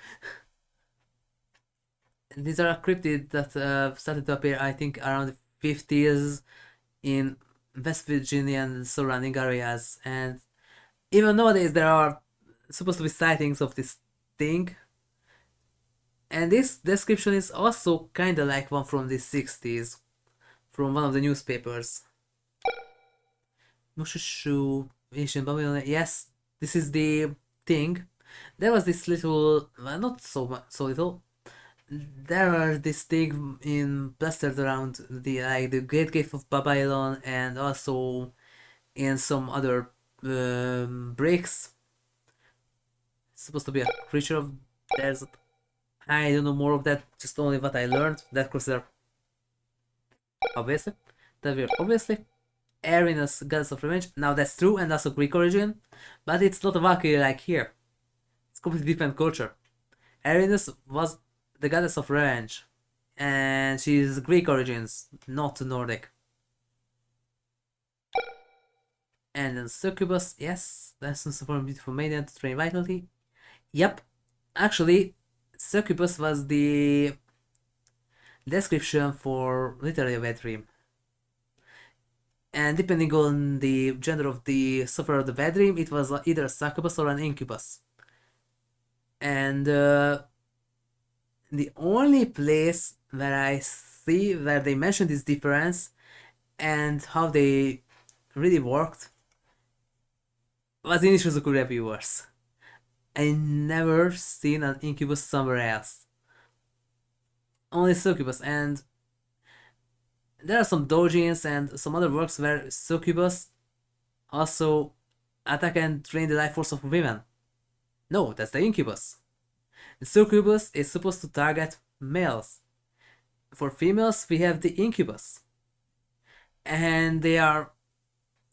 These are cryptids that started to appear, I think, around the 50s in West Virginia and surrounding areas. And even nowadays, there are supposed to be sightings of this thing. And this description is also kind of like one from the 60s, from one of the newspapers. Mushushu, Asian Babylon. Yes, this is the thing. There was this little, well, not so little. There are this thing in plastered around the Great Gate of Babylon and also in some other bricks. It's supposed to be a creature of theirs. I don't know more of that, just only what I learned. That consider obviously. That we're obviously. Erinus, goddess of revenge. Now that's true and also Greek origin, but it's not a Valkyrie like here. It's completely different culture. Erinus was the goddess of revenge, and she's Greek origins, not Nordic. And then Succubus, yes, that's also for a beautiful maiden to train vitality. Yep, actually, Succubus was the description for literally a bad dream. And depending on the gender of the sufferer of the bad dream, it was either a succubus or an incubus. And the only place where I see where they mention this difference and how they really worked was in Ishizuku reviewers. I never seen an incubus somewhere else. Only succubus, and there are some doujins and some other works where succubus also attack and drain the life force of women. No, that's the incubus. The succubus is supposed to target males. For females, we have the incubus. And they are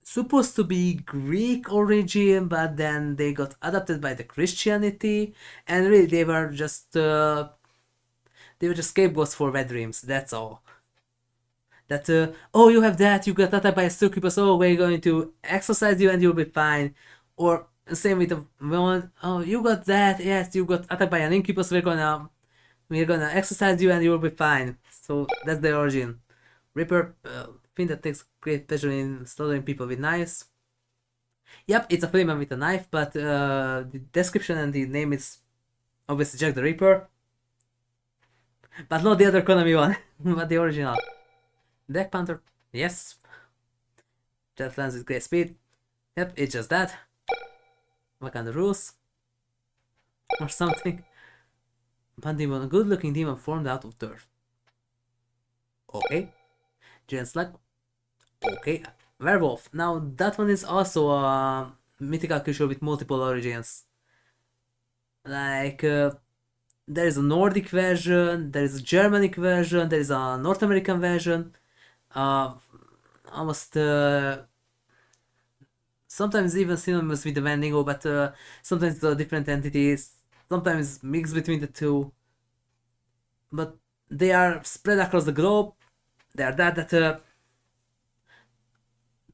supposed to be Greek origin, but then they got adopted by the Christianity, and really they were just scapegoats for bad dreams. That's all. That oh, you have that, you got attacked by a succubus, oh, we're going to exorcise you and you'll be fine. Or same with the woman, oh, you got that, yes, you got attacked by an incubus, we're gonna exorcise you and you'll be fine. So that's the origin. Reaper, thing that takes great pleasure in slaughtering people with knives. Yep, it's a flamer with a knife, but the description and the name is obviously Jack the Ripper. But not the other Konami one, but the original. Black Panther, yes. That lands with great speed. Yep, it's just that. What kind of rules? Or something. One demon, a good-looking demon formed out of dirt. Okay. Giant slug. Okay. Werewolf. Now that one is also a mythical creature with multiple origins. Like there is a Nordic version, there is a Germanic version, there is a North American version. Uh, Almost sometimes even synonymous with the Wendigo, but sometimes the different entities, sometimes mixed between the two. But they are spread across the globe. They are that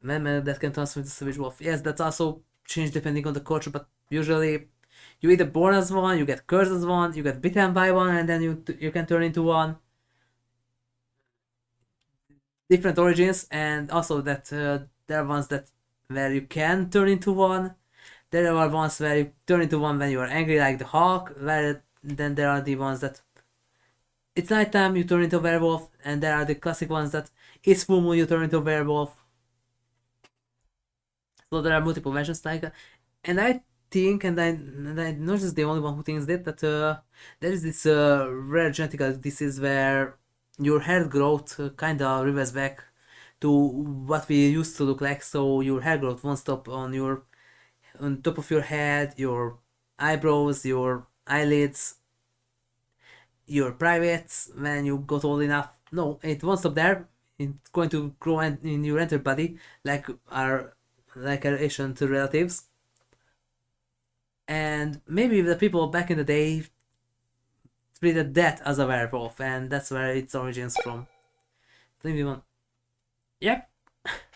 man that can transform into Savage Wolf. Yes, that's also changed depending on the culture, but usually you either born as one, you get cursed as one, you get bitten by one, and then you can turn into one. Different origins, and also that there are ones that where you can turn into one. There are ones where you turn into one when you are angry, like the Hawk. Where then there are the ones that it's nighttime, you turn into a werewolf, and there are the classic ones that it's full moon, you turn into a werewolf. So there are multiple versions like that. And I think, and I'm not just the only one who thinks that there is this rare genetic disease where your hair growth kind of reverts back to what we used to look like. So your hair growth won't stop on top of your head, your eyebrows, your eyelids, your privates when you got old enough. No, it won't stop there. It's going to grow in your entire body like our ancient relatives. And maybe the people back in the day treated that as a werewolf, and that's where its origins from. Flimsy one. Yep,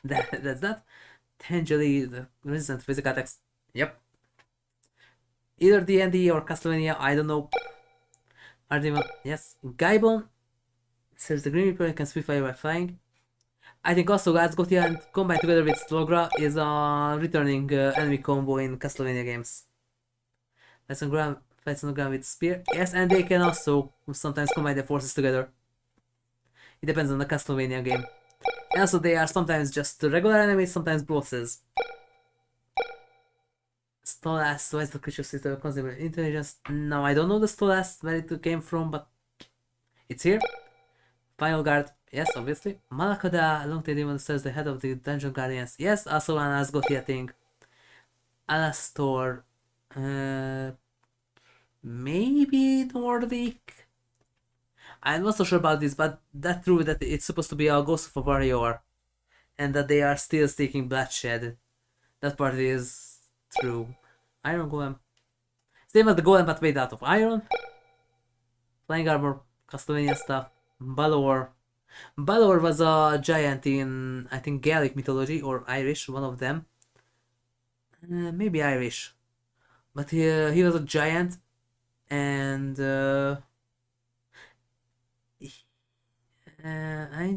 that's that. Tangely, the resistant physical attacks. Yep. Either D&D or Castlevania, I don't know. Artiman, yes. Gaibon says the Green Reaper can speed fire by flying. I think also Gothia and combined together with Slogra is a returning enemy combo in Castlevania games. Fights on the ground with spear. Yes, and they can also sometimes combine their forces together. It depends on the Castlevania game. And also they are sometimes just regular enemies, sometimes bosses. Stolas, why is the creature system considered intelligence? No, I don't know the Stolas, where it came from, but it's here. Final guard, yes, obviously. Malakada, long-tailed demon, says the head of the dungeon guardians. Yes, also an Asgothia thing. Alastor, maybe Nordic. I'm not so sure about this, but that's true that it's supposed to be a ghost of a warrior, and that they are still seeking bloodshed. That part is true. Iron Golem. Same as the Golem, but made out of iron. Flying armor, Castlevania stuff. Balor. Balor was a giant in, I think, Gaelic mythology, or Irish, one of them. Maybe Irish. But he was a giant, and I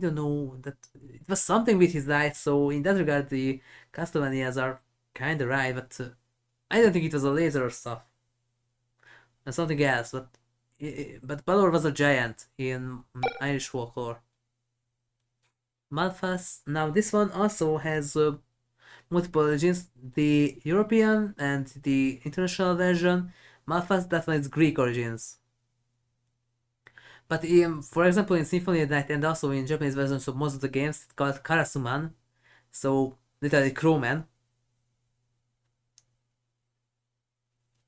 don't know, that it was something with his eyes, so in that regard the Castlevanias are kinda right, but I don't think it was a laser or stuff. And something else, but Balor was a giant in Irish folklore. Malphas, now this one also has multiple origins, the European and the international version. Malphas, that one is Greek origins. But for example, in Symphony at Night and also in Japanese versions of most of the games, it's called Karasuman, so literally crowman.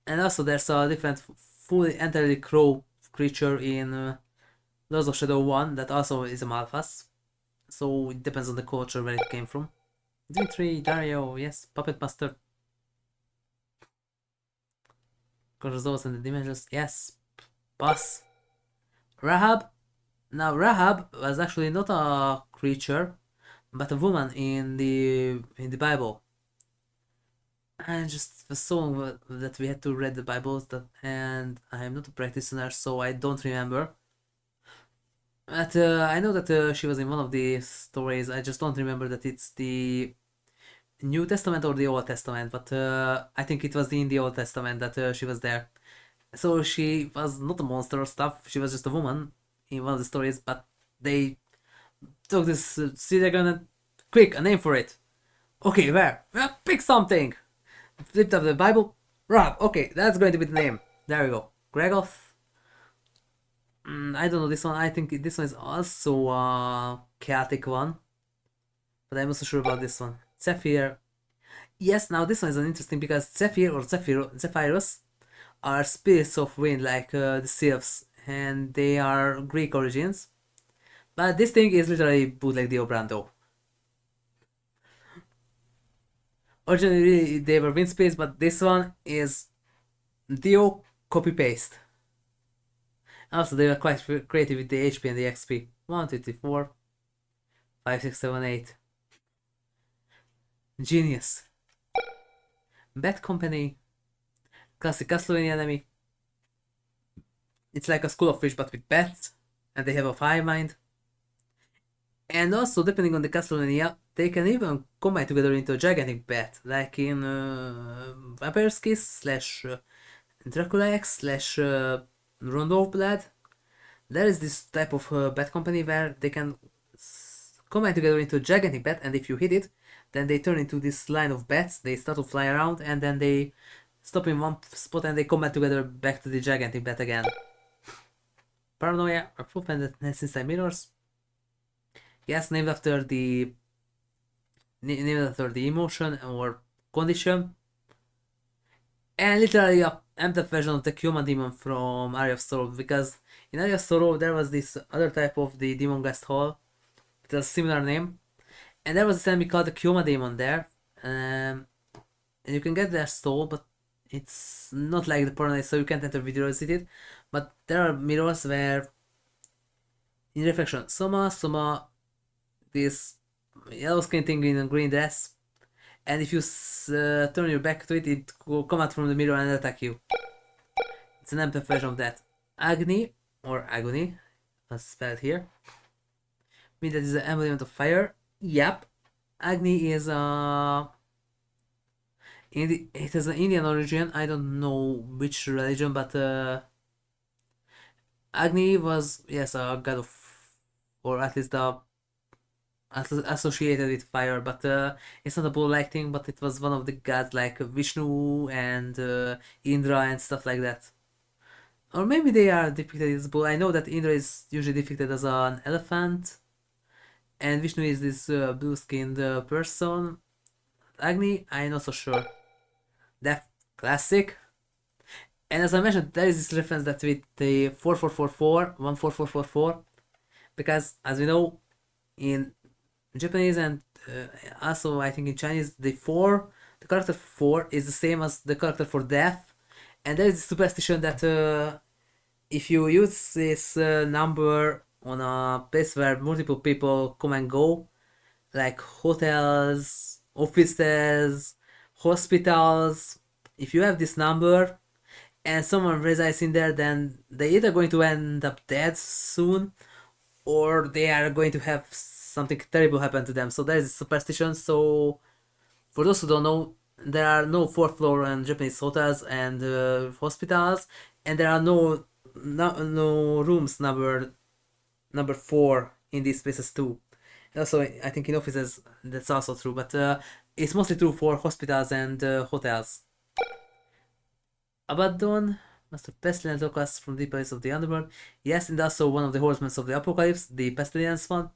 And also there's a different, fully entirely crow creature in Lords of Shadow 1 that also is a Malphas. So it depends on the culture where it came from. Dimitri, Dario, yes, Puppet Master. Conjures and the Dimensions, yes. Boss. Rahab. Now Rahab was actually not a creature, but a woman in the Bible. And just was so long that we had to read the Bibles, and I am not a practitioner, so I don't remember. But I know that she was in one of the stories. I just don't remember that it's the New Testament or the Old Testament, but I think it was in the Old Testament that she was there. So she was not a monster or stuff. She was just a woman in one of the stories, but they took this cedar gun and quick, a name for it. Okay, where? Well, pick something. Flipped up the Bible. Rob. Okay, that's going to be the name. There we go. Gregoth. I don't know this one. I think this one is also a chaotic one, but I'm also sure about this one. Zephyr. Yes, now this one is interesting because Zephyr or Zephyrus are spirits of wind like the sylphs, and they are Greek origins. But this thing is literally bootleg Dio Brando. Originally they were wind spirits, but this one is Dio copy paste. Also, they were quite creative with the HP and the XP. 1, 2, 3, 4, 5, 6, 7, 8. Genius. Bat Company. Classic Castlevania enemy. It's like a school of fish but with bats. And they have a fire mind. And also, depending on the Castlevania, they can even combine together into a gigantic bat. Like in Vampire's Kiss slash Dracula X slash Rondo of Blood. There is this type of bat company where they can combine together into a gigantic bat, and if you hit it, then they turn into this line of bats. They start to fly around, and then they stop in one spot and they combine together back to the gigantic bat again. Paranoia, or full fendedness inside mirrors. Yes, named after the emotion or condition. And literally a amped up version of the human demon from Area of Sorrow, because in Area of Sorrow there was this other type of the demon guest hall with a similar name, and there was this enemy called the Kyoma demon there, and you can get their soul, but it's not like the Paranoia, so you can't enter videos with it. But there are mirrors where, in reflection, Soma, this yellow skin thing in a green dress, and if you turn your back to it, it will come out from the mirror and attack you. It's an amped version of that. Agni, or Agony, let's spell it here. I mean, that is the embodiment of fire. Yep. Agni is it has an Indian origin. I don't know which religion, but Agni was, yes, a god of, or at least associated with fire, but it's not a bull-like thing, but it was one of the gods like Vishnu and Indra and stuff like that. Or maybe they are depicted as bull. I know that Indra is usually depicted as an elephant, and Vishnu is this blue-skinned person. Agni, I'm not so sure. Death, classic. And as I mentioned, there is this reference that with the 4444, 14444, because as we know, in Japanese and also I think in Chinese, the character 4 is the same as the character for death, and there is this superstition that if you use this number on a place where multiple people come and go, like hotels, offices, hospitals, if you have this number and someone resides in there, then they're either going to end up dead soon, or they are going to have something terrible happen to them. So there is a superstition. So for those who don't know, there are no fourth floor in Japanese hotels and hospitals, and there are no rooms number 4 in these places too. Also, I think in offices that's also true, but it's mostly true for hospitals and hotels. Abaddon, Master Pestilence Locust from the place of the underworld. Yes, and also one of the horsemen of the apocalypse, the Pestilence one.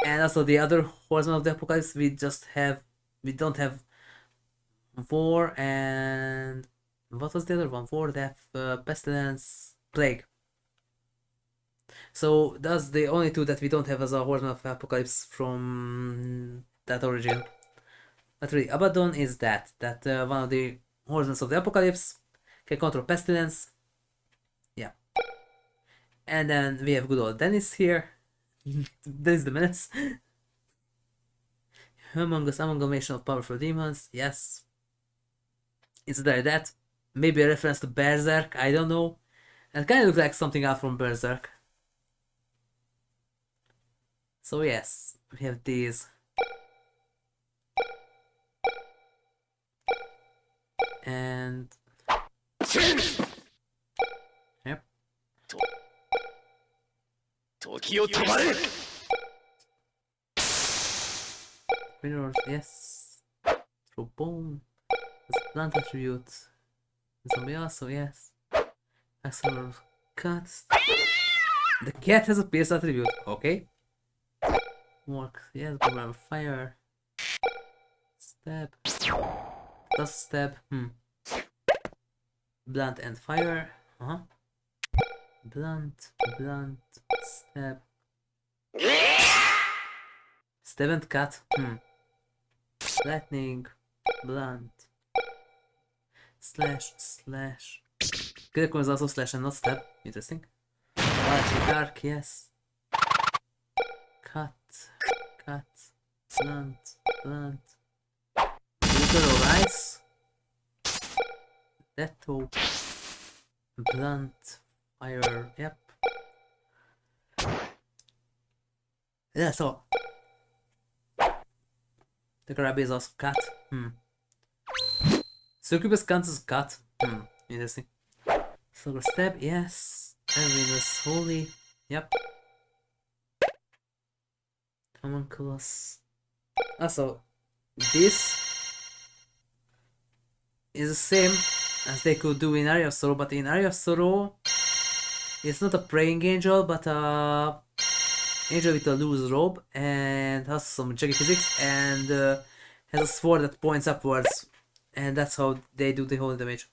And also the other horsemen of the apocalypse, we don't have war and what was the other one? War, death, pestilence, plague. So that's the only two that we don't have as a horseman of apocalypse from that origin. But really, Abaddon is that one of the horsemen of the apocalypse can control pestilence. Yeah. And then we have good old Dennis here. Dennis the Menace. Among Us, amalgamation of powerful demons. Yes. Is there that? Maybe a reference to Berserk, I don't know. It kind of looks like something out from Berserk. So yes, we have these. And yep. Mirrors, yes. Throw bone. Plant attributes. Zombie also, yes. Excellent. cut. The cat has a pierce attribute. Okay. Work. Yes, grab fire. Stab. Does stab. Blunt and fire. Blunt. Stab. Stab and cut. Lightning. Blunt. Slash. Critical is also slash and not stab. Interesting. Light dark, yes. Cut. Blunt. Little rice. Detto. Blunt. Fire. Yep. That's all. The crab is also cut. Succubus counts as cut. Interesting. Silver stab, yes. Everything is holy. Yep. Homunculus. Also, this is the same as they could do in Area of Sorrow, but in Area of Sorrow, it's not a praying angel, but a angel with a loose robe and has some jaggy physics and has a sword that points upwards, and that's how they do the holy damage.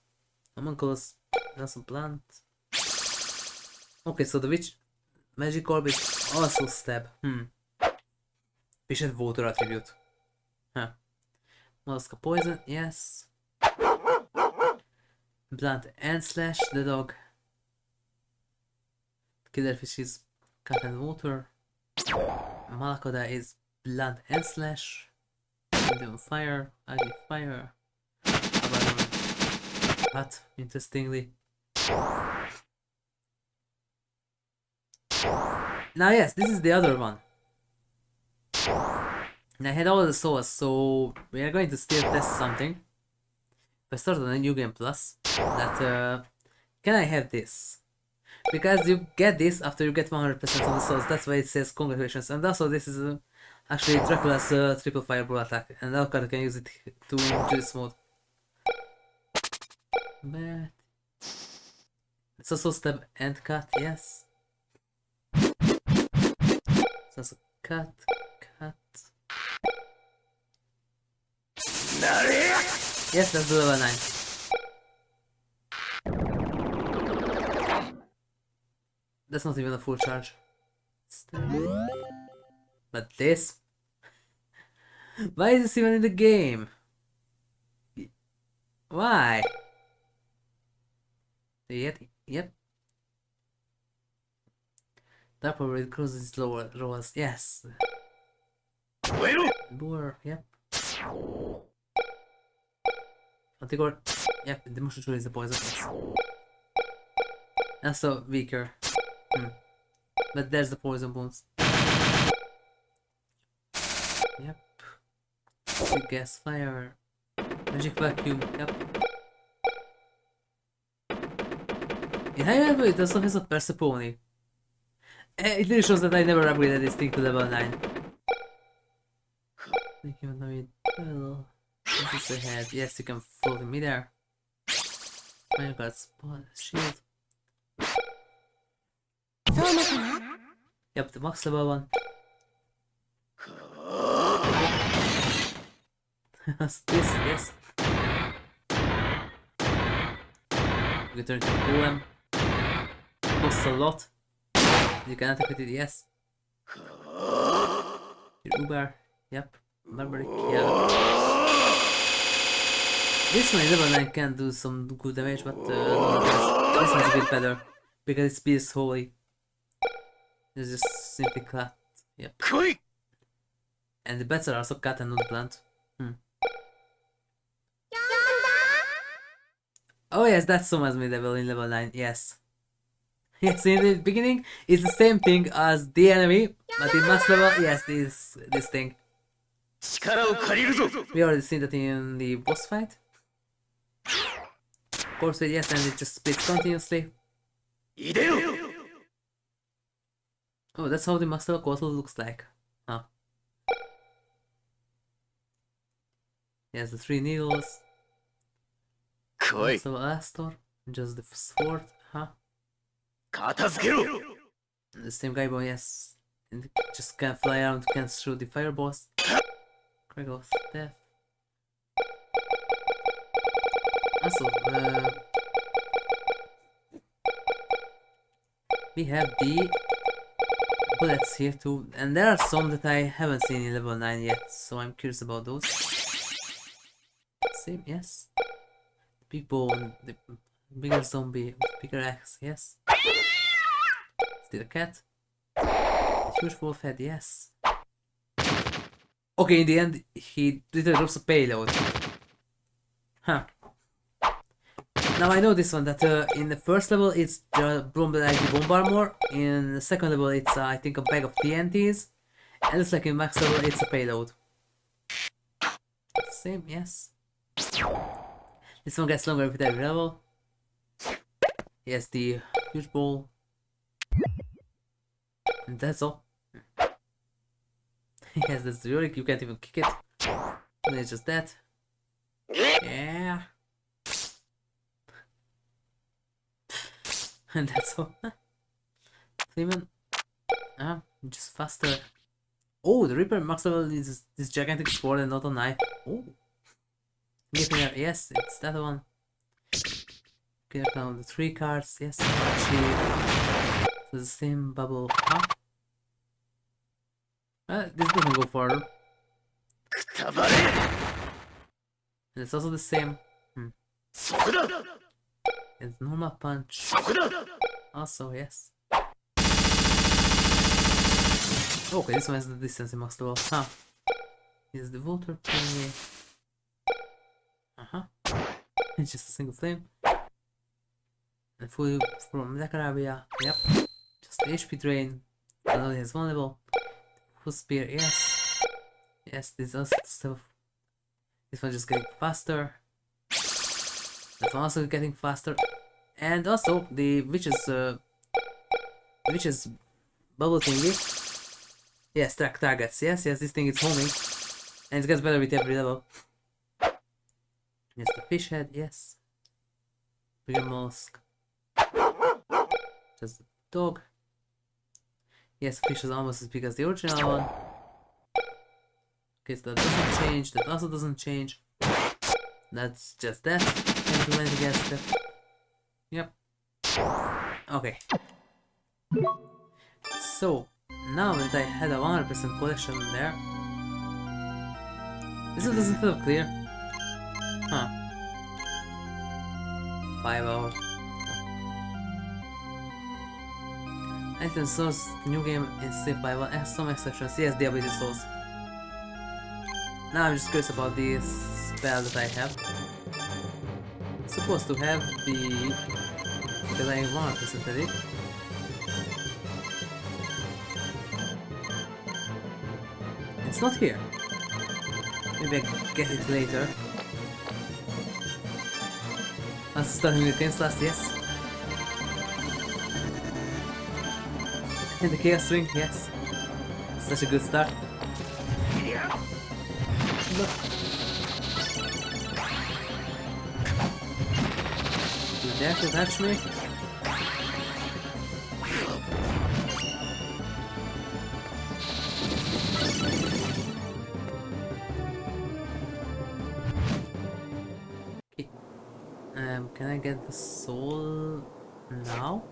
Homunculus, that's a plant. Okay, so the witch magic orb is also stab. Fish had water attribute. Molluska poison, yes. Blunt and slash, the dog. Killerfish is cut and water. Malakoda is blunt and slash. Medium fire, ugly fire. Cut, interestingly. Now yes, this is the other one. And I had all the souls, so we are going to still test something. If I start on a new game plus, that can I have this? Because you get this after you get 100% of the souls, that's why it says congratulations. And also this is actually Dracula's triple fireball attack, and now I can use it to Julius mode. But it's also stab and cut, yes. It's also cut. Yes, that's the level 9. That's not even a full charge. But this? Why is this even in the game? Why? Yep. That probably cruises lower rolls, yes. Boar, yep. Antigor, yep, the motion tool is the poison. Yes. Also weaker. But there's the poison bones. Yep. Big gas fire. Magic vacuum, yep. In higher level it also has a Persepone. It really shows that I never upgraded this thing to level 9. Thank you, David. Well, this ahead. Yes, you can float in midair. Fire guard spot, shield. Yep, the max level one. yes. You can turn into a golem. Costs a lot. You can attack with it, yes. Your Uber, yep. Barbaric, yeah. This one level 9 can do some good damage, but this one's a bit better. Because its speed is holy. It's just simply cut. Yep. And the bats are also cut and not blunt. Oh yes, that's Soma's mid-level in level 9, yes. Yes, in the beginning, it's the same thing as the enemy, but in max level, yes, this thing. We already seen that in the boss fight. Of course, yes, and it just splits continuously. Oh, that's how the max level quarter looks like. Huh. Yes, the 3 needles. Max level Astor, just the sword, huh? The same guy, but yes. And just can fly around, can shoot the fireballs. Critical death. Also, we have the bullets here too, and there are some that I haven't seen in level 9 yet, so I'm curious about those. Same, yes. Big bone, the bigger zombie, bigger axe, yes. Still a cat. The huge wolf head, yes. Okay, in the end, he literally drops a payload. Huh. Now I know this one, that in the first level it's the bomb like the bomb armor, in the second level it's I think a bag of TNTs, and looks like in max level it's a payload. Same, yes. This one gets longer with every level. Yes, the huge ball. And that's all. Yes, that's the relic, you can't even kick it. And it's just that. Yeah. And that's all. Even just faster. Oh, the Reaper max level is this gigantic sword and not a knife. Oh. Yes, it's that one. Get down the 3 cards. Yes, actually, so the same bubble. Huh? This doesn't go further. And it's also the same. It's normal punch. Also, yes. Okay, this one has the distance in max level. Huh. Here's the water play. It's just a single flame. And full from Dracula. Yep. Just HP drain. And only has one level. Full spear, yes. Yes, this also stuff. This one just getting faster. That one also getting faster. And also the witch's bubble thingy. Yes, track targets. Yes, this thing is homing. And it gets better with every level. Yes, the fish head, yes. Bigger mollusk. Just the dog. Yes, the fish is almost as big as the original one. Okay, so that doesn't change, that also doesn't change. That's just that. Can't do anything else with that. Yep. Okay. So, now that I had a 100% collection there. This one doesn't feel clear. Huh. 5 hours. Item source, new game is saved by one, some exceptions. Yes, the ability source. Now I'm just curious about this spell that I have. I'm supposed to have the... because I 100% at it. It's not here. Maybe I can get it later. That's starting with games last, yes. And the chaos ring, yes. Such a good start. Look. You dare to touch me? Okay. Can I get the soul now?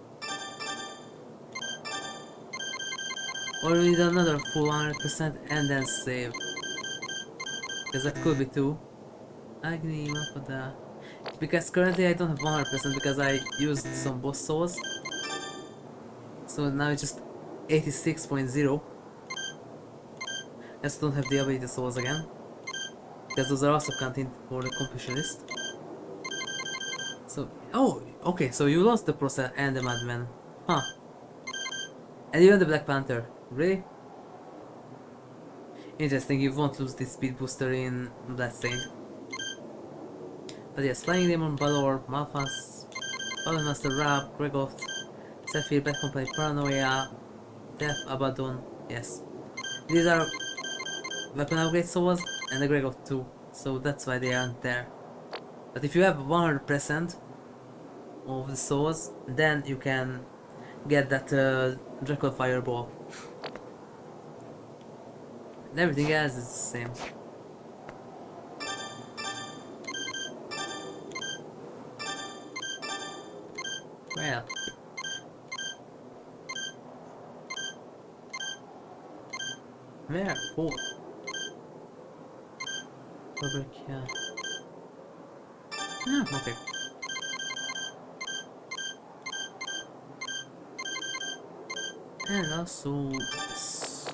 Or we need another full 100% and then save. Because that could be two. Agni, Makoda. Because currently I don't have 100% because I used some boss souls. So now it's just 86.0. I just don't have the ability souls again. Because those are also counted for the completion list. So, oh, okay, so you lost the Process and the Madman. Huh. And even the Black Panther. Really? Interesting, you won't lose this speed booster in Bloodstained. But yes, Flying Demon, Balor, Malphas, Fallen Master Rab, Gregoth, Zephyr, Bad Company, Paranoia, Death, Abaddon, yes. These are weapon upgrade souls and the Gregoth too, so that's why they aren't there. But if you have 100% of the souls, then you can get that Dracula fireball. And everything else is the same. Well. Where? Oh. Public, yeah. Okay. And also this.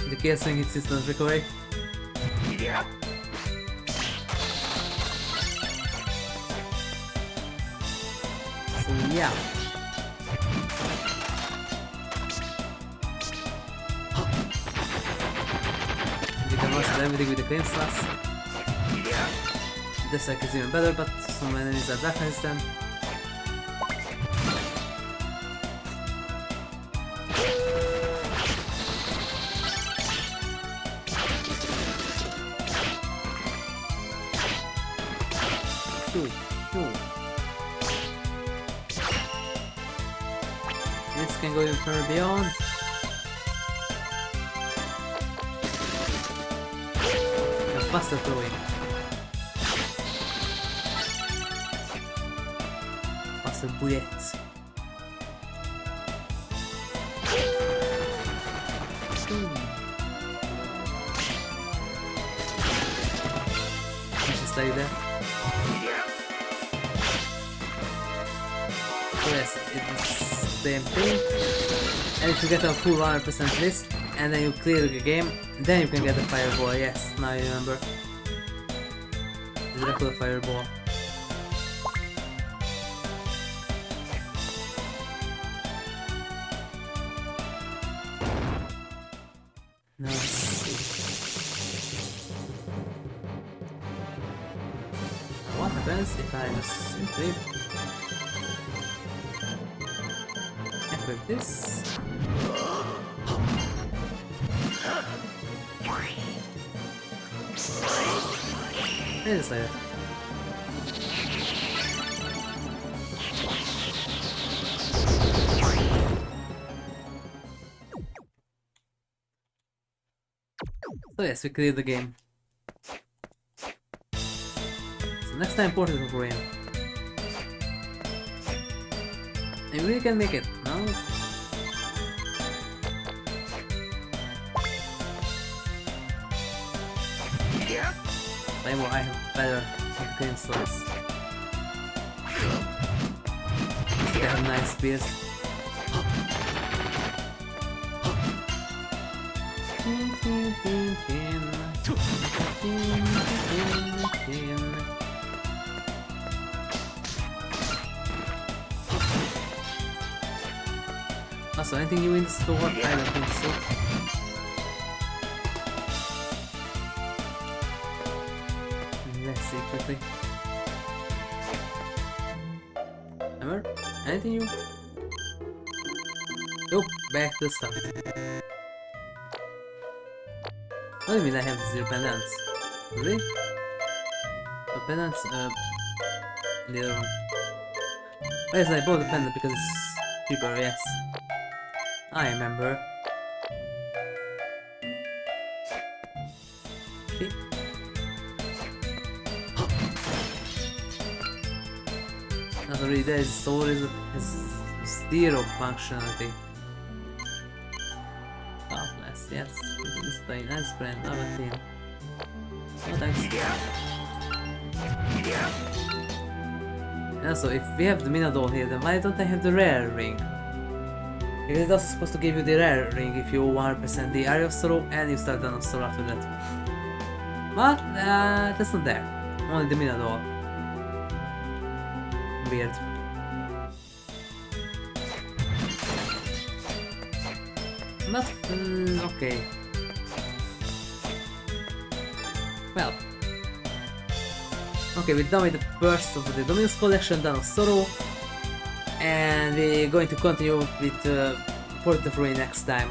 The chaos ring hits instant recovery. Yeah. So yeah. You can rush everything with the claim slots. This deck is even better, but some enemies are black resistant. This can go even further beyond. And faster throwing. Faster bullets. Just like that. Yes, it's the same thing. And if you get a full 100% list and then you clear the game, then you can get the fireball. Yes, now you remember. The Dracula fireball. Now let's see. What happens if I just simply equip this? And just like that. So yes, we cleared the game. So next time Portrait of Rain. Maybe we can make it, no? Play more, I have better game slots. They have nice spears. Also, anything new in the store? I don't think so. Let's see quickly. Remember? Anything new? Nope, back to the stuff. What do you mean I have zero pendants? Really? The pendants, the other one. Oh yes, I bought the pendant because it's cheaper, yes. I remember. Okay. Not really, there is soul is zero functionality. Toughness, yes. This play nice brand, other team. No thanks. And also, if we have the Minadol here, then why don't I have the rare ring? Because it's also supposed to give you the rare ring if you 100% the Area of Sorrow and you start Dawn of Sorrow after that. But that's not there. Only the Minadol. Weird. But okay. Well. Okay, we're done with the first of the Dominius collection, Dawn of Sorrow. And we're going to continue with Portrait of Rain next time.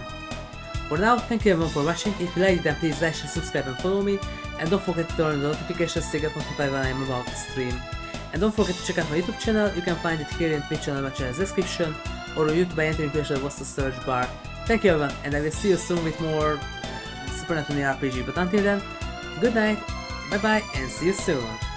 For now, thank you everyone for watching. If you liked it, then please like, share, subscribe and follow me. And don't forget to turn on the notifications so you get notified when I'm about to stream. And don't forget to check out my YouTube channel. You can find it here in Twitch channel channel's description or on YouTube by entering what's the search bar. Thank you everyone, and I will see you soon with more Super Nintendo RPG. But until then, good night, bye bye, and see you soon.